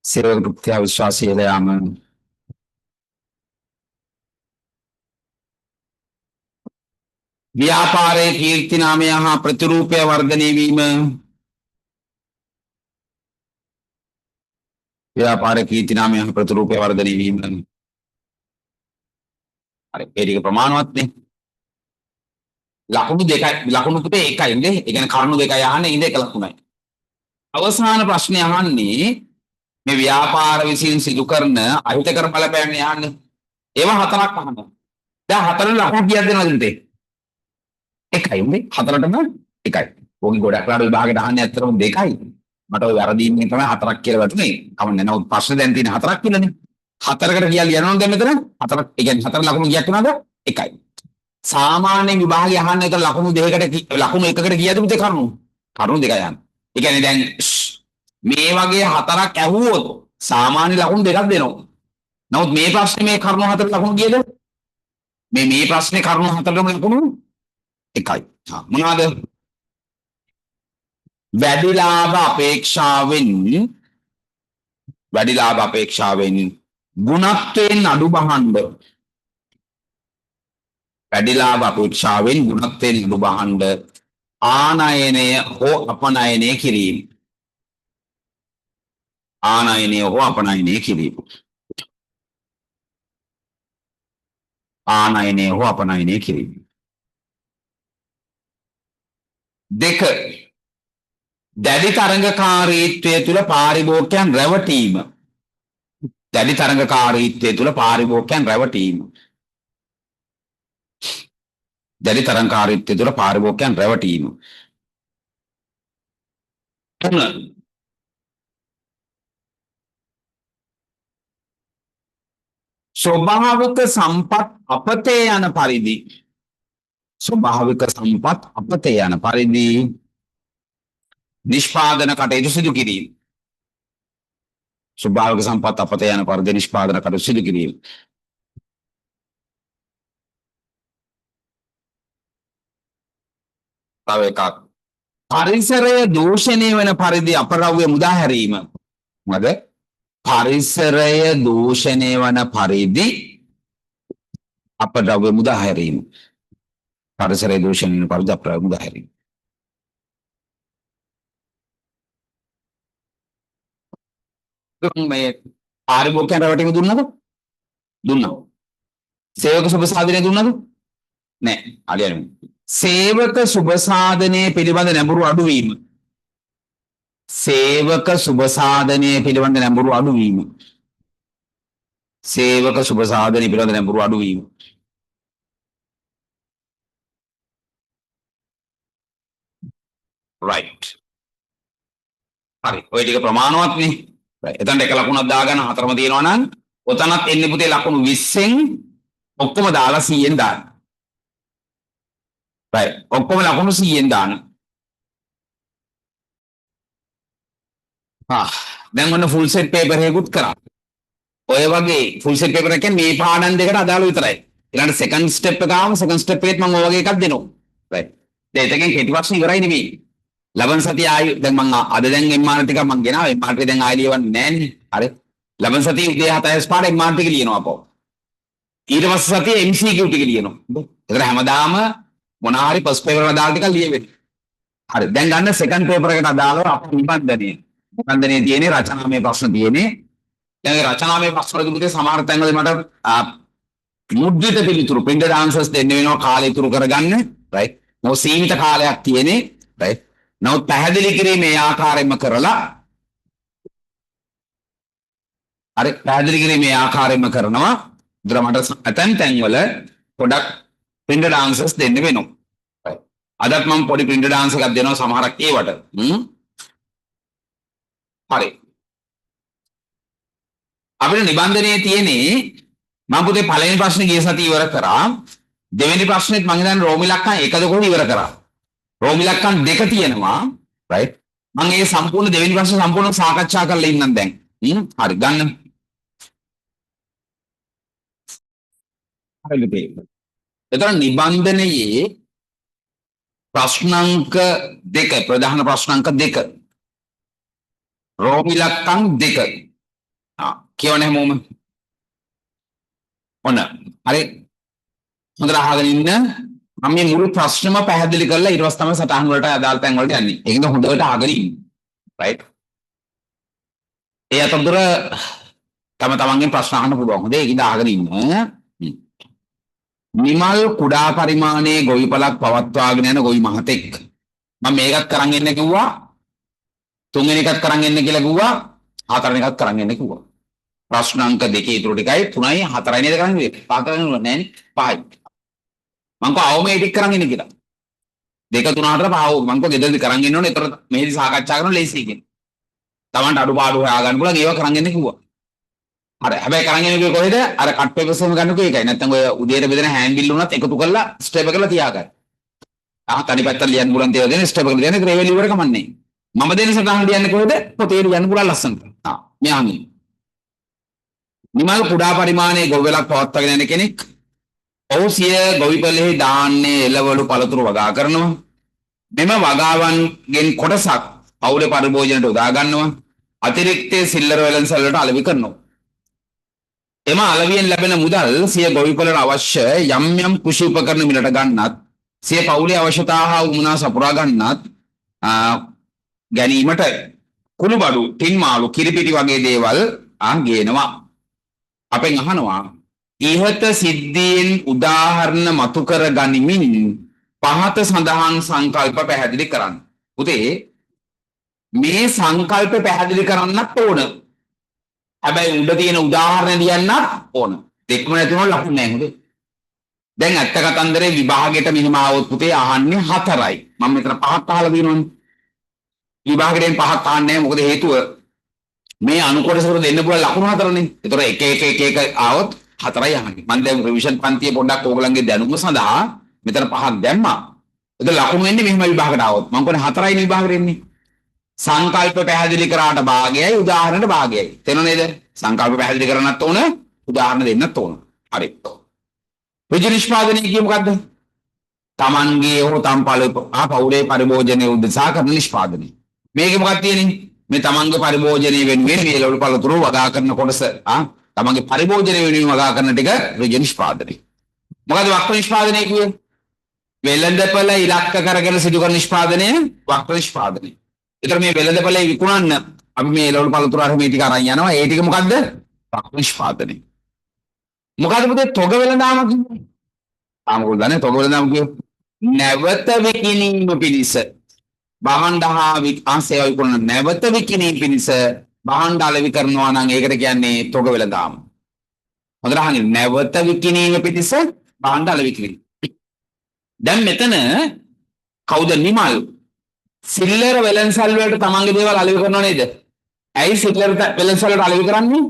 සේවක තෘප්තිය හා විශ්වාසය ඉහළ යාම. ව්‍යාපාරයේ කීර්ති නාමය හා ප්‍රතිරූපය වර්ධනය වීම. ව්‍යාපාරයේ කීර්ති නාමය හා ප්‍රතිරූපය වර්ධනය වීම. හරි ඒ ටික ප්‍රමාණවත් නේ. ලකුණු දෙකයි ලකුණු පුතේ එකයි නේ. ඒ කියන්නේ කරුණු දෙකයි අහන්නේ ඉඳ එක ලකුණයි. අවසාන ප්‍රශ්නේ අහන්නේ මේ ව්‍යාපාර විසින් සිදු කරන අහිතකර බලපෑම් යහන්නේ. ඒවා හතරක් අහනවා. දැන් හතරෙන් ලකුණු කීයක් දෙනවද පුතේ? එකයි උඹේ හතරටම එකයි. ඕකේ ගොඩක් ලාට විභාගයට අහන්නේ ඇත්තටම දෙකයි. මට ඔය වැරදීන්නේ තමයි හතරක් කියලා වැටුනේ. කවන්නේ නමුත් ප්‍රශ්න දැන් තියෙන හතරක් කියලානේ. හතරකට කියලා ලියනවද දැන් මෙතන? හතරක්. ඒ කියන්නේ හතර ලකුණු කීයක් වෙනවද? එකයි. සාමාන්‍ය විභාගය අහන්න එක ලකුණු දෙකකට ලකුණු එකකට කීයද පුතේ කරුණු? කරුණු දෙකයි අහන්නේ. ඒ කියන්නේ දැන් මේ වගේ හතරක් ඇහුවොත් සාමාන්‍ය ලකුණු දෙකක් දෙනවා. නමුත් මේ ප්‍රශ්නේ මේ කරුණු හතර ලකුණු කීයද? මේ ප්‍රශ්නේ කරුණු හතරම ලකුණු එකයි. මොනවාද? වැඩි ලාභ අපේක්ෂාවෙන් ගුණත්වයෙන් අඩු බහන්න. වැඩි ලාභ අපේක්ෂාවෙන් ගුණත්වයෙන් අඩු බහන්න ආනයනය හෝ අපනයනය කිරීම. ආනයනය හෝ අපනයනය කිරීම. ආනයනය හෝ අපනයනය කිරීම. දෙක දැඩි තරඟකාරීත්වය තුළ පාරිභෝගිකයන් රැවටීම. දැඩි තරඟකාරීත්වය තුළ පාරිභෝගිකයන් රැවටීම. දැඩි තරඟකාරීත්වය තුළ පාරිභෝගිකයන් රැවටීම. තුන ස්වභාවික සම්පත් අපතේ යන පරිදි ස්වභාවික සම්පත් අපතේ යන පරිදි නිෂ්පාදන කටයුතු සිදු කිරීම. ස්වභාවික සම්පත් අපතේ යන පරිදි නිෂ්පාදන කටයුතු සිදු කිරීම. තව එකක් පරිසරය දූෂණය වෙන පරිදි අපද්‍රව්‍ය මුදා හැරීම. මොකද පරිසරය දූෂණය වන පරිදි අපද්‍රව්‍ය මුදා හැරීම. පරිසරය දූෂණය වෙන පරිදි අපද්‍රව්‍ය මුදා හැරීම. මේ පාරිභෝගිකයන් රැවටීම දුන්නද? දුන්නා. සේවක සුබ සාධනය දුන්නද? නැහැ. අලියන්නේ. සේවක සුබ සාධනය පිළිබඳ නැඹුරු අඩුවීම. සේවක සුබ සාධනය පිළිබඳ නැඹුරු අඩුවීම. සේවක සුබ සාධනය පිළිබඳ නැඹුරු අඩුවීම. right. හරි. ඔය ටික ප්‍රමාණවත් නේ. එතනට එක ලකුණක් දාගන්න හතරම තියෙනවා නම් ඔතනත් එන්නේ පුතේ ලකුණු 20න් ඔක්කොම දාලා 100ෙන් දාන්න. right. ඔක්කොම ලකුණු 100ෙන් දාන්න. දැන් ඔන්න ෆුල් සෙට් පේපර් එකකුත් කරා. ඔය වගේ ෆුල් සෙට් පේපර් එක කියන්නේ මේ පාඩම් දෙකට අදාළ විතරයි. ඊළඟට සෙකන්ඩ් ස්ටෙප් එක ආවම සෙකන්ඩ් ස්ටෙප් එකෙත් මම ඔය වගේ එකක් දෙනවා. right. දැන් ඒකෙන් කෙටි ප්‍රශ්න ඉවරයි නෙමෙයි. ලබන සතිය ආයි දැන් මම අද දැන් MR ටික මම ගෙනාවා. MR ටික දැන් ආයි ලියවන්නේ නැන්නේ. හරි. ලබන සතිය උදේ 7:00 පාඩ MR ටික ලියනවා අපෝ. ඊට පස්සේ සතිය MCQ ටික ලියනවා. ඒතර හැමදාම මොන හරි ෆස්ට් පේපර් වල දාලා ටිකක් ලියවෙන්න. හරි. දැන් ගන්න සෙකන්ඩ් පේපර් එකට අදාළව අපේ නිබන්ධනයේ. නිබන්ධනයේ තියෙන්නේ රචනාමය ප්‍රශ්න තියෙන්නේ. දැන් ඒ රචනාමය ප්‍රශ්න වලදී පුතේ සමහර තැන්වල මට මුද්‍රිත පිළිතුරු printed answers දෙන්න වෙනවා කාලය ඉතුරු කරගන්න. right. මොකද සීමිත කාලයක් තියෙන්නේ. right. නමුත් පැහැදිලි කිරීමේ ආකාරයෙන්ම කරලා හරි පැහැදිලි කිරීමේ ආකාරයෙන්ම කරනවා. ඉතින් මට ඇතැම් තැන්වල පොඩක් printed answers දෙන්න වෙනවා. right. අදත් මම පොඩි printed answer එකක් දෙනවා සමහරක් ඒවට. හරි. අපිට නිබන්ධනයේ තියෙන්නේ මම පුතේ පළවෙනි ප්‍රශ්නේ ගිය සතිය ඉවර කරා. දෙවෙනි ප්‍රශ්නේත් මම හිතන්නේ රෝම ඉලක්කම් 1 2 ඉවර කරා. රෝම ඉලක්කම් 2 තියෙනවා. right. මම ඒ සම්පූර්ණ දෙවෙනි ප්‍රශ්න සම්පූර්ණ සාකච්ඡා කරලා ඉන්නම් දැන්. හරි ගන්න. හරිද? එතන නිබන්ධනයේ ප්‍රශ්නාංක 2 ප්‍රධාන ප්‍රශ්නාංක 2 රෝම ඉලක්කම් 2 කියවනේ හැමෝම ඔන්න හරි හොඳට අහගෙන ඉන්න මම මේ මුළු ප්‍රශ්නම පැහැදිලි කරලා ඊට පස්සේ තමයි සටහන් වලට අදාළ තැන් වලට යන්නේ. ඒකෙන්ද හොඳට අහගෙන ඉන්න. right. ඒ අතරතුර තමන්ගෙන් ප්‍රශ්න අහන්න පුළුවන්. හොඳේ ඒකින්ද අහගෙන ඉන්න. නිමල් කුඩා පරිමාණයේ ගොවිපලක් පවත්වාගෙන යන ගොවි මහතෙක්. මම මේකත් කරන් එන්න කිව්වා. තුන්වෙනි එකත් කරන් එන්න කියලා කිව්වා. හතරවෙනි එකත් කරන් එන්න කිව්වා. ප්‍රශ්න අංක 2 ඉතුරු ටිකයි 3යි 4යි නේද කරන්නේ? 5 කරන්නේ නැහැ නේ. 5යි. මං කෝ අවම ඒ ටික කරන් එන්න කියලා. 2 3 4 5 මං කෝ ගෙදරදි කරන් එන්න ඕනේ. ඒතර මෙහෙදි සාකච්ඡා කරන ලේසියි කියන්නේ. Tamanට අඩුපාඩු හොයාගන්න පුළුවන් ඒවා කරන් එන්න කිව්වා. හරි. හැබැයි කරන් එන්නේ කොහෙද? අර කට් පේපර්ස් එහෙම ගන්නකෝ ඒකයි. නැත්නම් ඔය උදේට බෙදෙන හෑන්ඩ් බිල් උනත් එකතු කරලා ස්ටෙප් එකකට තියාගන්න. තනි පැත්තට ලියන්න පුළුවන් දේවල් දෙන ස්ටෙප් එකකට ලියන්න ග්‍රේවල් ඉවර කමන්නේ. මම දෙන සටහන් ලියන්නේ කොහෙද? පොතේ ලියන්න පුළුවන් ලස්සනට. මෙහාම. නිමල් කුඩා පරිමාණයේ ගොවිවලක් පවත්වාගෙන යන කෙනෙක්. ඔහු සිය ගොවිපලෙහි ධාන්‍ය එළවලු පළතුරු වගා කරනවා. මෙම වගාවන්ගෙන් කොටසක් පවුලේ පරිභෝජනයට උදා ගන්නවා. අතිරික්තයේ සිල්ලර වෙළඳසල් වලට අලෙවි කරනවා. එම අලවියෙන් ලැබෙන මුදල් සිය ගොවිපලට අවශ්‍ය යම් යම් කෘෂි උපකරණ මිලට ගන්නත්, සිය පවුලේ අවශ්‍යතා හා උමනා සපුරා ගන්නත් ගැනීමට කුළුබඩු, ටින් මාළු, කිරිපිටි වගේ දේවල් ගේනවා. අපෙන් අහනවා ඉහත සිද්ධීන් උදාහරණ මතු කර ගනිමින් පහත සඳහන් සංකල්ප පැහැදිලි කරන්න. පුතේ මේ සංකල්ප පැහැදිලි කරන්නත් ඕන. හැබැයි උඩ තියෙන උදාහරණ ලියන්නත් ඕන. දෙකම නැතුනොත් ලකුණු නැහැ හොඳේ. දැන් ඇත්ත කතන්දරේ විභාගයට මෙහෙම ආවොත් පුතේ අහන්නේ 4යි. මම මෙතන 5ක් අහලා දිනවනේ. විභාගයෙන් 5ක් අහන්නේ නැහැ. මොකද හේතුව මේ අනුකොටසකට දෙන්න පුළුවන් ලකුණු 4නේ. ඒතර එක ආවොත් 4යි අහන්නේ. මම දැන් රිවිෂන් පන්තියේ පොඩ්ඩක් ඕගලන්ගේ දැනුම සඳහා මෙතන 5ක් දැම්මා. ඒතර ලකුණු එන්නේ මෙහෙම විභාගයට ආවොත්. මම කියන්නේ 4යි නේ විභාගයට එන්නේ. සංකල්ප පැහැදිලි කරාට භාගයයි උදාහරණ භාගයයි. තේරෙනව නේද? සංකල්ප පැහැදිලි කරන්නත් ඕන, උදාහරණ දෙන්නත් ඕන. හරි. ඍජු නිෂ්පාදනය කියේ මොකද්ද? Tamanගේ හෝ පවුලේ පරිභෝජනයේ උදෙසා කරන නිෂ්පාදනය. මේකේ මොකක්ද තියෙන්නේ? මේ Tamanගේ පරිභෝජනයේ වෙනුවෙන් මේ ලොළු පළතුරු වගා කරන කොටස Tamanගේ පරිභෝජනයේ වෙනුවෙන් වගා කරන ටික ඍජු නිෂ්පාදනය. මොකද වක්‍ර නිෂ්පාදනය කියේ? වෙළඳපළ ඉලක්ක කරගෙන සිදු කරන නිෂ්පාදනය වක්‍ර නිෂ්පාදනය. ඒතර මේ වෙළඳපළේ විකුණන්න අපි මේ ලොළු පළතුරු අර මේ ටික අරන් යනවා. ඒ ටික මොකද්ද? වක්‍ර නිෂ්පාදනය. මොකද්ද පුතේ තොග වෙළඳාම කියන්නේ? ආමකෝ දන්නේ තොග වෙළඳාම කියන්නේ නැවත විකිණීම පිණිස භාණ්ඩ හා සේවා විකුණන නැවත විකිණීම පිණිස භාණ්ඩ අලෙවි කරනවා නම් ඒකට කියන්නේ තොග වෙළඳාම. හොඳට අහන්න නැවත විකිණීම පිණිස භාණ්ඩ අලෙවි කිරීම. දැන් මෙතන කවුද නිමල්? සිල්ලර වෙළඳසල් වලට තමන්ගේ දේවල් අලෙවි කරනව නේද? ඇයි සිල්ලර වෙළඳසල් වලට අලෙවි කරන්නේ?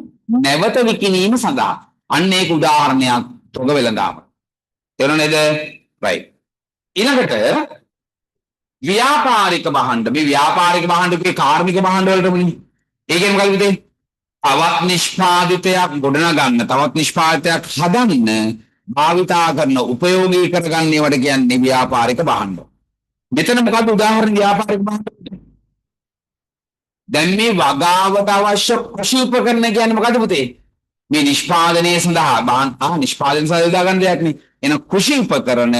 නැවත විකිණීම සඳහා. අන්න ඒක උදාහරණයක් තොග වෙළඳාම. තේරුණා නේද? right. ඊළඟට ව්‍යාපාරික භාණ්ඩ. මේ ව්‍යාපාරික භාණ්ඩ කියේ කාර්මික භාණ්ඩ වලටමනේ. ඒ කියන්නේ මොකද පුතේ? තවත් නිෂ්පාදිතයක් ගොඩනගන්න, තවත් නිෂ්පාදිතයක් හදන්න, භාවිතා කරන, උපයෝගී කරගන්න ඒවට කියන්නේ ව්‍යාපාරික භාණ්ඩ. මෙතන මොකද්ද උදාහරණ ව්‍යාපාරික භාණ්ඩ? දැන් මේ වගාවට අවශ්‍ය කෘෂි උපකරණ කියන්නේ මොකද්ද පුතේ? මේ නිෂ්පාදනයේ සඳහා නිෂ්පාදනය සඳහා ගන්න දෙයක් නේ. එන කෘෂි උපකරණ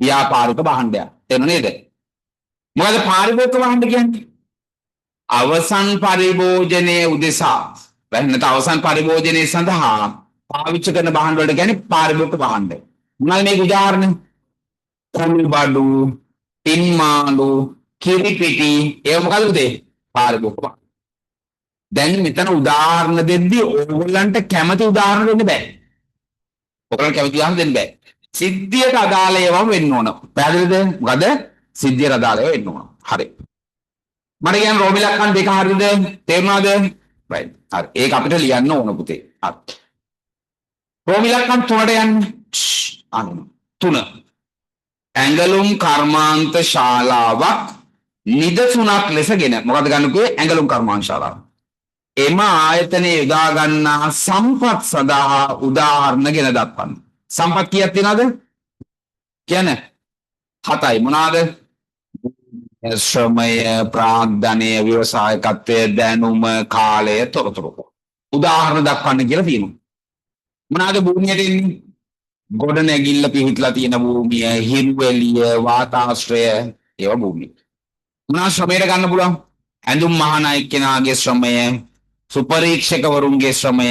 ව්‍යාපාරික භාණ්ඩයක්. තේරුණා නේද? මොකද පාරිභෝගික භාණ්ඩ කියන්නේ? අවසන් පරිභෝජනයේ උදෙසා නැත්නම් අවසන් පරිභෝජනයේ සඳහා පාවිච්චි කරන භාණ්ඩ වලට කියන්නේ පාරිභෝගික භාණ්ඩ. මොනවාද මේක උදාහරණ? කුළුබඩු, ටින් මාළු, කිරිපිටි ඒව මොකද පුතේ? පාරිභෝගික භාණ්ඩ. දැන් මෙතන උදාහරණ දෙද්දී ඕගොල්ලන්ට කැමති උදාහරණ දෙන්න බෑ. ඔයගොල්ලන්ට කැමති උදාහරණ දෙන්න බෑ. සිද්ධියට අදාළ ඒවාම වෙන්න ඕන. පැහැදිලිද? මොකද? සිද්ධියට අදාළ ඒවා වෙන්න ඕන. හරි. මට කියන්න රෝමිලක්කන් දෙක හරියද? තේරුණාද? right. හරි. ඒක අපිට ලියන්න ඕන පුතේ. හරි. රෝමිලක්කන් 3ට යන්න. අන්න 3. ඇඟලුම් කර්මාන්ත ශාලාවක් නිදසුනක් ලෙසගෙන මොකද ගන්නකෝ ඇඟලුම් කර්මාන්ත ශාලාව. එම ආයතනයේ යොදා ගන්නා සම්පත් සඳහා උදාහරණ ගෙන දක්වන්න. සම්පත් කීයක් තියෙනවද? කියන්නේ 7යි. මොනවාද? ශ්‍රමය, ප්‍රාග්ධනය, ව්‍යවසායකත්වය, දැනුම, කාලය, තොරතුරු. උදාහරණ දක්වන්න කියලා තියෙනවා. මොනවාද භූමියට එන්නේ? ගොඩ නැගිල්ල පිහිටලා තියෙන භූමිය, හිරුවෙලිය, වාතාශ්‍රය, ඒවා භූමිය. මොනවා ශ්‍රමයට ගන්න පුළුවන්? ඇඳුම් මහන එක්කෙනාගේ ශ්‍රමය, සුපරීක්ෂකවරුන්ගේ ශ්‍රමය,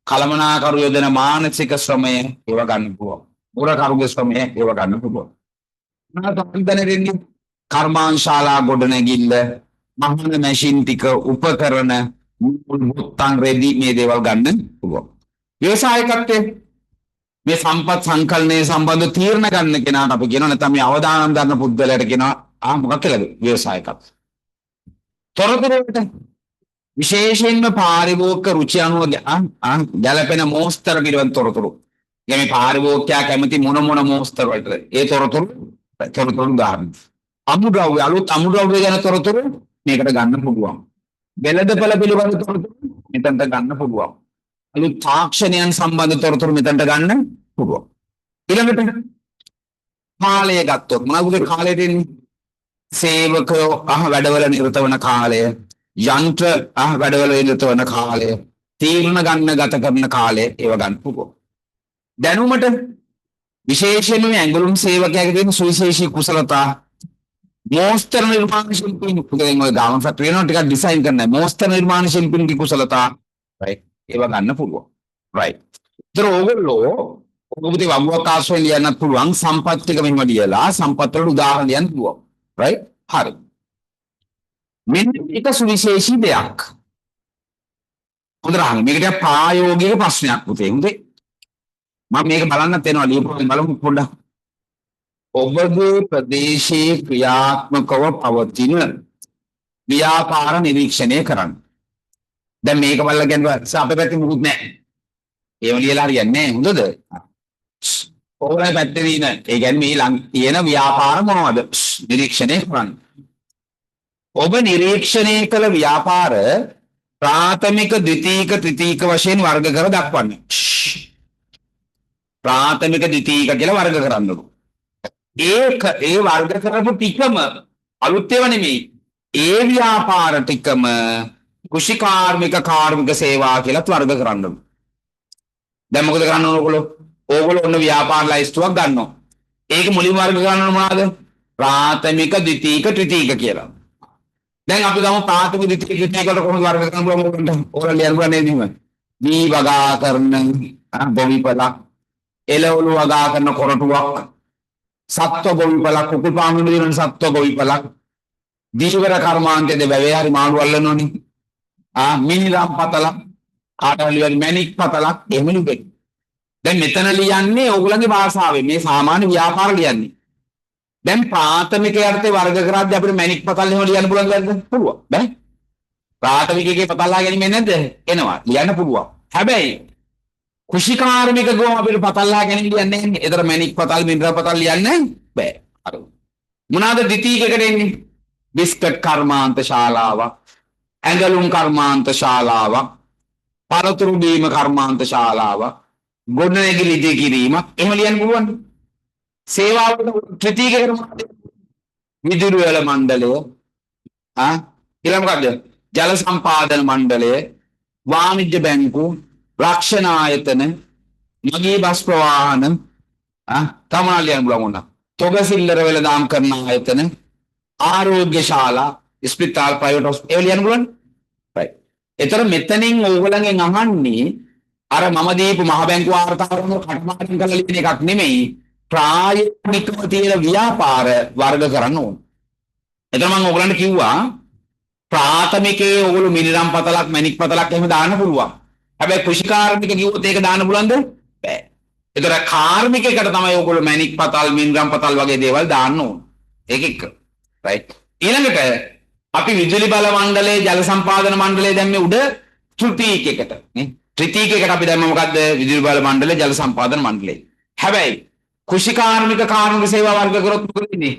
කළමනාකරු යොදන මානසික ශ්‍රමය ඒවා ගන්න පුළුවන්. මුරකරුගේ ශ්‍රමය ඒව ගන්න පුළුවන්. දැනෙන්නේ කර්මාන්ශාලා ගොඩනැගිල්ල, මහන මැෂින් ටික, උපකරණ, මුත්තන් රෙදි මේ දේවල් ගන්න පුළුවන්. ව්‍යවසායකත්වයේ මේ සම්පත් සංකලනයේ සම්බන්ධ තීරණ ගන්න කෙනාට අපි කියනවා නැත්නම් මේ අවදානම් ගන්න පුද්ගලයාට කියනවා මොකක් කියලාද? ව්‍යවසායකත්වය. තොරතුරුට විශේෂයෙන්ම පාරිභෝගික රුචි අනුව ගැළපෙන මෝස්තර පිළිබඳ තොරතුරු. මේ පාරිභෝගිකයා කැමති මොන මෝස්තර වලටද? ඒ තොරතුරු උදාහරණ. අමුද්‍රව්‍ය අලුත් අමුද්‍රව්‍ය ගැන තොරතුරු මේකට ගන්න පුළුවන්. වෙළඳපළ පිළිබඳ තොරතුරු මෙතනට ගන්න පුළුවන්. අලුත් තාක්ෂණයන් සම්බන්ධ තොරතුරු මෙතනට ගන්න පුළුවන්. ඊළඟට කාලය ගත්තොත් මොනවද කාලයට එන්නේ? සේවකයෝ වැඩවල නිරත වන කාලය, යන්ත්‍ර වැඩවල නිරත වන කාලය, තීරණ ගන්න ගත කරන කාලය ඒව ගන්න පුළුවන්. දැනුමට විශේෂයෙන්ම ඇඟලුම් සේවකයාගේ තියෙන සුවිශේෂී කුසලතා මෝස්තර නිර්මාණ ශිල්පීන් පුතෙන් ඔය ගාමන් ෆැක්ටරි වෙනවා ටිකක් ඩිසයින් කරන්න මෝස්තර නිර්මාණ ශිල්පීන්ගේ කුසලතා රයිට් ඒව ගන්න පුළුවන් රයිට්. ඒතර ඕගොල්ලෝ ඔබට වගුවක් ආශ්‍රයෙන් ලියන්නත් පුළුවන් සම්පත් ටික මෙහෙම ලියලා සම්පත් වලට උදාහරණ ලියන්න පුළුවන් රයිට් හරි. මෙන්න මේක සුවිශේෂී දෙයක්. හොඳට අහන්න මේක ටික ප්‍රායෝගික ප්‍රශ්නයක් පුතේ. හොඳේ මම මේක බලන්නත් වෙනවා ලියපුවා බලමු පොඩ්ඩක්. ඔබගේ ප්‍රදේශයේ ක්‍රියාත්මකව පවතින ව්‍යාපාර නිරීක්ෂණය කරන්න. දැන් මේක බලලා කියනවා අපේ පැත්තේ මුකුත් නැහැ. ඒව ලියලා හරියන්නේ නැහැ. හොඳද? ඔයාලා පැත්තේ දින ඒ කියන්නේ මේ ලං තියෙන ව්‍යාපාර මොනවද? නිරීක්ෂණය කරන්න. ඔබ නිරීක්ෂණය කළ ව්‍යාපාර ප්‍රාථමික, ද්විතීයික, තෘතීයික වශයෙන් වර්ග කර දක්වන්න. ප්‍රාථමික, ද්විතීයික කියලා වර්ග කරන්නලු. ඒ වර්ග කරපු ටිකම අලුත් ඒවා නෙමෙයි. ඒ ව්‍යාපාර ටිකම කුෂිකාර්මික කාර්මික සේවා කියලාත් වර්ග කරන්නලු. දැන් මොකද කරන්න ඕන ඔයගොල්ලෝ? ඕගොල්ලෝ ඔන්න ව්‍යාපාර ලයිස්ට්ුවක් ගන්නවා. ඒක මුලින්ම වර්ග කරන්න මොනවද? ප්‍රාථමික, ද්විතීයික, තෘතීයික කියලා. දැන් අපි ගමු ප්‍රාථමික, ද්විතීයික, තෘතීයික වල කොහොමද වර්ග කරන්න පුළුවන් මොකක්ද? ඕගොල්ලෝ ලියන්න පුළුවන් නේද එහෙම? දී වගා කරන ගොවිපලක්, එළවලු වගා කරන කොරටුවක්, සත්ව ගොවිපලක්, කුකුල් පාමුණු දිනන සත්ව ගොවිපලක්, දීවර කර්මාන්තයේද වැවේ හරි මාළු අල්ලනෝනේ. මිනිරම් පතලක්, ආටවලි මැණික් පතලක් එහෙම ලියන්නේ. දැන් මෙතන ලියන්නේ ඕගොල්ලන්ගේ භාෂාවෙන් මේ සාමාන්‍ය ව්‍යාපාර ලියන්නේ. දැන් ප්‍රාථමික යර්ථේ වර්ග කරද්දී අපිට මැණික් පතල් එහෙම ලියන්න පුළුවන්ද? පුළුවන්. බෑ. ප්‍රාථමිකයේ පතල්ලා ගැනීම නැද්ද? එනවා. ලියන්න පුළුවන්. හැබැයි කුෂිකාර්මික ගෝ අපිට පතල්ලා ගැනීම ලියන්නේ නැහැ. ඒතර මැණික් පතල්, මිනරල් පතල් ලියන්නේ බෑ. හරි. මොනවාද ද්විතීයිකකට එන්නේ? බිස්කට් කර්මාන්ත ශාලාවක්, ඇඟලුම් කර්මාන්ත ශාලාවක්, පළතුරු බීම කර්මාන්ත ශාලාවක්, ගොඩනැගිලි ඉදි කිරීමක් එහෙම ලියන්න පුළුවන්. සේවාවල ත්‍රිතීයික කර්මාන්ත විදුලි වල මණ්ඩලය ඊළඟ මොකද්ද? ජල සම්පාදන මණ්ඩලය, වාණිජ්‍ය බැංකු, රක්ෂණ ආයතන, මගී බස් ප්‍රවාහන තමයි ලියන්න පුළුවන්. තොග සිල්ලර වෙළඳාම් කරන ආයතන, ආරෝග්‍ය ශාලා, ස්පිතාල්, ප්‍රයිවට් හොස්පිටල් ඒව ලියන්න පුළුවන්. right. ඒතර මෙතනින් ඕගොල්ලන්ගෙන් අහන්නේ අර මම දීපු මහ බැංකු වාර්තාවරම කටපාඩම් කරලා ලියන එකක් නෙමෙයි. ප්‍රායෝගිකව තියෙන ව්‍යාපාර වර්ග කරන්න ඕන. එතන මම ඕගොල්ලන්ට කිව්වා ප්‍රාථමිකයේ ඕගොල්ලෝ මිනිරම් පතලක්, මැණික් පතලක් එහෙම දාන්න පුළුවන්. හැබැයි කුෂිකාර්මික කිව්වොත් ඒක දාන්න පුළුවන්ද? බෑ. ඒතර කාර්මිකයකට තමයි ඕගොල්ලෝ මැණික් පතල්, මිනිරම් පතල් වගේ දේවල් දාන්න ඕන. ඒක එක්ක. right. ඊළඟට අපි විදුලි බල මණ්ඩලයේ, ජල සම්පාදන මණ්ඩලයේ දැම්මේ උඩ තෘතීයිකයකට නේ. තෘතීයිකයකට අපි දැම්ම මොකද්ද? විදුලි බල මණ්ඩලය, ජල සම්පාදන මණ්ඩලය. හැබැයි කුෂිකාර්මික කාර්මික සේවා වර්ග කරොත් මොකද වෙන්නේ?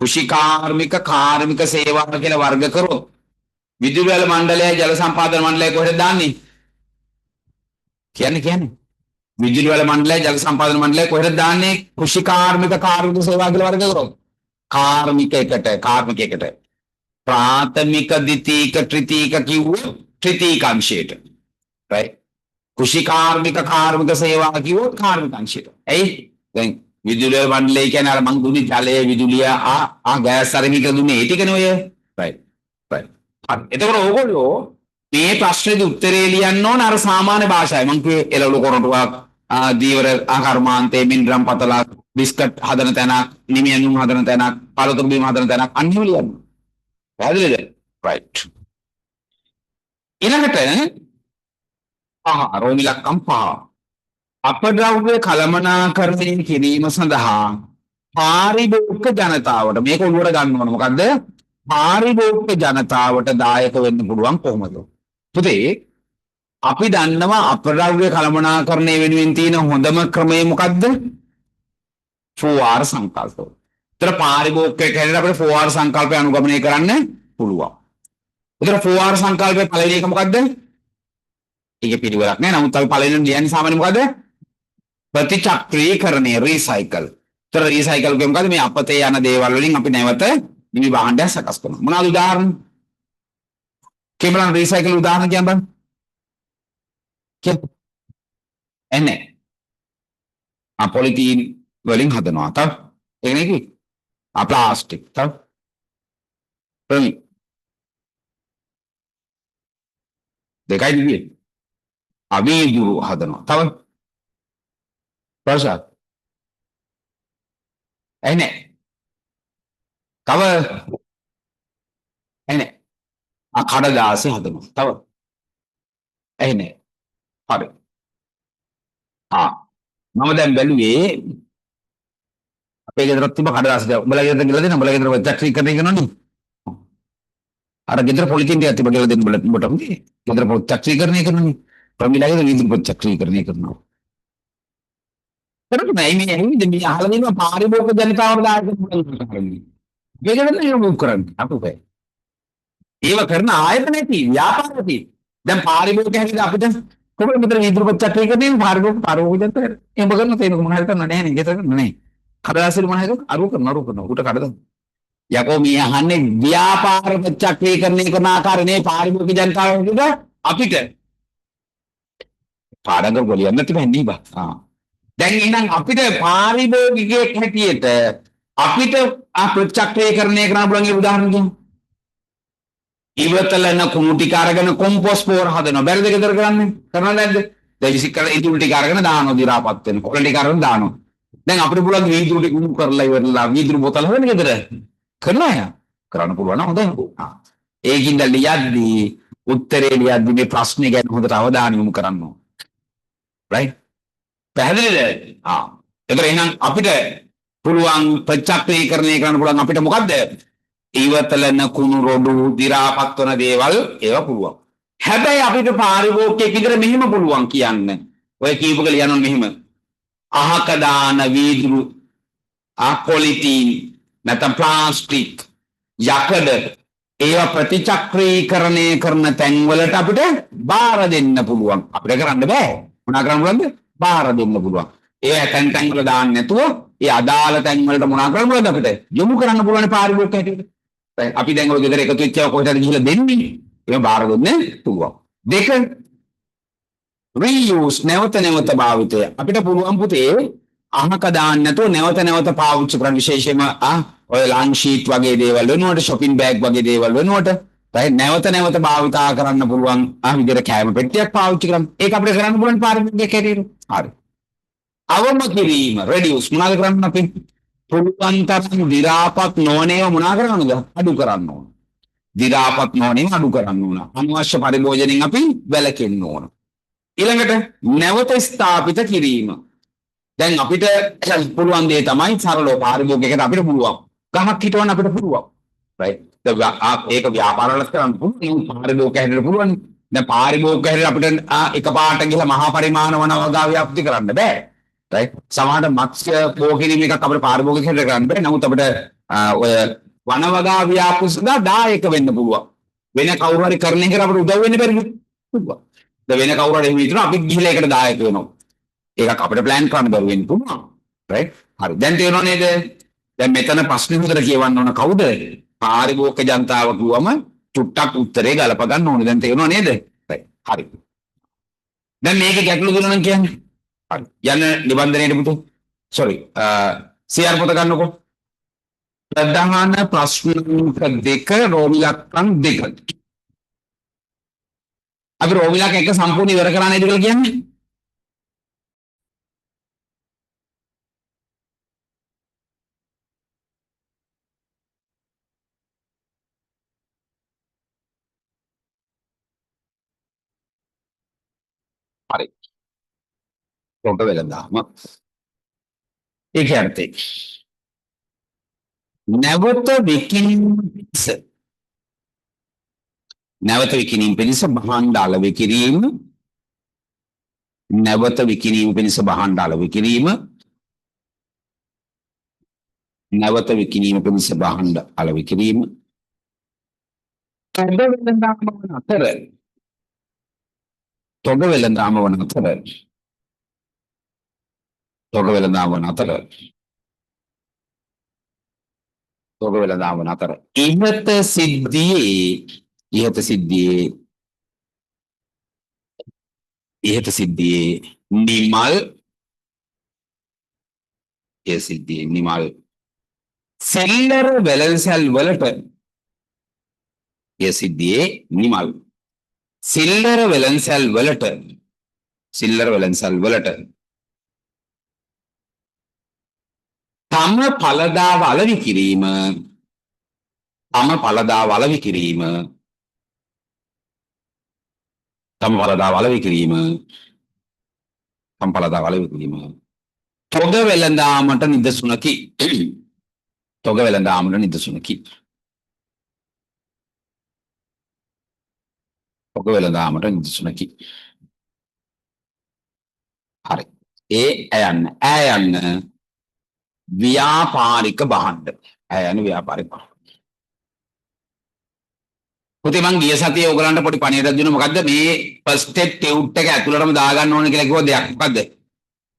කුෂිකාර්මික කාර්මික සේවා කියලා වර්ග කරොත් විදුලි බල මණ්ඩලය, ජල සම්පාදන මණ්ඩලය කොහෙද දාන්නේ? කියන්නේ විදුලි බල මණ්ඩලය, ජල සම්පාදන මණ්ඩලය කොහෙද දාන්නේ? කුෂිකාර්මික කාර්මික සේවා කියලා වර්ග කරොත් කාර්මිකයකට ප්‍රාථමික, ද්විතීයික, තෘතීයික කිව්වොත් තෘතීයික අංශයට. right. කුෂිකාර්මික කාර්මික සේවා කිව්වොත් කාර්මික අංශයට. එයි දැන් විදුලි මණ්ඩලය කියන්නේ අර මං දුන්නේ ජලය, විදුලිය, ගෑස් අරමික දුන්නේ ඒ ටිකනේ ඔය. right. එතකොට ඕගොල්ලෝ මේ ප්‍රශ්නේදී උත්තරේ ලියන්න ඕන අර සාමාන්‍ය භාෂාවෙන්. මං කිව්වේ එළවලු කොරටුවක්, දීවර ආකර්මාන්තේ මින්රම් පතලා බිස්කට් හදන තැනක්, නිමියනුම් හදන තැනක්, පළතුරු බීම හදන තැනක් අන්න එහෙම ලියන්න. පැහැදිලිද? රයිට්. ඊළඟට රෝමිලක්කම් 5. අපද්‍රව්‍ය කළමනාකරණය කිරීම සඳහා පාරිභෝගික ජනතාවට මේක උඩට ගන්න ඕන. මොකද්ද? පාරිභෝගික ජනතාවට දායක වෙන්න පුළුවන් කොහොමද? පුතේ අපි දන්නවා අපද්‍රව්‍ය කළමනාකරණය වෙනුවෙන් තියෙන හොඳම ක්‍රමය මොකද්ද? 4R සංකල්පය. ඒතර පාරිභෝගික හැටියට අපිට 4R සංකල්පය අනුගමනය කරන්න පුළුවන්. ඒතර 4R සංකල්පයේ පළවෙනි එක මොකද්ද? ඒකේ පිළිවෙලක් නෑ. නමුත් අපි පළවෙනිම ලියන්නේ සාමාන්‍ය මොකද්ද? ප්‍රතිචක්‍රීකරණය, රීසයිකල්. ඒතර රීසයිකල් කියන්නේ මොකද්ද? මේ අපතේ යන දේවල් වලින් අපි නැවත නිවි භාණ්ඩයක් සකස් කරනවා. මොනවාද උදාහරණ? කේමලන් රීසයිකල් උදාහරණ කියන්න බෑ. එන්නේ පොලිතීන් වලින් හදනවා. තව ඒක නේ කිව්වේ. ප්ලාස්ටික්. තව දෙකයි දිවියේ. අවීදුරු හදනවා. තව ප්‍රසාද්. එන්නේ තව එන්නේ කඩදාසි හදනවා. තව එන්නේ හරි. මම දැන් බැලුවේ අපේ ගෙදරත් තිබ්බ කඩදාසි. උඹලා ගෙදර ගිහලා දෙන්න. උඹලා ගෙදර චක්‍රීකරණය කරනවනේ. අර ගෙදර පොලිතින් ටිකක් තිබ්බ කියලා දෙන්න උඹට මේ. ගෙදර චක්‍රීකරණය කරනවනේ. ප්‍රමිලාගේ විදුලි චක්‍රීකරණය කරනවා. කරන්නේ මේ මේ අහලා දෙනවා පාරිභෝගික ජනතාවට දායක කරන්නේ. මේකෙන් නේ කරන්නේ අපුපේ. ඒව කරන ආයතන නැති ව්‍යාපාර නැති. දැන් පාරිභෝගික හැටියට අපිට කොහොමද මෙතන විදුලි චක්‍රීකරණය පාරිභෝගික ජනතාවට එඹ කරන තේන මොකක් හරි කරන්න නැහැ නේ. ගෙදර නෑ. කඩදාසිය මොන හරි අරුව කරනවා උට කඩදාසිය. යකෝ මේ අහන්නේ ව්‍යාපාර චක්‍රීකරණය කරන ආකාරනේ පාරිභෝගික ජනතාවට අපිට පාඩම් කරගොලියක් නැති වෙන්නේ බා. දැන් එහෙනම් අපිට පාරිභෝගිකයෙක් හැටියට අපිට ප්‍රතිචක්‍රීකරණය කරන්න පුළුවන් ඒ උදාහරණ කියමු. ඉවතලන කුණු ටික අරගෙන කොම්පෝස්ට් පොර හදනවා. බැරිද ගෙදර කරන්නේ? කරනවද නැද්ද? දැන් විසිකල ඉතුරු ටික අරගෙන දානවා දිරාපත් වෙන. කොළ ටික අරගෙන දානවා. දැන් අපිට පුළුවන් වීදුරු ටික උණු කරලා ඉවරලා වීදුරු බෝතල් හදන්න ගෙදර. කරනවා යා. කරන්න පුළුවන් හොඳයි. ඒකින්ද ලියද්දී උත්තරේ ලියද්දී මේ ප්‍රශ්නේ ගැන හොඳට අවධානය යොමු කරන්න ඕන. right? පැහැදිලිද? එතකොට එහෙනම් අපිට පුළුවන් ප්‍රතිචක්‍රීකරණය කරන්න පුළුවන් අපිට මොකද්ද? ඉවතලන කුණු රොඩු දිරාපත් වන දේවල් ඒවා පුළුවන්. හැබැයි අපිට පාරිභෝගිකයෙක් විතර මෙහෙම පුළුවන් කියන්න. ඔය කීපක ලියනවා මෙහෙම. අහක දාන වීදුරු පොලිතීන් නැත්නම් ප්ලාස්ටික් යකඩ ඒවා ප්‍රතිචක්‍රීකරණය කරන තැන්වලට අපිට බාර දෙන්න පුළුවන්. අපිට කරන්න බෑ. මොනා කරන්න පුළුවන්ද? බාර දෙන්න පුළුවන්. ඒ තැන් වල දාන්න නැතුව ඒ අදාළ තැන් වලට මොනා කරන්න පුළුවන්ද අපිට? යොමු කරන්න පුළුවන් පාරිභෝගික හැටියට. අපි දැන් ඔය ගෙදර එකතු වෙච්ච ඒවා කොහෙටද ගිහිල්ලා දෙන්නේ? ඒක බාර දෙන්න පුළුවන්. දෙක reuse නැවත නැවත භාවිතය. අපිට පුළුවන් පුතේ අහක දාන්න නැතුව නැවත නැවත පාවිච්චි කරන විශේෂයෙන්ම ඔය ලන්ච් ෂීට් වගේ දේවල් වෙනුවට shopping bag වගේ දේවල් වෙනුවට නැවත නැවත භාවිතා කරන්න පුළුවන් විදිහට කෑම පෙට්ටියක් පාවිච්චි කරන්න. ඒක අපිට කරන්න පුළුවන් පාරිභෝගිකයෙක් හැටියට. හරි. අවම කිරීම reduce මොනවද කරන්න අපි? පුළුවන් තරම් දි รา පත් නොවනේව මොනා කරන්නද? අඩු කරන්න ඕන. දි รา පත් නොවනේව අඩු කරන්න ඕන. අනවශ්‍ය පරිභෝජනයෙන් අපි වැළකෙන්න ඕන. ඊළඟට නැවත ස්ථාපිත කිරීම. දැන් අපිට පුළුවන් දේ තමයි සරලව පාරිභෝගිකයට අපිට පුළුවන්. ගහක් හිටවන්න අපිට පුළුවන්. right? ඒක ව්‍යාපාරවලත් කරන්න පුළුවන්. පාරිභෝගික හැටියට පුළුවන්. දැන් පාරිභෝගික හැටියට අපිට එකපාරට ගිහලා මහා පරිමාණ වනවගා ව්‍යාප්ති කරන්න බෑ. right? සමහරට මත්ස්‍ය පෝකිරීම එකක් අපිට පාරිභෝගික හැටියට කරන්න බෑ. නමුත් අපිට ඔය වනවගා ව්‍යාපෘ සඳහා දායක වෙන්න පුළුවන්. වෙන කවුරු හරි කරන එකට අපිට උදව් වෙන්න බැරිද? පුළුවන්. වෙන කවුරු හරි එහෙම හිතනවා අපි ගිහලා ඒකට දායක වෙනවා. ඒකක් අපිට ප්ලෑන් කරන්න බැරි වෙන්න පුළුවන්. right? හරි. දැන් තේරෙනව නේද? දැන් මෙතන ප්‍රශ්නේ හොඳට කියවන්න ඕන කවුද? පාරිභෝගික ජනතාව කිව්වම චුට්ටක් උත්තරේ ගලප ගන්න ඕනේ. දැන් තේරෙනව නේද? right. හරි. දැන් මේක ගැටලු දුන්නා නම් කියන්නේ. හරි. යන්න නිබන්ධනයේට පුතේ. sorry. CR පොත ගන්නකො. ප්‍රධාන ප්‍රශ්න දෙක රෝමිලක්කම් දෙක. අපි රෝමිලක් එක සම්පූර්ණ ඉවර කරා නේද කියලා කියන්නේ? හරි. තොග වෙළඳාම. ඒක අර්ථය. නැවත විකිණීම පිණිස නැවත විකිණීම පිණිස භාණ්ඩ අලෙවි කිරීම නැවත විකිණීම පිණිස භාණ්ඩ අලෙවි කිරීම නැවත විකිණීම පිණිස භාණ්ඩ අලෙවි කිරීම තොග වෙළඳාම වන අතර තොග වෙළඳාම වන අතර තොග වෙළඳාම වන අතර තොග වෙළඳාම වන අතර ඉහත සිද්ධියේ ඉහත සිද්ධියේ නිමල් ඒ සිද්ධියේ නිමල් සෙල්ලර වෙළඳසැල් වලට ඒ සිද්ධියේ නිමල් සිල්ලර වෙළඳසැල් වලට තම ඵලදාව අලෙවි කිරීම තම ඵලදාව අලෙවි කිරීම තම ඵලදාව අලෙවි කිරීම තම ඵලදාව අලෙවි කිරීම තොග වෙළඳාමට නිදසුනකි තොග වෙළඳාමට නිදසුනකි තොග වෙළඳාමට නිදසුනකි හරි ඈ යන්න ව්‍යාපාරික භාණ්ඩ ඈ යන ව්‍යාපාරික භාණ්ඩ පුතේ මං ගිය සතියේ ඔයගලන්ට පොඩි පණිවිඩයක් දුන්නා මොකද්ද මේ ෆස්ට් ස්ටෙප් ටියුට් එක ඇතුළටම දාගන්න ඕනේ කියලා කිව්ව දෙයක් මොකද්ද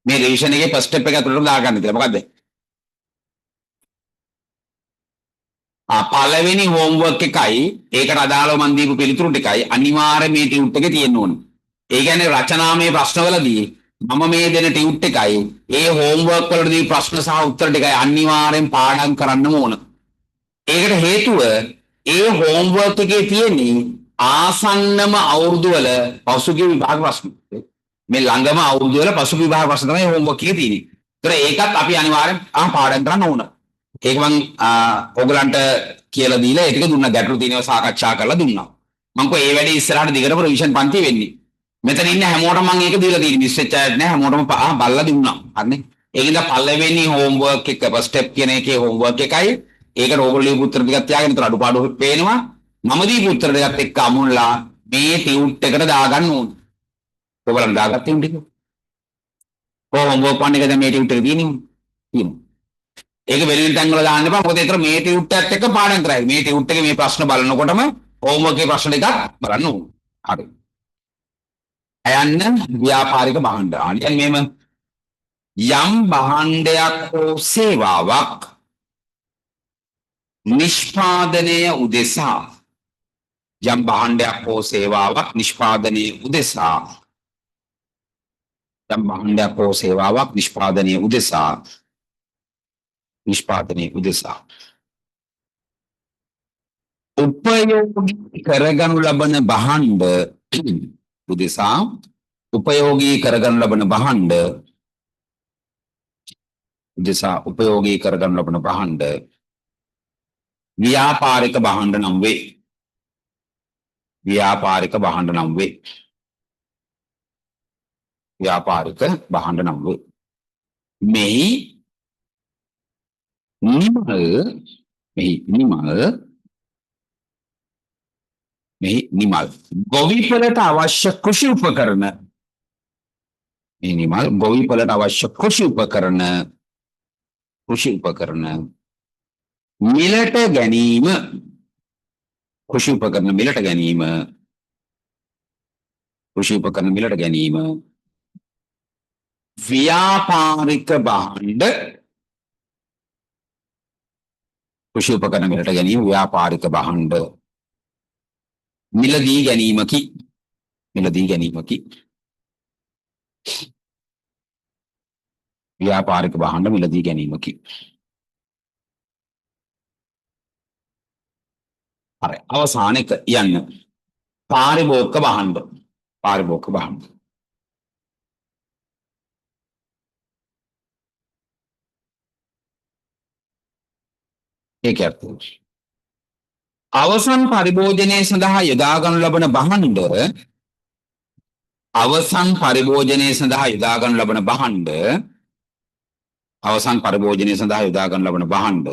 මේ රිවිෂන් එකේ ෆස්ට් ස්ටෙප් එක ඇතුළටම දාගන්න කියලා මොකද්ද පළවෙනි හෝම්වර්ක් එකයි ඒකට අදාළව මන් දීපු පිළිතුරු ටිකයි අනිවාර්යයෙන් මේ ටියුට් එකේ තියෙන්න ඕනේ. ඒ කියන්නේ රචනාමය ප්‍රශ්නවලදී මම මේ දෙන ටියුට් එකයි ඒ හෝම්වර්ක් වලට දී ප්‍රශ්න සහ උත්තර ටිකයි අනිවාර්යෙන් පාඩම් කරන්නම ඕන. ඒකට හේතුව ඒ හෝම්වර්ක් එකේ තියෙන්නේ ආසන්නම අවුරුදු වල පසුගිය විභාග ප්‍රශ්න. මේ ළඟම අවුරුදු වල පසුගිය විභාග ප්‍රශ්න තමයි හෝම්වර්ක් එකේ තියෙන්නේ. ඒතර ඒකත් අපි අනිවාර්යෙන් පාඩම් කරන්න ඕන. ඒක මං ඔයගලන්ට කියලා දීලා ඒ ටික දුන්නා ගැටළු තියෙනවා සාකච්ඡා කරලා දුන්නා. මං කෝ ඒ වැඩේ ඉස්සරහට දිගටම රිවිෂන් පන්ති වෙන්නේ. මෙතන ඉන්න හැමෝටම මං ඒක දීලා තියෙන්නේ. මිස් වෙච්ච අයත් නෑ හැමෝටම බලලා දුන්නා. හරිනේ. ඒකෙන්ද පළවෙනි හෝම්වර්ක් එක ෆස්ට් ස්ටෙප් කියන එකේ හෝම්වර්ක් එකයි. ඒකට ඕගොල්ලෝ ලියපු උත්තර ටිකක් තියාගෙන උතර අඩුපාඩු පේනවා. මම දීපු උත්තර ටිකත් එක්ක අමුණලා මේ ටියුට් එකට දාගන්න ඕනේ. ඔයගොල්ලන් දාගත්තේ ටික. හෝම්වර්ක් වන් එක දැන් මේ ටියුට් එකේ තියෙනවා. ඒක වෙලින් තැන් වල දාන්න එපා. මොකද ඒතර මේ ටියුට් එකත් එක්ක පාඩම් කරයි. මේ ටියුට් එකේ මේ ප්‍රශ්න බලනකොටම හෝම්වර්ක් එකේ ප්‍රශ්න ටිකක් බලන්න ඕනේ. හරි. අයන්න ව්‍යාපාරික භාණ්ඩ. අනිත් මේම යම් භාණ්ඩයක් හෝ සේවාවක් නිෂ්පාදනය උදෙසා යම් භාණ්ඩයක් හෝ සේවාවක් නිෂ්පාදනය උදෙසා යම් භාණ්ඩයක් හෝ සේවාවක් නිෂ්පාදනය උදෙසා උපයෝගී කරගනු ලබන භාණ්ඩ උදෙසා උපයෝගී කරගනු ලබන භාණ්ඩ උදෙසා උපයෝගී කරගනු ලබන භාණ්ඩ ව්‍යාපාරික භාණ්ඩ නම් වේ. ව්‍යාපාරික භාණ්ඩ නම් වේ. ව්‍යාපාරික භාණ්ඩ නම් වේ. මෙහි නිමල් ගොවිපලට අවශ්‍ය කෘෂි උපකරණ මේ නිමල් ගොවිපලට අවශ්‍ය කෘෂි උපකරණ මිලට ගැනීම කෘෂි උපකරණ මිලට ගැනීම ව්‍යාපාරික භාණ්ඩ කෘෂි උපකරණ මිලට ගැනීම ව්‍යාපාරික භාණ්ඩ මිලදී ගැනීමකි ව්‍යාපාරික භාණ්ඩ මිලදී ගැනීමකි. හරි අවසාන එක යන්න පාරිභෝගික භාණ්ඩ ඒක අර්ථය අවසන් පරිභෝජනය සඳහා යොදා ගනු ලබන භාණ්ඩ අවසන් පරිභෝජනය සඳහා යොදා ගන්න ලබන භාණ්ඩ අවසන් පරිභෝජනය සඳහා යොදා ගන්න ලබන භාණ්ඩ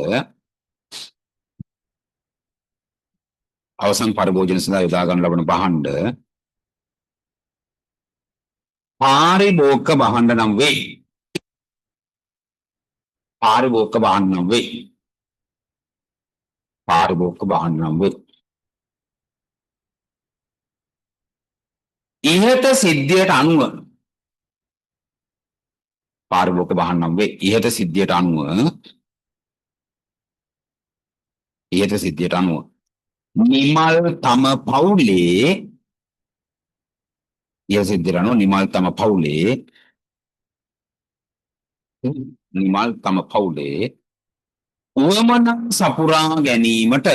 අවසන් පරිභෝජනය සඳහා යොදා ගන්න ලබන භාණ්ඩ පාරිභෝගික භාණ්ඩ නම් වේ. පාරිභෝගික භාණ්ඩ නම් වේ. පාරිභෝගික භාණ්ඩ නම් වේ. ඉහත සිද්ධියට අනුව පාරිභෝගික භාණ්ඩ නම් වේ. ඉහත සිද්ධියට අනුව නිමල් තම පවුලේ සිද්ධියට අනුව නිමල් තම පවුලේ උවමනා සපුරා ගැනීමට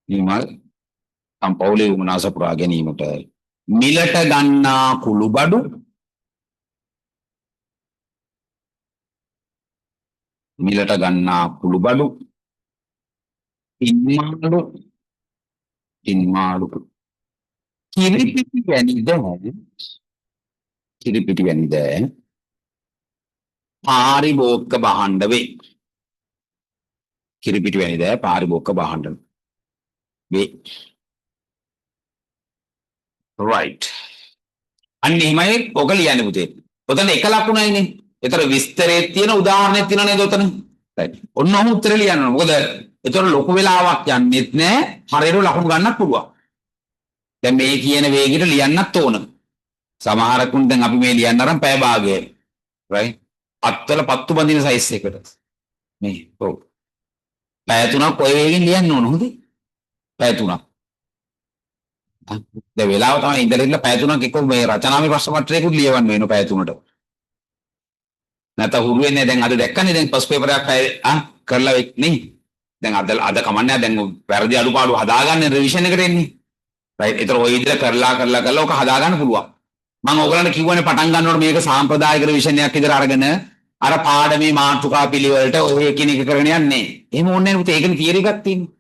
නිමල් තම පවුලේ උවමනා සපුරා ගැනීමට මිලට ගන්නා කුළුබඩු ඉන්මාළු කිරිපිටි වැනි දෑ පාරිභෝගික භාණ්ඩ වේ. කිරිපිටි වැනි දෑ පාරිභෝගික භාණ්ඩ වේ. right. අන්න එහෙමයි ඔක ලියන්නේ පුතේ. ඔතන එක ලකුණයිනේ. ඒතර විස්තරයේ තියෙන උදාහරණයක් තියෙනවා නේද ඔතන? right. ඔන්න ඔහොම උත්තර ලියන්න ඕන. මොකද ඒතර ලොකු වෙලාවක් යන්නෙත් නෑ. හරියට ලකුණු ගන්නත් පුළුවන්. දැන් මේ කියන වේගෙට ලියන්නත් ඕන. සමහරකුන් දැන් අපි මේ ලියන්න අරන් පැය භාගයයි. right. අත්වල පත්තු බඳින සයිස් එකට. මේ ඔව්. පැය 3ක් ඔය වේගෙන් ලියන්න ඕන හොඳේ. පැය 3ක්. දැන් වෙලාව තමයි ඉඳලා පැය 3ක් එක්ක මේ රචනාවේ ප්‍රශ්න පත්‍රයකුත් ලියවන්න වෙනවා පැය 3ට. නැත්නම් හුරු වෙන්නේ දැන් අද දැක්කනේ දැන් ෆස්ට් පේපර් එකක් කරලා නේ. දැන් අද කමන්නේ දැන් වැරදි අඩුපාඩු හදාගන්න රිවිෂන් එකට එන්නේ. right. ඒතර ඔය විදිහට කරලා ඔක හදාගන්න පුළුවන්. මම ඔයගලන්ට කිව්වනේ පටන් ගන්නකොට මේක සාම්ප්‍රදායික රිවිෂන් එකක් විතර අරගෙන අර පාඩමේ මාතෘකා පිළිවෙලට ඔය එකිනෙක කරගෙන යන්නේ. එහෙම ඕනේ නැහැ පුතේ. ඒකනේ තියරි එකක් තියෙන්නේ.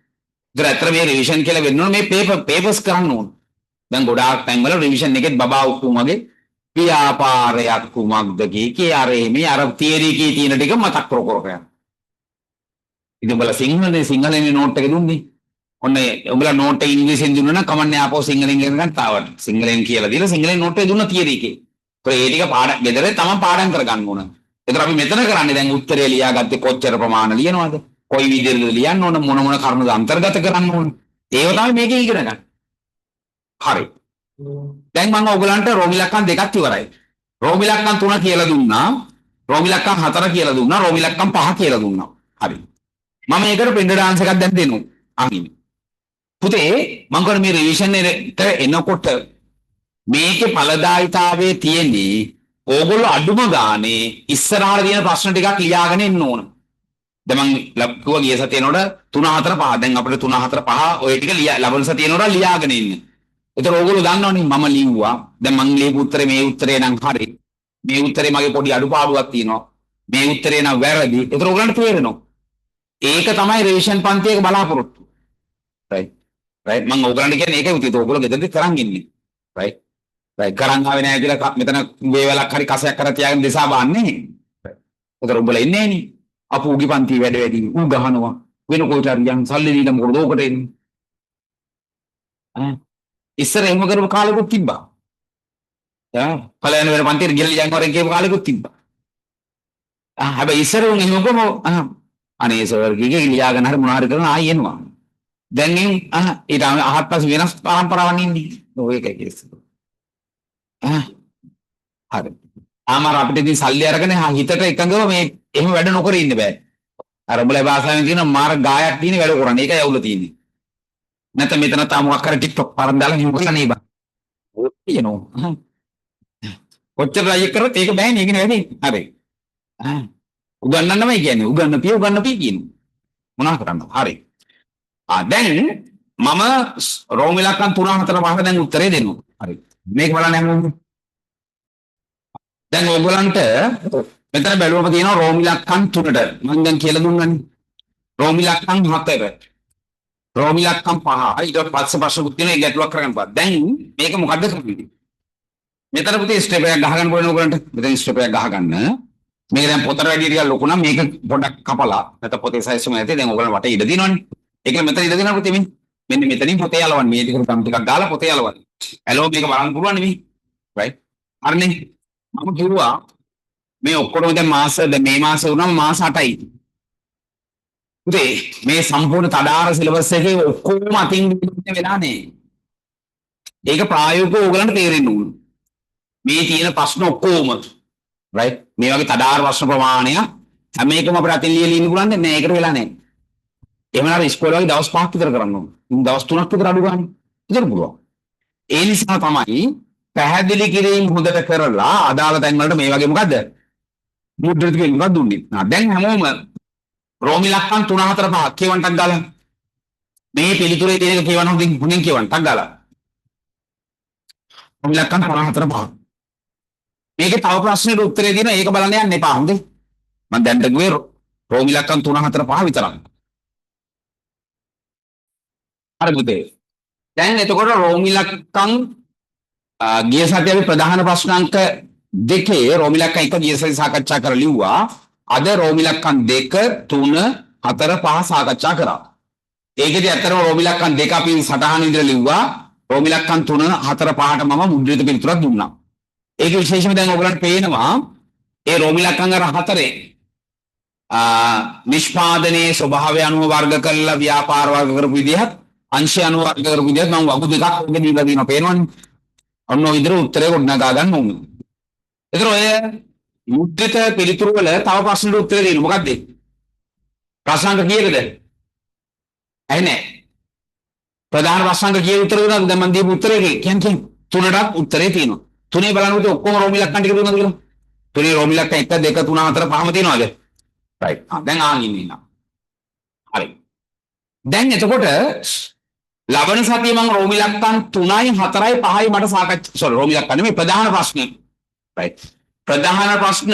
ඒතර ඇත්තට මේ රිවිෂන් කියලා වෙන්න ඕනේ මේ පේපර්ස් කරන්න ඕනේ. දැන් ගොඩාක් තැන්වල රිවිෂන් එකෙත් බබා උකුම් වගේ ව්‍යාපාරයක් කුමක්ද කී අර මේ අර තියරි කී තියෙන ටික මතක් කර යනවා. ඉතින් උඹලා සිංහලෙන් නෝට් එක දුන්නේ. ඔන්න උඹලා නෝට් එක ඉංග්‍රීසියෙන් දුන්නා නම් කමන්නේ ආපහු සිංහලෙන් ගන්න තාවට. සිංහලෙන් කියලා දීලා සිංහලෙන් නෝට් එක දුන්නා තියරි එකේ. ඒ ටික පාඩම් ගෙදර තමයි පාඩම් කරගන්න ඕන. ඒතර අපි මෙතන කරන්නේ දැන් උත්තරය ලියාගත්තේ කොච්චර ප්‍රමාණ ලියනවද? කොයි විදිහටද ලියන්න ඕන මොන කරුණුද අන්තර්ගත කරන්න ඕන. ඒව තමයි මේකේ ඉගෙන ගන්න. හරි. දැන් මම ඔයගලන්ට රෝමිලක්කම් දෙකක් ඉවරයි. රෝමිලක්කම් 3 කියලා දුන්නා. රෝමිලක්කම් 4 කියලා දුන්නා. රෝමිලක්කම් 5 කියලා දුන්නා. හරි. මම ඒකට පින්ඩ ඩාන්ස් එකක් දැන් දෙනවා. අහිමි. පුතේ මම කරන මේ රිවිෂන් එකට එනකොට මේකේ ඵලදායීතාවයේ තියෙන්නේ ඕගොල්ලෝ අඩුම ගානේ ඉස්සරහට තියෙන ප්‍රශ්න ටිකක් ලියාගෙන එන්න ඕන. දැන් මම ලකුව ගිය සතියේනොට 3 4 5 දැන් අපිට 3 4 5 ඔය ටික ලබන සතියේනොට ලියාගෙන ඉන්න. ඒතර ඕගොල්ලෝ දන්නවනේ මම ලිව්වා. දැන් මම ලියපු උත්තරේ මේ උත්තරේ නම් හරි. මේ උත්තරේ මගේ පොඩි අඩුපාඩුවක් තියෙනවා. මේ උත්තරේ නම් වැරදි. ඒතර ඕගොල්ලන්ට තේරෙනවා. ඒක තමයි රිවිෂන් පන්තියක බලාපොරොත්තු. right. right. මම ඕගොල්ලන්ට කියන්නේ ඒකයි උතිත ඕගොල්ලෝ ගෙදරදී කරන් ඉන්නේ. right. right. කරන් ආවේ නැහැ කියලා මෙතන වේවලක් හරි කසයක් කරලා තියාගෙන දෙසා බාන්නේ. right. ඒතර උඹලා ඉන්නේ නේ. අපු උගේ පන්ති වැඩ වැඩි ඌ ගහනවා. වෙන කොහෙට හරි යන් සල්ලි දීලා මොකද ඕකට එන්නේ? ඉස්සර එහෙම කරපු කාලෙකුත් තිබ්බා. පළවෙනි වෙන පන්තියට ගිහලා යන් වරෙන් කියපු කාලෙකුත් තිබ්බා. හැබැයි ඉස්සර උන් එහෙම කොම අනේ සර් ගිගේ ලියාගෙන හරි මොනවා හරි කරන ආයෙ එනවා. දැන් ඊට අහත් පස්සේ වෙනස් පරම්පරාවක් ඉන්නේ. ඔය එකයි කෙස්. හරි. ආමාර අපිට ඉතින් සල්ලි අරගෙන හිතට එකඟව මේ එහෙම වැඩ නොකර ඉන්න බෑ. අර උඹලා භාෂාවෙන් කියන මාර ගායක් තියෙන වැඩ කරන්නේ. ඒකයි අවුල තියෙන්නේ. නැත්නම් මෙතන තාම මොකක් කරේ TikTok පාරම් දාලා නියුකලා නේ බා. ඔය කියනවා. කොච්චර ලයික් කරත් ඒක බෑනේ. ඒකනේ වැඩි. හරි. උගන්නන්නමයි කියන්නේ. උගන්න පිය කියන්නේ. මොනවා කරන්නද? හරි. දැන් මම රෝම ඉලක්කම් 3 4 5 දැන් උත්තරේ දෙනවා. හරි. මේක බලන්න හැමෝම. දැන් ඕගොල්ලන්ට මෙතන බැලුවම තියෙනවා රෝම ඉලක්කම් 3ට. මම දැන් කියලා දුන්නානේ. රෝමි ලක්ෂණ 4 රෝමි ලක්ෂණ 5 ඊට පස්සේ ප්‍රශ්නකුත් තියෙනවා ඒ ගැටලුවක් කරගන්න බෑ. දැන් මේක මොකද්ද කරන්නේ? මෙතන පුතේ ස්ටෙප් එකක් ගහගන්න ඕනේ ඔයගලන්ට. මෙතන ස්ටෙප් එකක් ගහගන්න. මේක දැන් පොතට වැඩි ටිකක් ලොකු නම් මේක පොඩක් කපලා නැත්නම් පොතේ සයිස් එක නැති දැන් ඔයගලන් වටේ ඉඩ දිනවනේ. ඒක මෙතන ඉඩ දිනනවා පුතේ මේ. මෙන්න මෙතනින් පොතේ යලවන්නේ. මේ ටික තම ටිකක් ගාලා පොතේ යලවන්නේ. ඇලෝ මේක බලන්න පුළුවන් නෙමෙයි. රයිට්. හරිනේ. මම කිව්වා මේ ඔක්කොම දැන් මාස දැන් මේ මාසේ වුණාම මාස 8යි. පුතේ මේ සම්පූර්ණ තඩාර සිලබස් එකේ ඔක්කොම අතින් වෙලා නේ. ඒක ප්‍රායෝගිකව ඕගලන්ට තේරෙන්න ඕන. මේ තියෙන ප්‍රශ්න ඔක්කොම රයිට් මේ වගේ තඩාර ප්‍රශ්න ප්‍රමාණය හැම එකම අපිට අතින් ලියලා ඉන්න පුළුවන් නෑ ඒකට වෙලා නෑ. එහෙම නම් ඉස්කෝලේ වගේ දවස් 5ක් විතර කරන්න ඕන. දවස් 3ක් විතර අඩු ගන්න. ඉතින් පුළුවන්. ඒ නිසා තමයි පැහැදිලි කිරීම හොඳට කරලා අදාළ තැන් වලට මේ වගේ මොකද්ද? මුද්‍රිත කිරීමක් දුන්නේ. දැන් හැමෝම රෝමි ලක්ෂණ 3 4 5 කියවන්ටක් ගාලා මේ පිළිතුරේ තියෙන එක කියවන්න හොඳින් කියවන්ටක් ගාලා. රෝමි ලක්ෂණ 3 4 5 මේකේ තව ප්‍රශ්නෙට උත්තරේ දෙන ඒක බලන්න යන්න එපා හොඳේ. මම දැන් කිව්වේ රෝමි ලක්ෂණ 3 4 5 විතරක්. හරි පුතේ. දැන් එතකොට රෝමි ලක්ෂණ ගිය සතියේ අපි ප්‍රධාන ප්‍රශ්නාංක දෙකේ රෝමි ලක්ෂණ 1 ගිය සතියේ සාකච්ඡා කරලා ලිව්වා. අද රෝමි ලක්ෂණ 2 3 4 5 සාකච්ඡා කරා. ඒකෙදි අතරම රෝමි ලක්ෂණ 2 අපි සටහන විදිහට ලිව්වා. රෝමි ලක්ෂණ 3 4 5ට මම මුද්‍රිත පිළිතුරක් දුන්නා. ඒක විශේෂම දැන් ඔයගලන්ට පේනවා ඒ රෝමි ලක්ෂණ අර 4 නිෂ්පාදනයේ ස්වභාවය අනුව වර්ග කරලා ව්‍යාපාර වර්ග කරපු විදිහත් අංශය අනුව වර්ග කරපු විදිහත් මම වගු දෙකක් ඔගේ දීලා දිනවා පේනවනේ. ඔන්න ඔය විදිහට උත්තරේ ගොඩනගා ගන්න ඕනේ. ඒතර ඔය මුද්‍රිත පිළිතුරු වල තව ප්‍රශ්නෙට උත්තර දෙන්න මොකක්ද? ප්‍රශ්නාංක කීයකද? ඇයි ප්‍රධාන ප්‍රශ්නාංක කීයක උත්තර දුන්නාද? දැන් මම දීපු උත්තරේ කියන්නේ 3ටත් උත්තරේ තියෙනවා. 3 බලනකොට ඔක්කොම රෝමි ලක්ෂණ ටික දුන්නාද කියලා? 3 රෝමි ලක්ෂණ 1 2 3 4 5ම තියෙනවද? රයිට්. දැන් ආන් ඉන්නවා. හරි. දැන් එතකොට ලබන සතියේ මම රෝමි ලක්ෂණ 3යි 4යි 5යි මට සාකච්ඡා රෝමි ලක්ෂණ නෙමෙයි ප්‍රධාන ප්‍රශ්න. රයිට්. ප්‍රධාන ප්‍රශ්න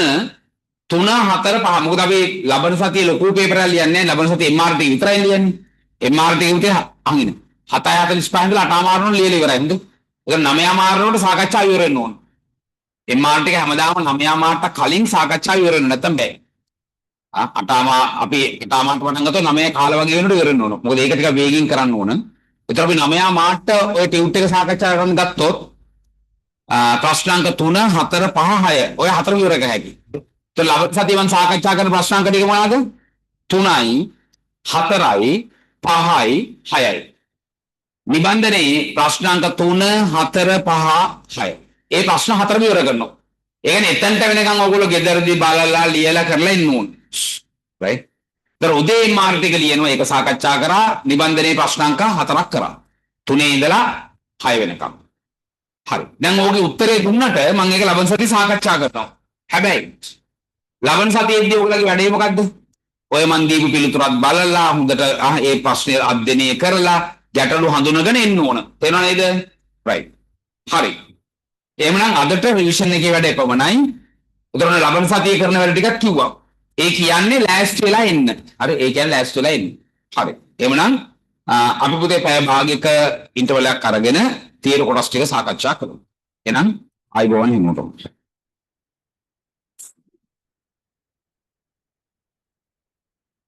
3 4 5 මොකද අපි ලබන සතියේ ලොකු පේපර් එකක් ලියන්නේ නැහැ. ලබන සතියේ MRT විතරයි ලියන්නේ. MRT උතේ අහගෙන 7:45 ඉඳලා 8 මාරනොට ලියලා ඉවරයි. හොඳ. ඒක 9 මාරනොට සාකච්ඡා ඉවර වෙන්න ඕන. MRT එක හැමදාම 9 මාරට කලින් සාකච්ඡා ඉවර වෙන්න නැත්තම් බෑ. 8 අපි 8 මාරට පටන් ගත්තොත් 9 කාල වගේ වෙනකොට ඉවර වෙන්න ඕන. මොකද ඒක ටික වේගින් කරන්න ඕන. ඒතර අපි 9 මාරට ඔය ටියුට් එක සාකච්ඡා කරන්න ගත්තොත් ප්‍රශ්නාංක 3 4 5 6 ඔය හතර ඉවර කර හැකියි. ඒතර ලබන සතියේ මම සාකච්ඡා කරන ප්‍රශ්නාංක ටික මොනවාද? 3යි 4යි 5යි 6යි. නිබන්ධනයේ ප්‍රශ්නාංක 3 4 5 6. ඒ ප්‍රශ්න හතරම ඉවර කරනවා. ඒ කියන්නේ එතනට වෙනකන් ඔයගොල්ලෝ ගෙදරදී බලලා ලියලා කරලා ඉන්න ඕනේ. රයිට්? ඒතර උදේ මාර්ග ටික ලියනවා ඒක සාකච්ඡා කරා නිබන්ධනයේ ප්‍රශ්නාංක 4ක් කරා. 3 ඉඳලා 6 වෙනකම්. හරි. දැන් ඕකේ උත්තරේ දුන්නට මම ඒක ලබන සතියේ සාකච්ඡා කරනවා. හැබැයි ලබන සතියේදී ඔයගලගේ වැඩේ මොකද්ද? ඔය මන් දීපු පිළිතුරත් බලලා හොඳට ඒ ප්‍රශ්නේ අධ්‍යයනය කරලා ගැටලු හඳුනගෙන එන්න ඕන. තේරෙනව නේද? රයිට්. හරි. එහෙනම් අදට රිවිෂන් එකේ වැඩ එපමණයි. උදාහරණ ලබන සතියේ කරන වැඩ ටිකක් කිව්වා. ඒ කියන්නේ ලෑස්ති වෙලා එන්න. හරි. ඒ කියන්නේ ලෑස්ති වෙලා එන්න. හරි. එහෙනම් අපි පුතේ පැය භාගයක ඉන්ටර්වල් එකක් අරගෙන තියෙන කොටස් ටික සාකච්ඡා කරමු. එහෙනම් ආයිබෝවන් හිමෝටම.